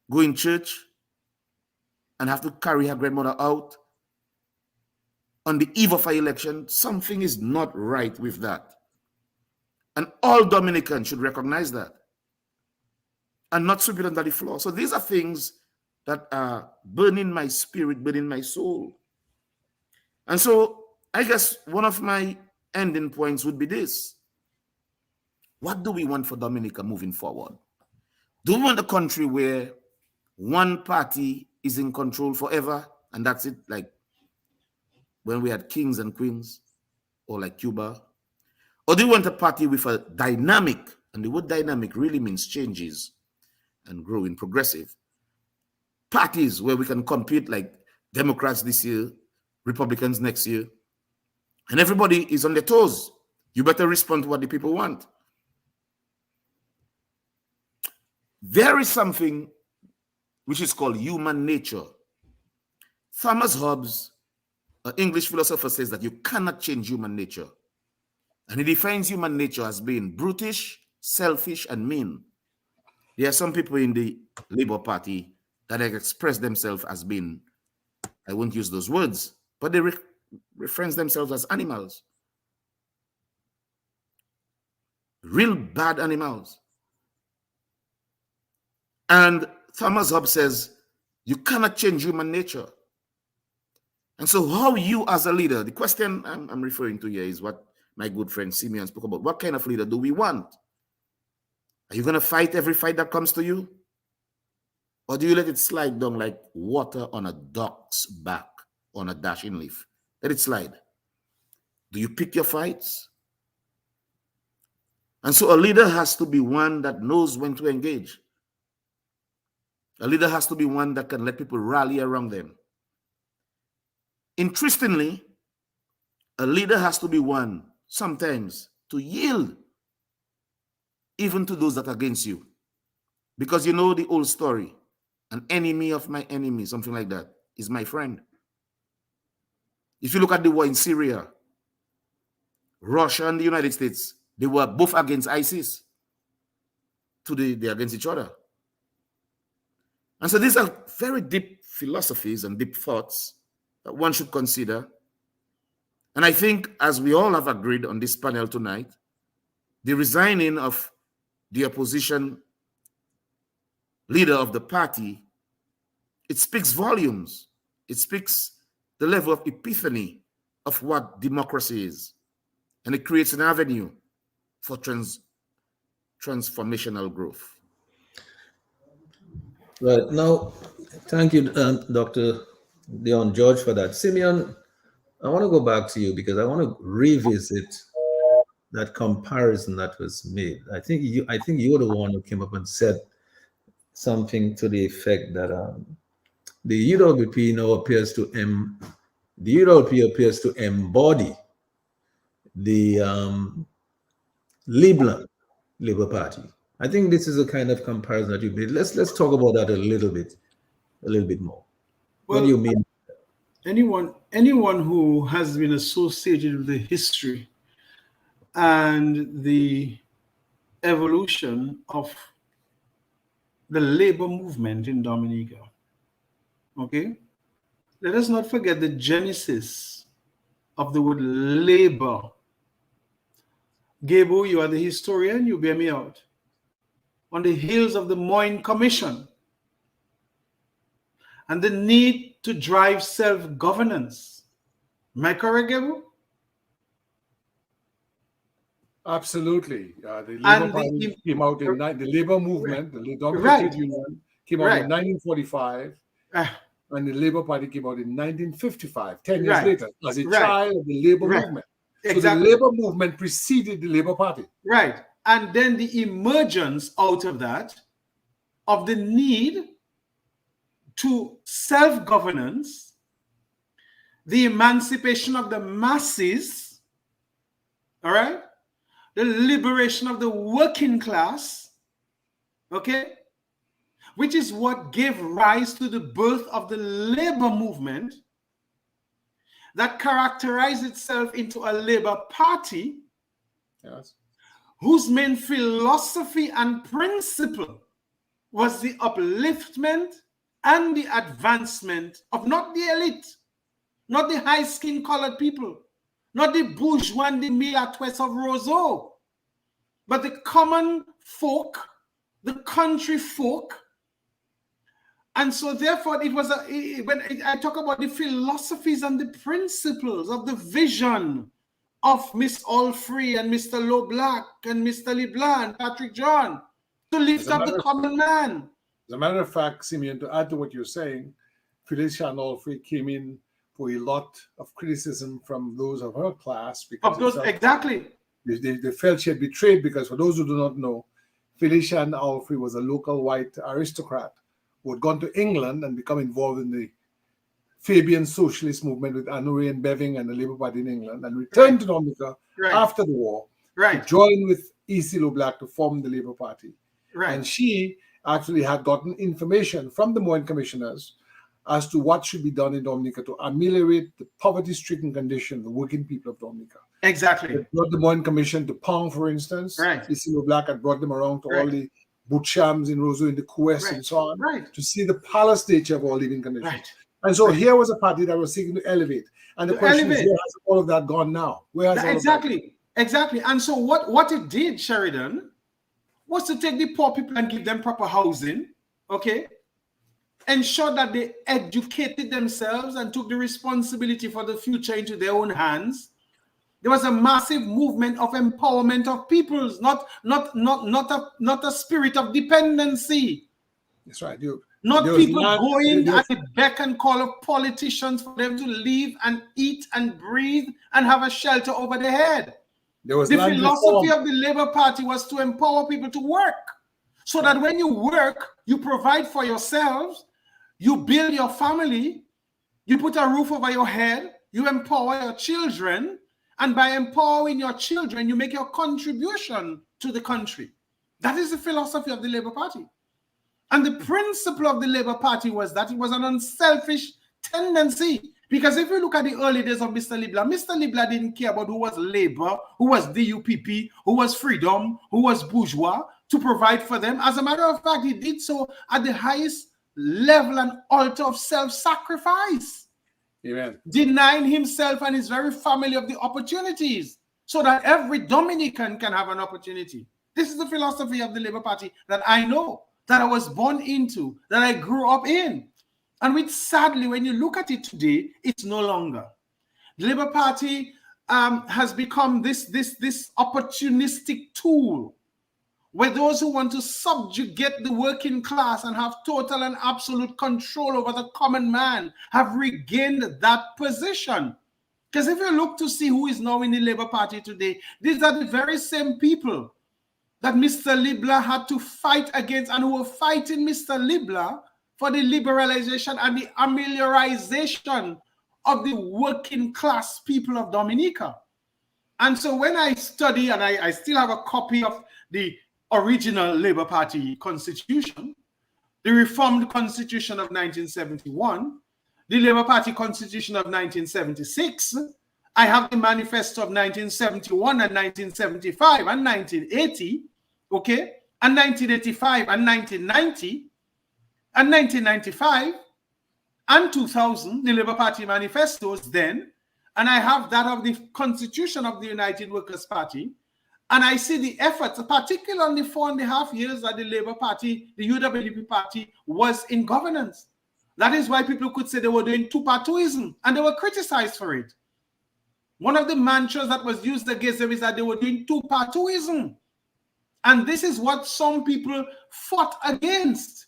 go in church and have to carry her grandmother out on the eve of an election. Something is not right with that. And all Dominicans should recognize that and not sweep it under the floor. So these are things that are burning my spirit, burning my soul. And so I guess one of my ending points would be this. What do we want for Dominica moving forward? Do we want a country where one party is in control forever and that's it, like when we had kings and queens, or like Cuba? Or do we want a party with a dynamic, and the word dynamic really means changes and growing, progressive parties where we can compete like Democrats this year, Republicans next year, and everybody is on their toes. You better respond to what the people want. There is something which is called human nature. Thomas Hobbes, an English philosopher, says that you cannot change human nature. And he defines human nature as being brutish, selfish, and mean. There are some people in the Labour Party that have expressed themselves as being, I won't use those words, but they reference themselves as animals. Real bad animals. And Thomas Hobbes says, you cannot change human nature. And so how you as a leader, the question I'm referring to here is what my good friend Simeon spoke about. What kind of leader do we want? Are you going to fight every fight that comes to you? Or do you let it slide down like water on a duck's back on a dashing leaf? Let it slide. Do you pick your fights? And so a leader has to be one that knows when to engage. A leader has to be one that can let people rally around them. Interestingly, a leader has to be one sometimes to yield even to those that are against you. Because you know the old story, an enemy of my enemy, something like that, is my friend. If you look at the war in Syria, Russia and the United States, they were both against ISIS. Today, they're against each other. And so these are very deep philosophies and deep thoughts that one should consider. And I think, as we all have agreed on this panel tonight, the resigning of the opposition leader of the party, it speaks volumes. It speaks the level of epiphany of what democracy is. And it creates an avenue for transformational growth. Right. Now, thank you, Dr. Dion George, for that. Simeon, I want to go back to you because I want to revisit that comparison that was made. I think you were the one who came up and said something to the effect that the UWP now appears to embody the Labour Party. I think this is a kind of comparison that you made. Let's talk about that a little bit more. What do you mean? Anyone who has been associated with the history and the evolution of the labor movement in Dominica, okay? Let us not forget the genesis of the word labor. Gabriel, you are the historian, you bear me out. On the heels of the Moyne Commission and the need to drive self-governance. Am I correct, Gabriel? Absolutely. The Labour Party came out in the Labour movement, the Democratic Union came out in 1945, and the Labour Party came out in 1955, 10 years later, as a child of the Labour movement. So the Labour movement preceded the Labour Party. Right. And then the emergence out of that, of the need to self-governance, the emancipation of the masses, all right? The liberation of the working class, okay? Which is what gave rise to the birth of the labor movement that characterized itself into a Labour Party, whose main philosophy and principle was the upliftment and the advancement of not the elite, not the high-skin colored people, not the bourgeois and the militaires of Rousseau, but the common folk, the country folk. And so therefore it was when I talk about the philosophies and the principles of the vision of Miss Allfree and Mr. Low Black and Mr. LeBlanc, Patrick John, to lift up the common man. As a matter of fact, Simeon, to add to what you're saying, Felicia and Allfree came in for a lot of criticism from those of her class because exactly. They felt she had betrayed, because for those who do not know, Felicia and Allfree was a local white aristocrat who had gone to England and become involved in the Fabian socialist movement with Honoré and Beving and the Labour Party in England, and returned to Dominica after the war to join with E.C. Black to form the Labour Party. And she actually had gotten information from the Moine commissioners as to what should be done in Dominica to ameliorate the poverty-stricken condition of the working people of Dominica. Exactly. They brought the Moine Commission to Pong, for instance. E.C. Black had brought them around to all the boot shams in Roseau, in the Quest, and so on, to see the palace nature of our living conditions. And so here was a party that was seeking to elevate. And the question is, where has all of that gone now? Where has Exactly. And so what it did, Sheridan, was to take the poor people and give them proper housing, okay? Ensure that they educated themselves and took the responsibility for the future into their own hands. There was a massive movement of empowerment of peoples, not a spirit of dependency. That's right. Not people going at the beck and call of politicians for them to live and eat and breathe and have a shelter over their head. The philosophy of the Labour Party was to empower people to work, so that when you work, you provide for yourselves, you build your family, you put a roof over your head, you empower your children, and by empowering your children, you make your contribution to the country. That is the philosophy of the Labour Party. And the principle of the Labour Party was that it was an unselfish tendency. Because if you look at the early days of Mr. LeBlanc didn't care about who was Labour, who was DUPP, who was Freedom, who was Bourgeois, to provide for them. As a matter of fact, he did so at the highest level and altar of self-sacrifice. Amen. Denying himself and his very family of the opportunities so that every Dominican can have an opportunity. This is the philosophy of the Labour Party that I know, that I was born into, that I grew up in. And which sadly, when you look at it today, it's no longer. The Labour Party has become this opportunistic tool where those who want to subjugate the working class and have total and absolute control over the common man have regained that position. Because if you look to see who is now in the Labour Party today, these are the very same people that Mr. LeBlanc had to fight against and who were fighting Mr. LeBlanc for the liberalization and the amelioration of the working class people of Dominica. And so when I study, and I still have a copy of the original Labour Party constitution, the Reformed Constitution of 1971, the Labour Party Constitution of 1976, I have the Manifesto of 1971 and 1975 and 1980, okay, and 1985 and 1990, and 1995 and 2000, the Labour Party manifestos then, and I have that of the Constitution of the United Workers' Party, and I see the efforts, particularly 4.5 years that the Labour Party, the UWP Party, was in governance. That is why people could say they were doing two-partyism, and they were criticized for it. One of the mantras that was used against them is that they were doing two-partyism. And this is what some people fought against.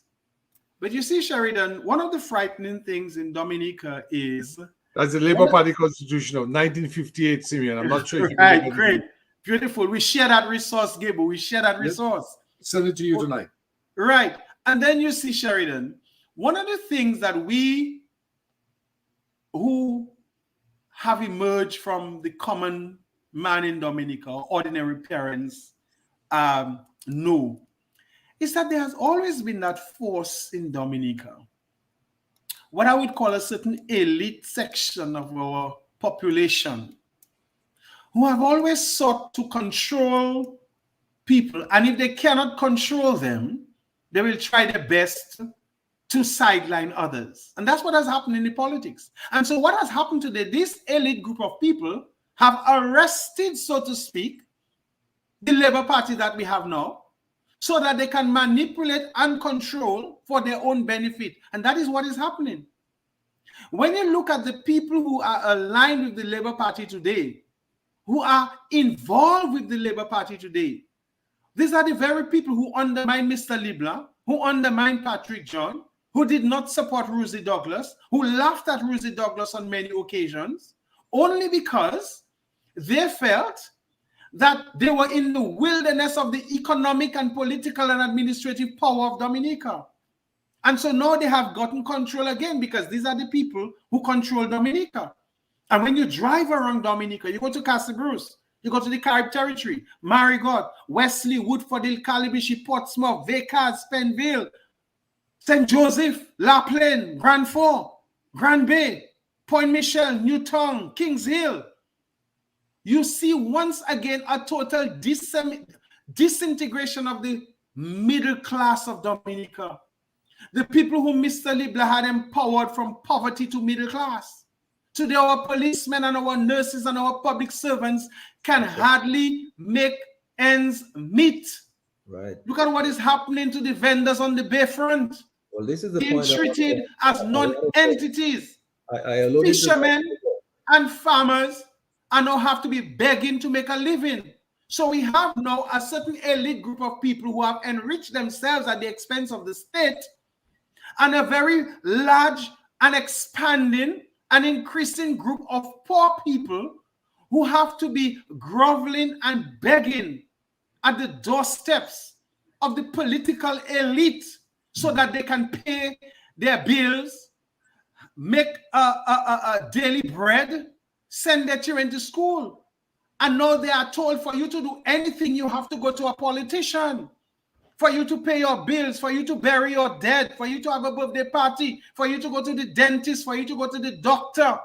But you see, Sheridan, one of the frightening things in Dominica is... That's the Labour Party Constitution of 1958, Simeon. I'm not sure if you right, great. Beautiful. We share that resource, Gabriel. We share that resource. Send it to you tonight. Right. And then you see, Sheridan, one of the things that we who have emerged from the common man in Dominica, ordinary parents, know is that there has always been that force in Dominica, what I would call a certain elite section of our population, who have always sought to control people. And if they cannot control them, they will try their best to sideline others. And that's what has happened in the politics. And so what has happened today, this elite group of people have arrested, so to speak, the Labour Party that we have now, so that they can manipulate and control for their own benefit. And that is what is happening. When you look at the people who are aligned with the Labour Party today, who are involved with the Labour Party today, these are the very people who undermine Mr. Libla, who undermine Patrick John, who did not support Rosie Douglas, who laughed at Rosie Douglas on many occasions, only because they felt that they were in the wilderness of the economic and political and administrative power of Dominica. And so now they have gotten control again, because these are the people who control Dominica. And when you drive around Dominica, you go to Castle Bruce, you go to the Carib Territory, Marigot, Wesley, Woodford, Calibishi, Portsmouth, Vacaz, Spenville, St. Joseph, La Plaine, Grand Fort, Grand Bay, Point Michel, Newtown, Kings Hill. You see once again a total disintegration of the middle class of Dominica. The people whom Mr. Libla had empowered from poverty to middle class. Today our policemen and our nurses and our public servants can hardly make ends meet. Right. Look at what is happening to the vendors on the bayfront. Well, this is the being point treated as non-entities. Fishermen and farmers are now have to be begging to make a living. So we have now a certain elite group of people who have enriched themselves at the expense of the state, and a very large and expanding and increasing group of poor people who have to be groveling and begging at the doorsteps of the political elite so that they can pay their bills, make a daily bread, send their children to school. And now they are told for you to do anything, you have to go to a politician. For you to pay your bills, for you to bury your dead, for you to have a birthday party, for you to go to the dentist, for you to go to the doctor,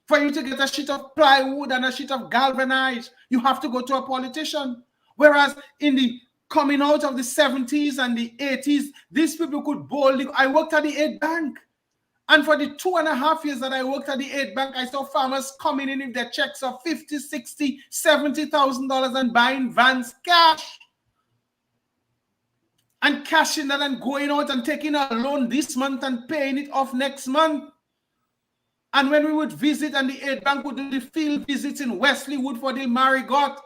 for you to get a sheet of plywood and a sheet of galvanized, you have to go to a politician. Whereas in the coming out of the 70s and the 80s, these people could boldly. I worked at the Aid Bank. And for the 2.5 years that I worked at the Aid Bank, I saw farmers coming in with their checks of $50,000, $60,000, $70,000 and buying vans cash. And cashing that and going out and taking a loan this month and paying it off next month. And when we would visit and the Aid Bank would do the field visits in Wesley, Woodford, Marigot,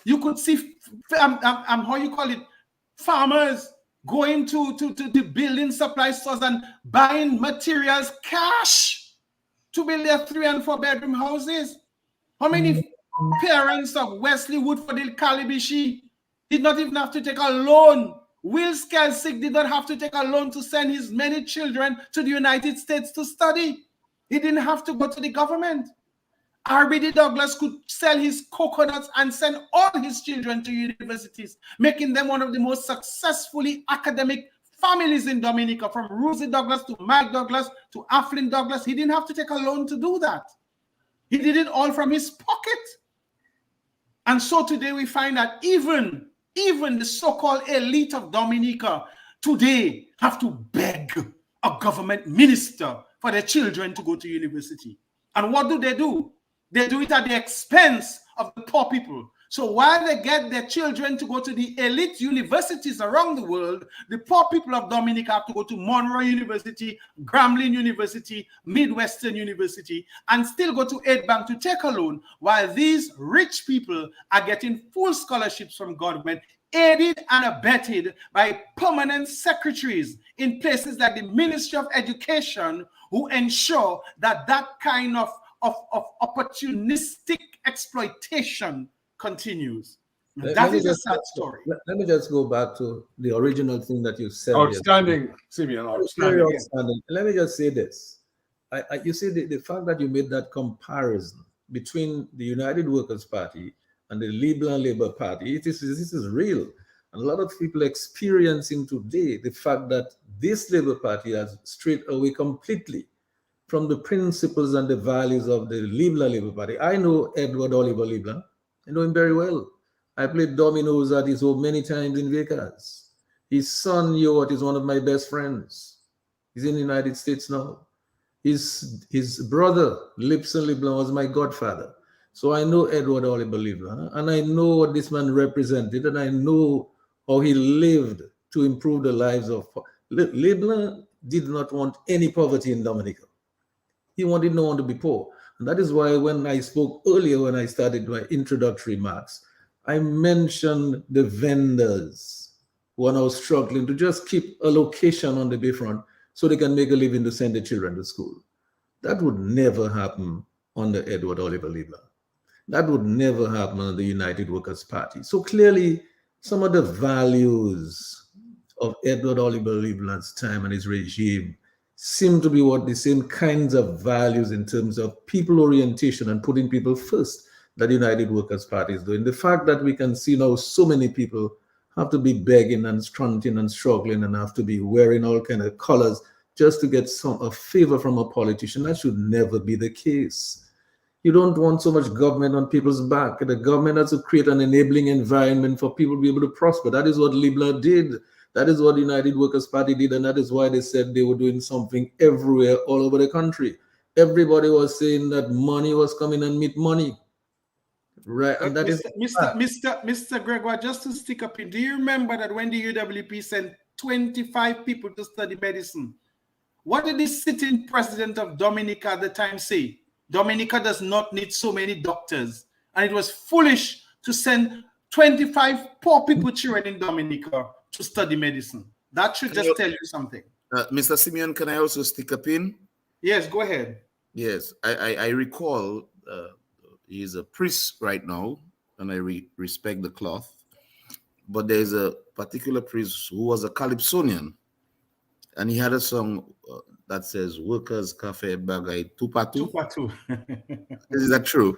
you could see, how you call it, farmers going to the building supply stores and buying materials cash to build their 3 and 4 bedroom houses. How many parents of Wesley, Woodford, Calibishi did not even have to take a loan? Will Skelsig did not have to take a loan to send his many children to the United States to study. He didn't have to go to the government. RBD Douglas could sell his coconuts and send all his children to universities, making them one of the most successfully academic families in Dominica, from Rosie Douglas to Mike Douglas to Afflin Douglas. He didn't have to take a loan to do that. He did it all from his pocket. And so today we find that even the so-called elite of Dominica today have to beg a government minister for their children to go to university. And what do? They do it at the expense of the poor people. So while they get their children to go to the elite universities around the world, the poor people of Dominica have to go to Monroe University, Grambling University, Midwestern University, and still go to Aid Bank to take a loan, while these rich people are getting full scholarships from government, aided and abetted by permanent secretaries in places like the Ministry of Education, who ensure that that kind of opportunistic exploitation continues. That is a sad story. Let me just go back to the original thing that you said. Outstanding, Simeon. Outstanding. Let me just say this. You see, the fact that you made that comparison between the United Workers' Party and the Liberal Labour Party, this is real. And a lot of people experiencing today the fact that this Labour Party has strayed away completely from the principles and the values of the Liberal Labour Party. I know Edward Oliver Libla. I know him very well. I played dominoes at his home many times in Vegas. His son, Yot, is one of my best friends. He's in the United States now. His brother, Lipson Libla, was my godfather. So I know Edward Oliver Libler, and I know what this man represented, and I know how he lived to improve the lives of. Libler did not want any poverty in Dominica. He wanted no one to be poor. And that is why when I spoke earlier, when I started my introductory remarks, I mentioned the vendors who are now struggling to just keep a location on the bayfront so they can make a living to send their children to school. That would never happen under Edward Oliver Libler. That would never happen under the United Workers' Party. So clearly, some of the values of Edward Oliver Libler's time and his regime seem to be what the same kinds of values in terms of people orientation and putting people first that the United Workers' Party is doing. The fact that we can see now so many people have to be begging and strunting and struggling and have to be wearing all kind of colors just to get a favor from a politician, that should never be the case. You don't want so much government on people's back. The government has to create an enabling environment for people to be able to prosper. That is what Libler did. That is what the United Workers' Party did, and that is why they said they were doing something everywhere, all over the country. Everybody was saying that money was coming and meet money. Right, and that Mr. Gregoire, just to stick up in, do you remember that when the UWP sent 25 people to study medicine, what did the sitting president of Dominica at the time say? Dominica does not need so many doctors. And it was foolish to send 25 poor people children in Dominica to study medicine. That should just tell you something. Mr. Simeon, can I also stick up in? Yes, go ahead. Yes, I recall he's a priest right now, and I respect the cloth. But there's a particular priest who was a Calypsonian, and he had a song that says, "Workers Cafe Bagay Tupatu." Tupatu. Is that true?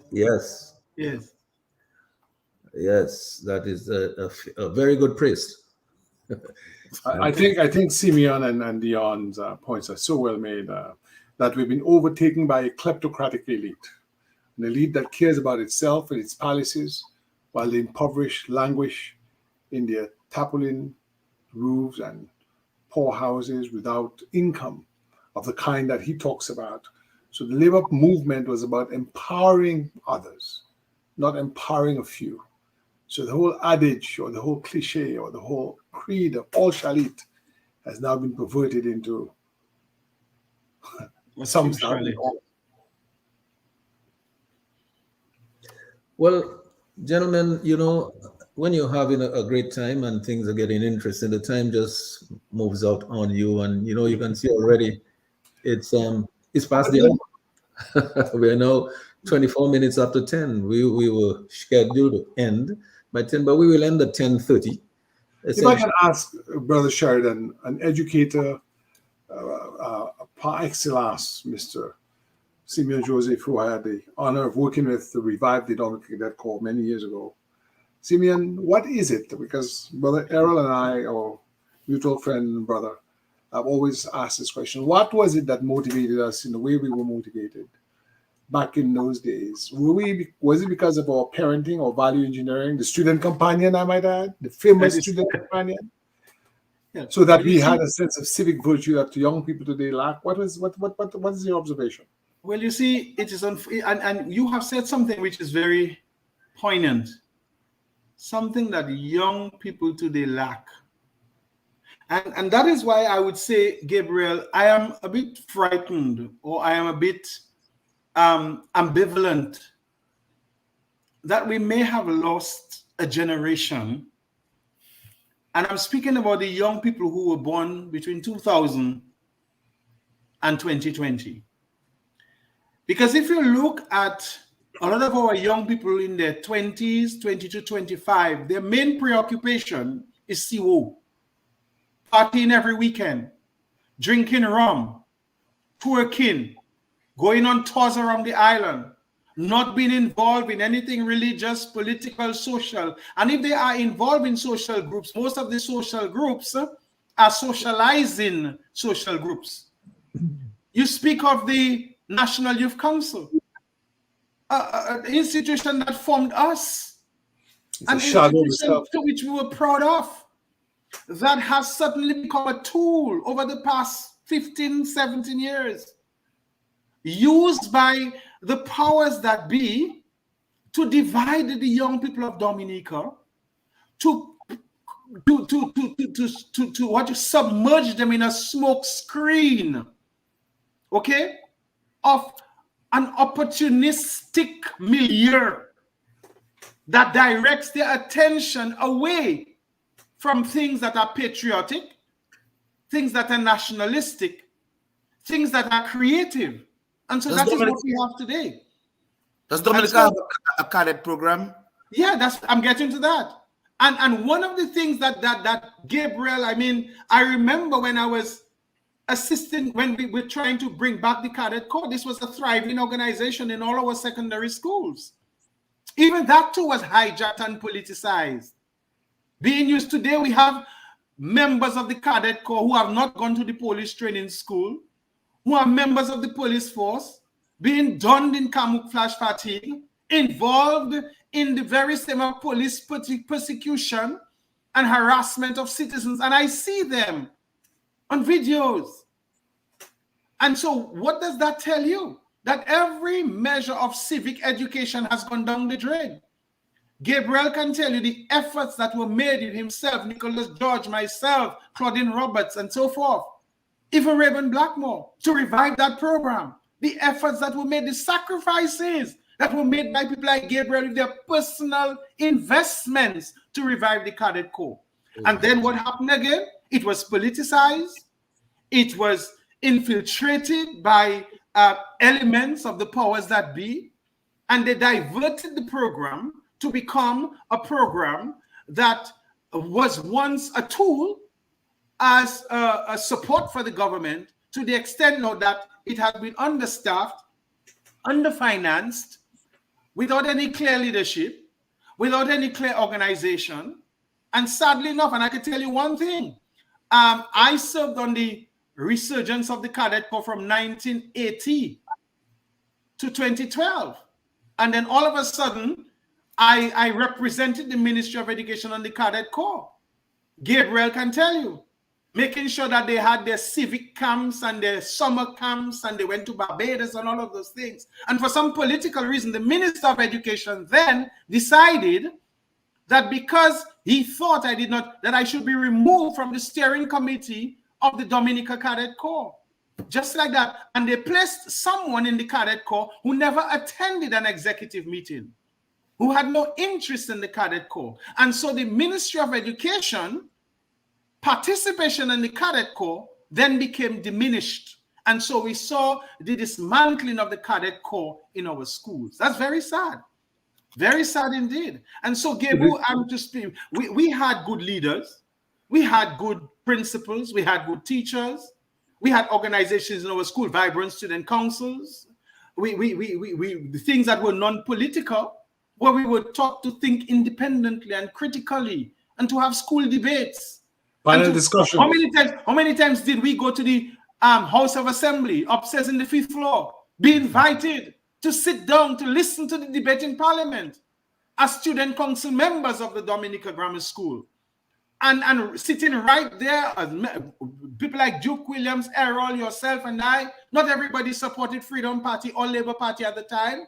Yes. Yes. Yes, that is a very good priest. I think Simeon and Dion's points are so well made that we've been overtaken by a kleptocratic elite, an elite that cares about itself and its palaces, while the impoverished languish in their tarpaulin roofs and poor houses without income of the kind that he talks about. So the labor movement was about empowering others, not empowering a few. So the whole adage or the whole cliche or the whole creed of all shall eat has now been perverted into some shall eat. Well, gentlemen, you know, when you're having a great time and things are getting interesting, the time just moves out on you, and you know you can see already it's past the hour. We're now 24 minutes after 10. We were scheduled to end by 10, but we will end at 10:30. If I can ask Brother Sheridan, an educator par excellence, Mr. Simeon Joseph, who I had the honor of working with to revive the Dominica Cadet Corps many years ago. Simeon, what is it? Because Brother Errol and I, our mutual friend and brother, have always asked this question. What was it that motivated us in the way we were motivated back in those days? Was it because of our parenting or value engineering, the student companion, I might add, the famous student companion? Yeah. So that we had a sense of civic virtue that young people today lack. What is your observation? Well, you see, it is and you have said something which is very poignant. Something that young people today lack. And that is why I would say, Gabriel, I am a bit frightened, or I am a bit ambivalent that we may have lost a generation. And I'm speaking about the young people who were born between 2000 and 2020. Because if you look at a lot of our young people in their 20s, 20 to 25, their main preoccupation is CO. Partying every weekend, drinking rum, twerking, going on tours around the island, not being involved in anything religious, political, social. And if they are involved in social groups, most of the social groups are socializing social groups. You speak of the National Youth Council, an institution that formed us, an institution to which we were proud of, that has suddenly become a tool over the past 15, 17 years. used by the powers that be to divide the young people of Dominica, to what, to submerge them in a smoke screen, okay, of an opportunistic milieu that directs their attention away from things that are patriotic, things that are nationalistic, things that are creative. And so that is what we have today. Does Dominica have a cadet program? Yeah, I'm getting to that. And one of the things that Gabriel, I mean, I remember when I was assisting, when we were trying to bring back the Cadet Corps, this was a thriving organization in all our secondary schools. Even that too was hijacked and politicized. Being used today, we have members of the Cadet Corps who have not gone to the police training school, who are members of the police force, being donned in camouflage fatigue, involved in the very same police persecution and harassment of citizens. And I see them on videos. And so what does that tell you? That every measure of civic education has gone down the drain. Gabriel can tell you the efforts that were made in himself, Nicholas George, myself, Claudine Roberts, and so forth, even Raven Blackmore, to revive that program. The efforts that were made, the sacrifices that were made by people like Gabriel with their personal investments to revive the Cadet Corps. And then what happened again? It was politicized. It was infiltrated by elements of the powers that be, and they diverted the program to become a program that was once a tool as a support for the government, to the extent now that it has been understaffed, underfinanced, without any clear leadership, without any clear organization. And sadly enough, and I can tell you one thing, I served on the resurgence of the Cadet Corps from 1980 to 2012. And then all of a sudden, I represented the Ministry of Education on the Cadet Corps. Gabriel can tell you, making sure that they had their civic camps and their summer camps, and they went to Barbados and all of those things. And for some political reason, the Minister of Education then decided that because he thought that I should be removed from the steering committee of the Dominica Cadet Corps. Just like that. And they placed someone in the Cadet Corps who never attended an executive meeting, who had no interest in the Cadet Corps. And so the Ministry of Education participation in the Cadet Corps then became diminished. And so we saw the dismantling of the Cadet Corps in our schools. That's very sad. Very sad indeed. And so, Gabriel, I'm just we had good leaders, we had good principals, we had good teachers, we had organizations in our school, vibrant student councils, the things that were non-political, where we were taught to think independently and critically, and to have school debates. Panel discussion. How many times did we go to the House of Assembly upstairs in the 5th floor, be invited to sit down to listen to the debate in Parliament as student council members of the Dominica Grammar School, and sitting right there as people like Duke Williams, Errol, yourself, and I. Not everybody supported Freedom Party or Labour Party at the time,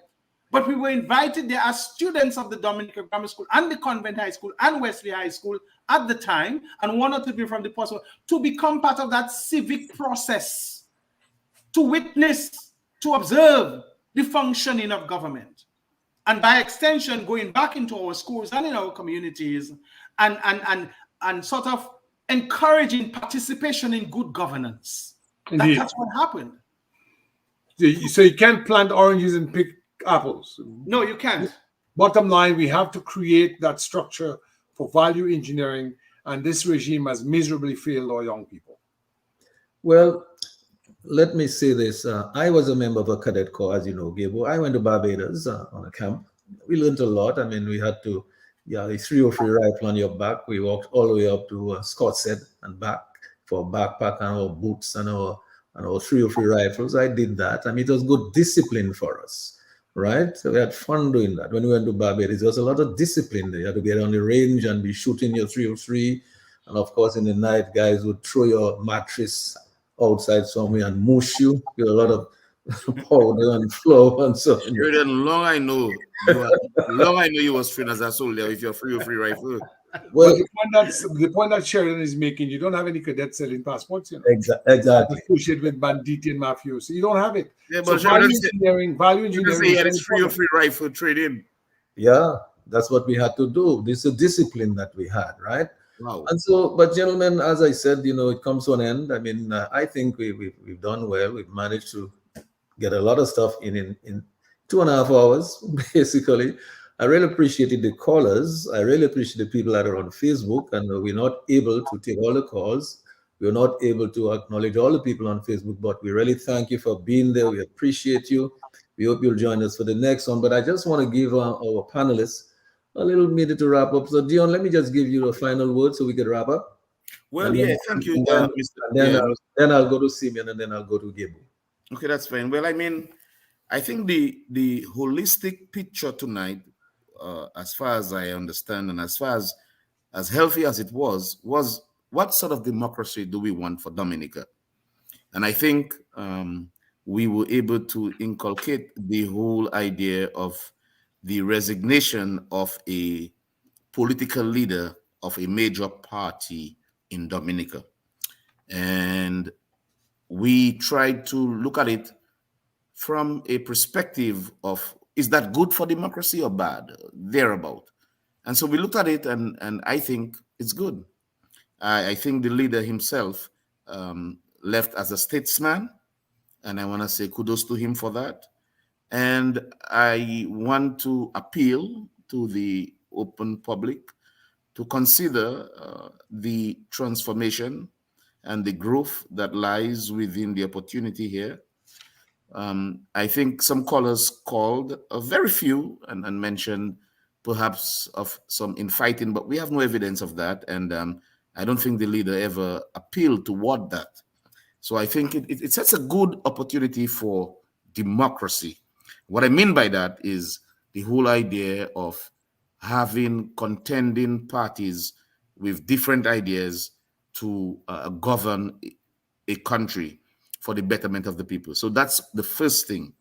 but we were invited there as students of the Dominica Grammar School and the Convent High School and Wesley High School at the time, and one or two people from the post, to become part of that civic process, to witness, to observe the functioning of government, and by extension, going back into our schools and in our communities, and sort of encouraging participation in good governance. That's what happened. So you can't plant oranges and pick apples. No, you can't. Bottom line, we have to create that structure for value engineering, and this regime has miserably failed our young people. Well, let me say this. I was a member of a cadet corps, as you know, Gabriel. I went to Barbados on a camp. We learned a lot. I mean, we had to, the 303 rifle on your back. We walked all the way up to Scott's Head and back for a backpack and our boots and our 303 rifles. I did that. I mean, it was good discipline for us, right? So we had fun doing that. When we went to Barbados, there was a lot of discipline there. You had to get on the range and be shooting your 303. And of course, in the night, guys would throw your mattress outside somewhere and mush you. There were a lot of powder and flour and so on. Sheridan, long I know you was trained as a soldier with your 303 rifle. Well, But the point that Sheridan is making, you don't have any cadets selling passports, you know. Exactly. Associated with banditti and mafiosi. You don't have it. Yeah, So but value Sheridan engineering say he is had very his important. 303 rifle trade-in. Yeah, that's what we had to do. This is a discipline that we had, right? Wow. And so, but gentlemen, as I said, it comes to an end. I mean, I think we've done well. We've managed to get a lot of stuff in 2.5 hours, basically. I really appreciated the callers. I really appreciate the people that are on Facebook, and we're not able to take all the calls. We're not able to acknowledge all the people on Facebook, but we really thank you for being there. We appreciate you. We hope you'll join us for the next one. But I just want to give our panelists a little minute to wrap up. So, Dion, let me just give you a final word so we can wrap up. Well, And yeah, then- thank you, and then, Mr. then I'll go to Simeon, and then I'll go to Gabriel. Okay, that's fine. Well, I mean, I think the holistic picture tonight, as far as I understand, and as far as healthy as it was what sort of democracy do we want for Dominica? And I think we were able to inculcate the whole idea of the resignation of a political leader of a major party in Dominica. And we tried to look at it from a perspective of, is that good for democracy or bad? Thereabout. And so we looked at it, and I think it's good. I think the leader himself left as a statesman, and I want to say kudos to him for that. And I want to appeal to the open public to consider the transformation and the growth that lies within the opportunity here. I think some callers called, very few, and mentioned perhaps of some infighting, but we have no evidence of that. And I don't think the leader ever appealed toward that. So I think it sets a good opportunity for democracy. What I mean by that is the whole idea of having contending parties with different ideas to govern a country for the betterment of the people. So that's the first thing.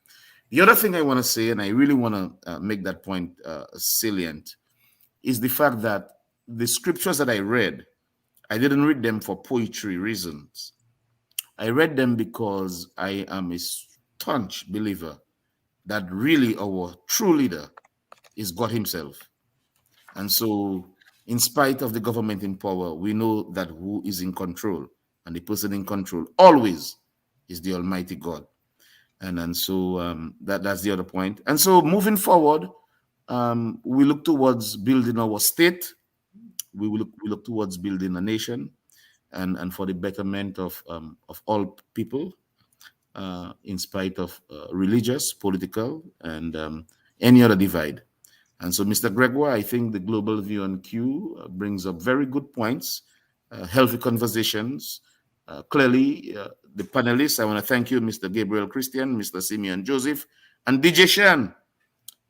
The other thing I want to say, and I really want to make that point salient, is the fact that the scriptures that I read, I didn't read them for poetry reasons. I read them because I am a staunch believer that really our true leader is God himself. And so, in spite of the government in power, we know that who is in control, and the person in control always is the Almighty God. And so that's the other point. And so moving forward, we look towards building our state. We look towards building a nation, and for the betterment of all people, in spite of religious, political, and any other divide. And so, Mr. Gregoire, I think the Global View on Q brings up very good points, healthy conversations. Clearly, the panelists, I want to thank you, Mr. Gabriel Christian, Mr. Simeon Joseph, and DJ Shan.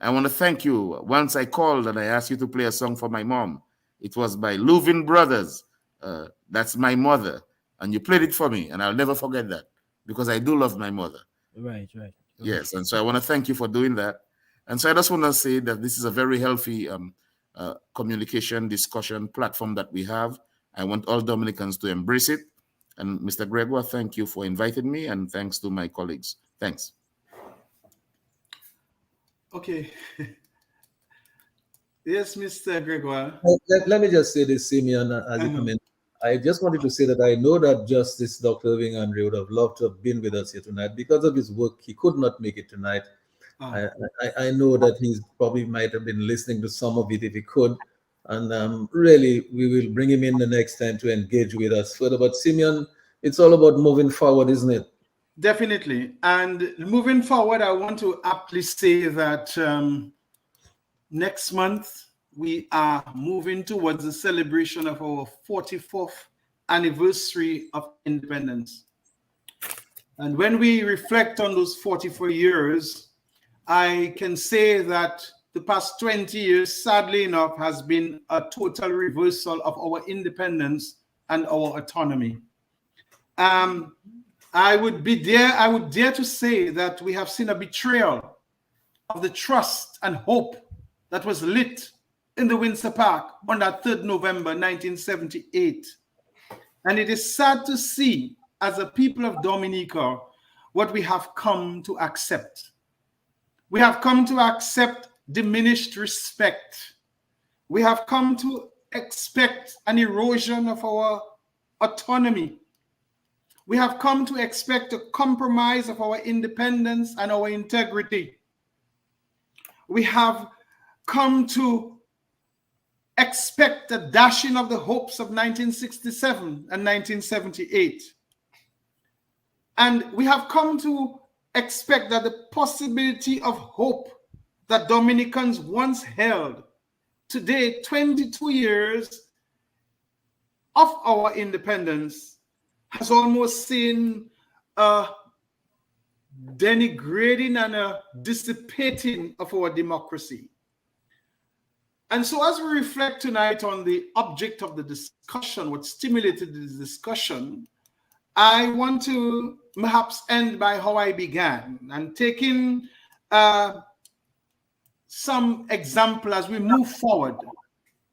I want to thank you. Once I called and I asked you to play a song for my mom. It was by Louvin Brothers. That's my mother. And you played it for me, and I'll never forget that, because I do love my mother. Right. Yes, and so I want to thank you for doing that. And so I just want to say that this is a very healthy communication discussion platform that we have. I want all Dominicans to embrace it. And Mr. Gregoire, thank you for inviting me, and thanks to my colleagues. Thanks. Okay. Yes, Mr. Gregoire. Let me just say this, Simeon, as you come in. I just wanted to say that I know that Justice Dr. Irving Andre would have loved to have been with us here tonight. Because of his work, he could not make it tonight. I know that he probably might have been listening to some of it if he could. And really, we will bring him in the next time to engage with us further. But Simeon, it's all about moving forward, isn't it? Definitely. And moving forward, I want to aptly say that next month, we are moving towards the celebration of our 44th anniversary of independence. And when we reflect on those 44 years, I can say that the past 20 years, sadly enough, has been a total reversal of our independence and our autonomy. I would dare to say that we have seen a betrayal of the trust and hope that was lit in the Windsor Park on that 3rd November 1978. And it is sad to see, as a people of Dominica, what we have come to accept. We have come to accept diminished respect. We have come to expect an erosion of our autonomy. We have come to expect a compromise of our independence and our integrity. We have come to expect a dashing of the hopes of 1967 and 1978. And we have come to expect that the possibility of hope that Dominicans once held, today, 22 years of our independence, has almost seen a denigrating and a dissipating of our democracy. And so as we reflect tonight on the object of the discussion, what stimulated this discussion, I want to perhaps end by how I began and taking some example as we move forward,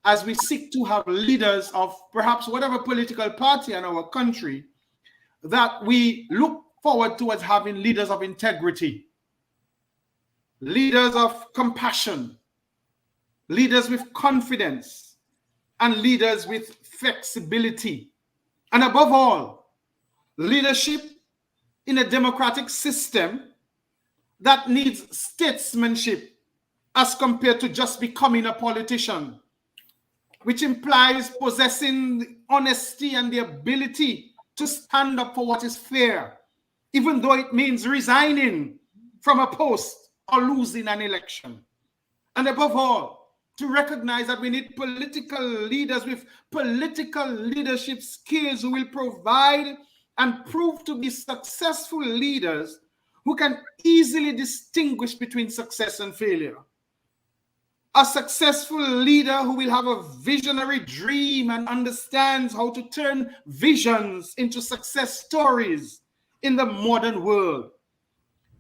as we seek to have leaders of perhaps whatever political party in our country, that we look forward towards having leaders of integrity, leaders of compassion, leaders with confidence, and leaders with flexibility. And above all, leadership in a democratic system that needs statesmanship as compared to just becoming a politician, which implies possessing the honesty and the ability to stand up for what is fair, even though it means resigning from a post or losing an election. And above all, to recognize that we need political leaders with political leadership skills who will provide and prove to be successful leaders who can easily distinguish between success and failure. A successful leader who will have a visionary dream and understands how to turn visions into success stories in the modern world.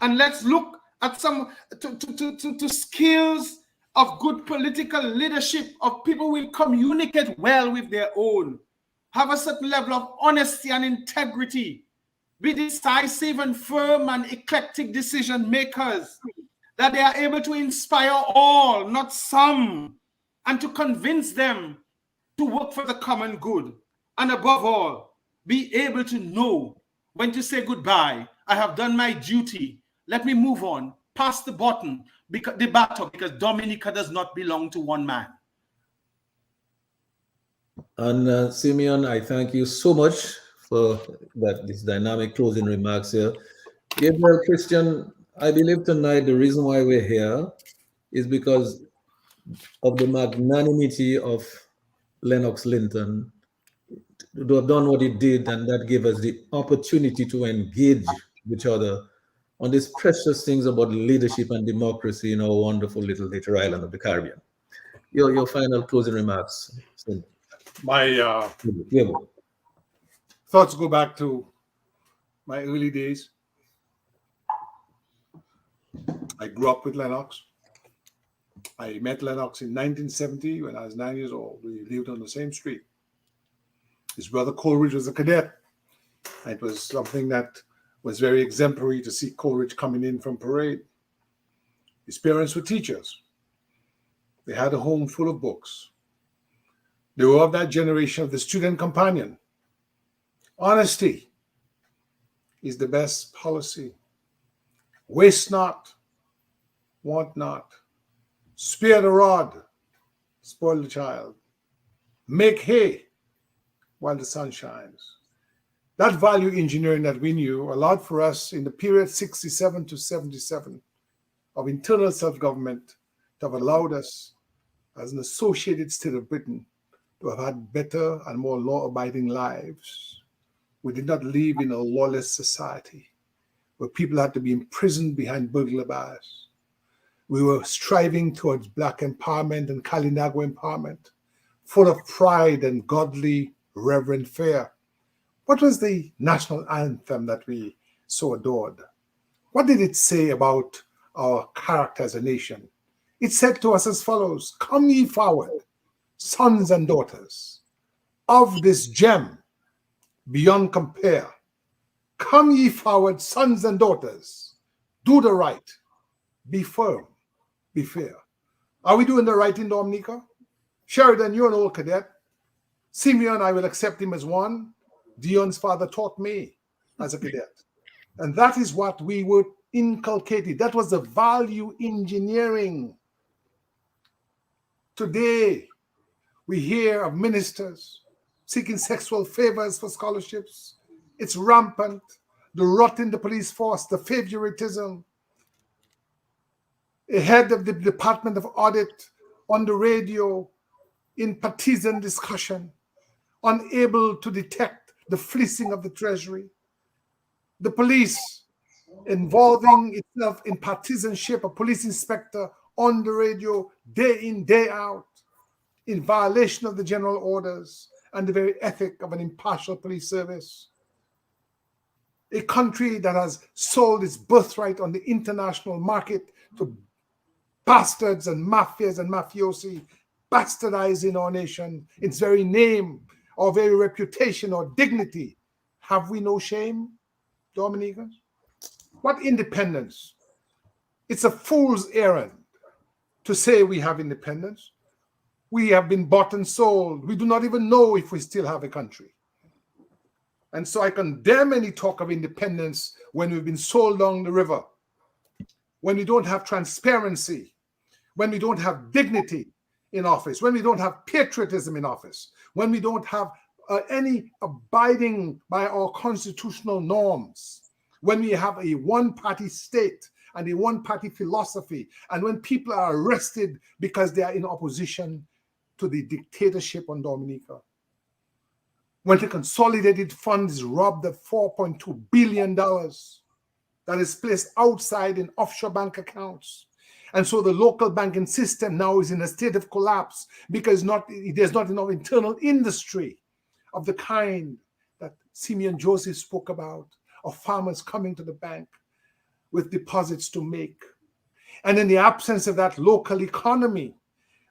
And let's look at some to skills of good political leadership, of people who will communicate well with their own, have a certain level of honesty and integrity, be decisive and firm and eclectic decision makers, that they are able to inspire all, not some, and to convince them to work for the common good. And above all, be able to know when to say goodbye. I have done my duty. Let me move on, pass the baton, because Dominica does not belong to one man. And Simeon, I thank you so much for this dynamic closing remarks here. Gabriel, Christian, I believe tonight the reason why we're here is because of the magnanimity of Lennox Linton to have done what he did, and that gave us the opportunity to engage with each other on these precious things about leadership and democracy in our wonderful little island of the Caribbean. Your final closing remarks. My thoughts go back to my early days. I grew up with Lennox. I met Lennox in 1970 when I was 9 years old. We lived on the same street. His brother Coleridge was a cadet. It was something that was very exemplary to see Coleridge coming in from parade. His parents were teachers. They had a home full of books. They were of that generation of the student companion. Honesty is the best policy. Waste not, want not. Spare the rod, spoil the child. Make hay while the sun shines. That value engineering that we knew allowed for us in the period 67 to 77 of internal self-government to have allowed us as an associated state of Britain to have had better and more law-abiding lives. We did not live in a lawless society where people had to be imprisoned behind burglar bars. We were striving towards Black empowerment and Kalinago empowerment, full of pride and godly reverent fear. What was the national anthem that we so adored? What did it say about our character as a nation? It said to us as follows: "Come ye forward, sons and daughters of this gem beyond compare. Come ye forward, sons and daughters, do the right, be firm, be fair." Are we doing the right in Dominica? Sheridan, you're an old cadet. Simeon, I will accept him as one. Dion's father taught me as a cadet. And that is what we were inculcated. That was the value engineering. Today, we hear of ministers seeking sexual favors for scholarships. It's rampant. The rot in the police force, the favoritism. A head of the Department of Audit on the radio in partisan discussion, unable to detect the fleecing of the Treasury. The police involving itself in partisanship, a police inspector on the radio day in, day out, in violation of the general orders and the very ethic of an impartial police service. A country that has sold its birthright on the international market to bastards and mafias and mafiosi, bastardizing our nation, its very name, our very reputation, our dignity. Have we no shame, Dominicans? What independence? It's a fool's errand to say we have independence. We have been bought and sold. We do not even know if we still have a country. And so I condemn any talk of independence when we've been sold down the river, when we don't have transparency, when we don't have dignity in office, when we don't have patriotism in office, when we don't have any abiding by our constitutional norms, when we have a one-party state and a one-party philosophy, and when people are arrested because they are in opposition to the dictatorship on Dominica. When the consolidated fund is robbed of $4.2 billion that is placed outside in offshore bank accounts. And so the local banking system now is in a state of collapse because there's not enough internal industry of the kind that Simeon Joseph spoke about, of farmers coming to the bank with deposits to make. And in the absence of that local economy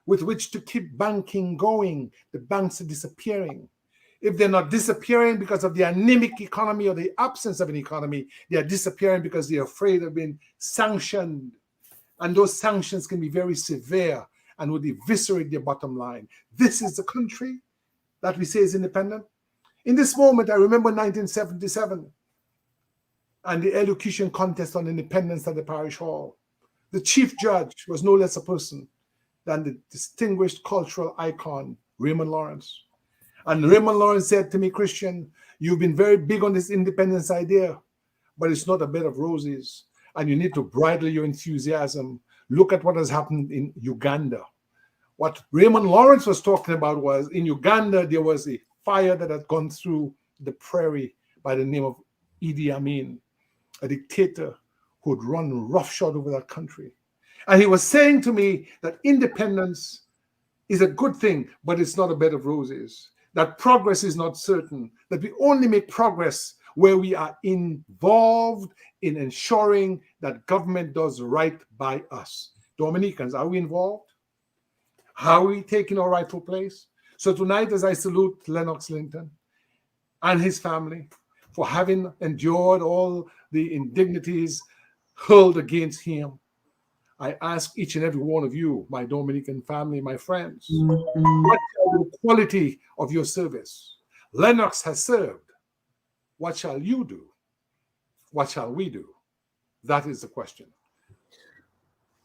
with which to keep banking going, the banks are disappearing. If they're not disappearing because of the anemic economy or the absence of an economy, they are disappearing because they're afraid of being sanctioned. And those sanctions can be very severe and would eviscerate their bottom line. This is the country that we say is independent. In this moment, I remember 1977 and the elocution contest on independence at the parish hall. The chief judge was no less a person than the distinguished cultural icon, Raymond Lawrence. And Raymond Lawrence said to me, "Christian, you've been very big on this independence idea, but it's not a bed of roses, and you need to bridle your enthusiasm. Look at what has happened in Uganda." What Raymond Lawrence was talking about was, in Uganda, there was a fire that had gone through the prairie by the name of Idi Amin, a dictator who had run roughshod over that country. And he was saying to me that independence is a good thing, but it's not a bed of roses. That progress is not certain, that we only make progress where we are involved in ensuring that government does right by us. Dominicans, are we involved? Are we taking our rightful place? So tonight, as I salute Lennox Linton and his family for having endured all the indignities hurled against him, I ask each and every one of you, my Dominican family, my friends, what shall the quality of your service? Lennox has served. What shall you do? What shall we do? That is the question.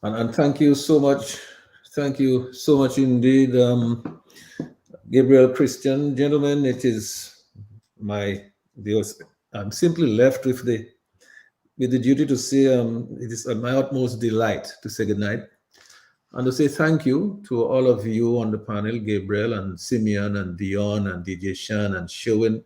And thank you so much. Thank you so much indeed, Gabriel, Christian. Gentlemen, it is I'm simply left with the duty to say it is my utmost delight to say goodnight and to say thank you to all of you on the panel, Gabriel and Simeon and Dion and DJ Shan and Sherwin,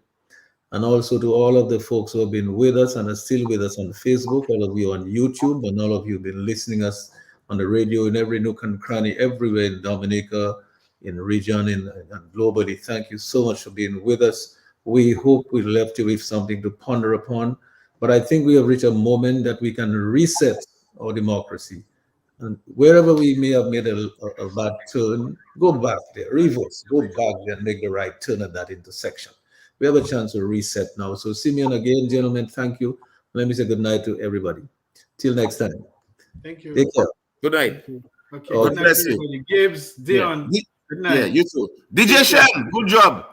and also to all of the folks who have been with us and are still with us on Facebook, all of you on YouTube, and all of you who have been listening us on the radio in every nook and cranny, everywhere in Dominica, in the region, and globally. Thank you so much for being with us. We hope we left you with something to ponder upon. But I think we have reached a moment that we can reset our democracy. And wherever we may have made a bad turn, go back there, reverse, go back there and make the right turn at that intersection. We have a chance to reset now. So, Simeon, again, gentlemen, thank you. Let me say good night to everybody. Till next time. Thank you. Take care. Good night. Okay. God Good night, bless you. everybody. Gibbs, Dion. Yeah. Good night. Yeah, you too. DJ Shan, good job.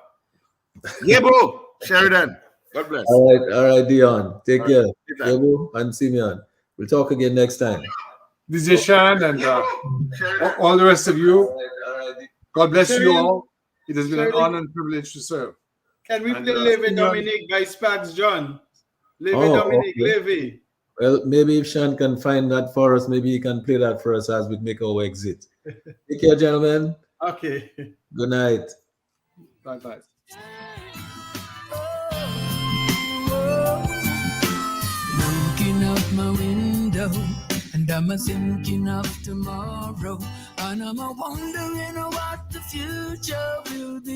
Yebo, Sheridan. God bless. All right, Dion. Take All care. right. Yebo and Simeon. We'll talk again next time. DJ Shan and all the rest of you. God bless you all. It has been an honor and privilege to serve. Can we And, play Levy Simeon- Dominic by Spags John? Levy Oh, Dominic, okay. Levy. Well, maybe if Sean can find that for us, maybe he can play that for us as we make our exit. Take care, gentlemen. Okay. Good night. Bye-bye. Looking out my window, and I'm a thinking of tomorrow, and I'm a wondering what the future will be.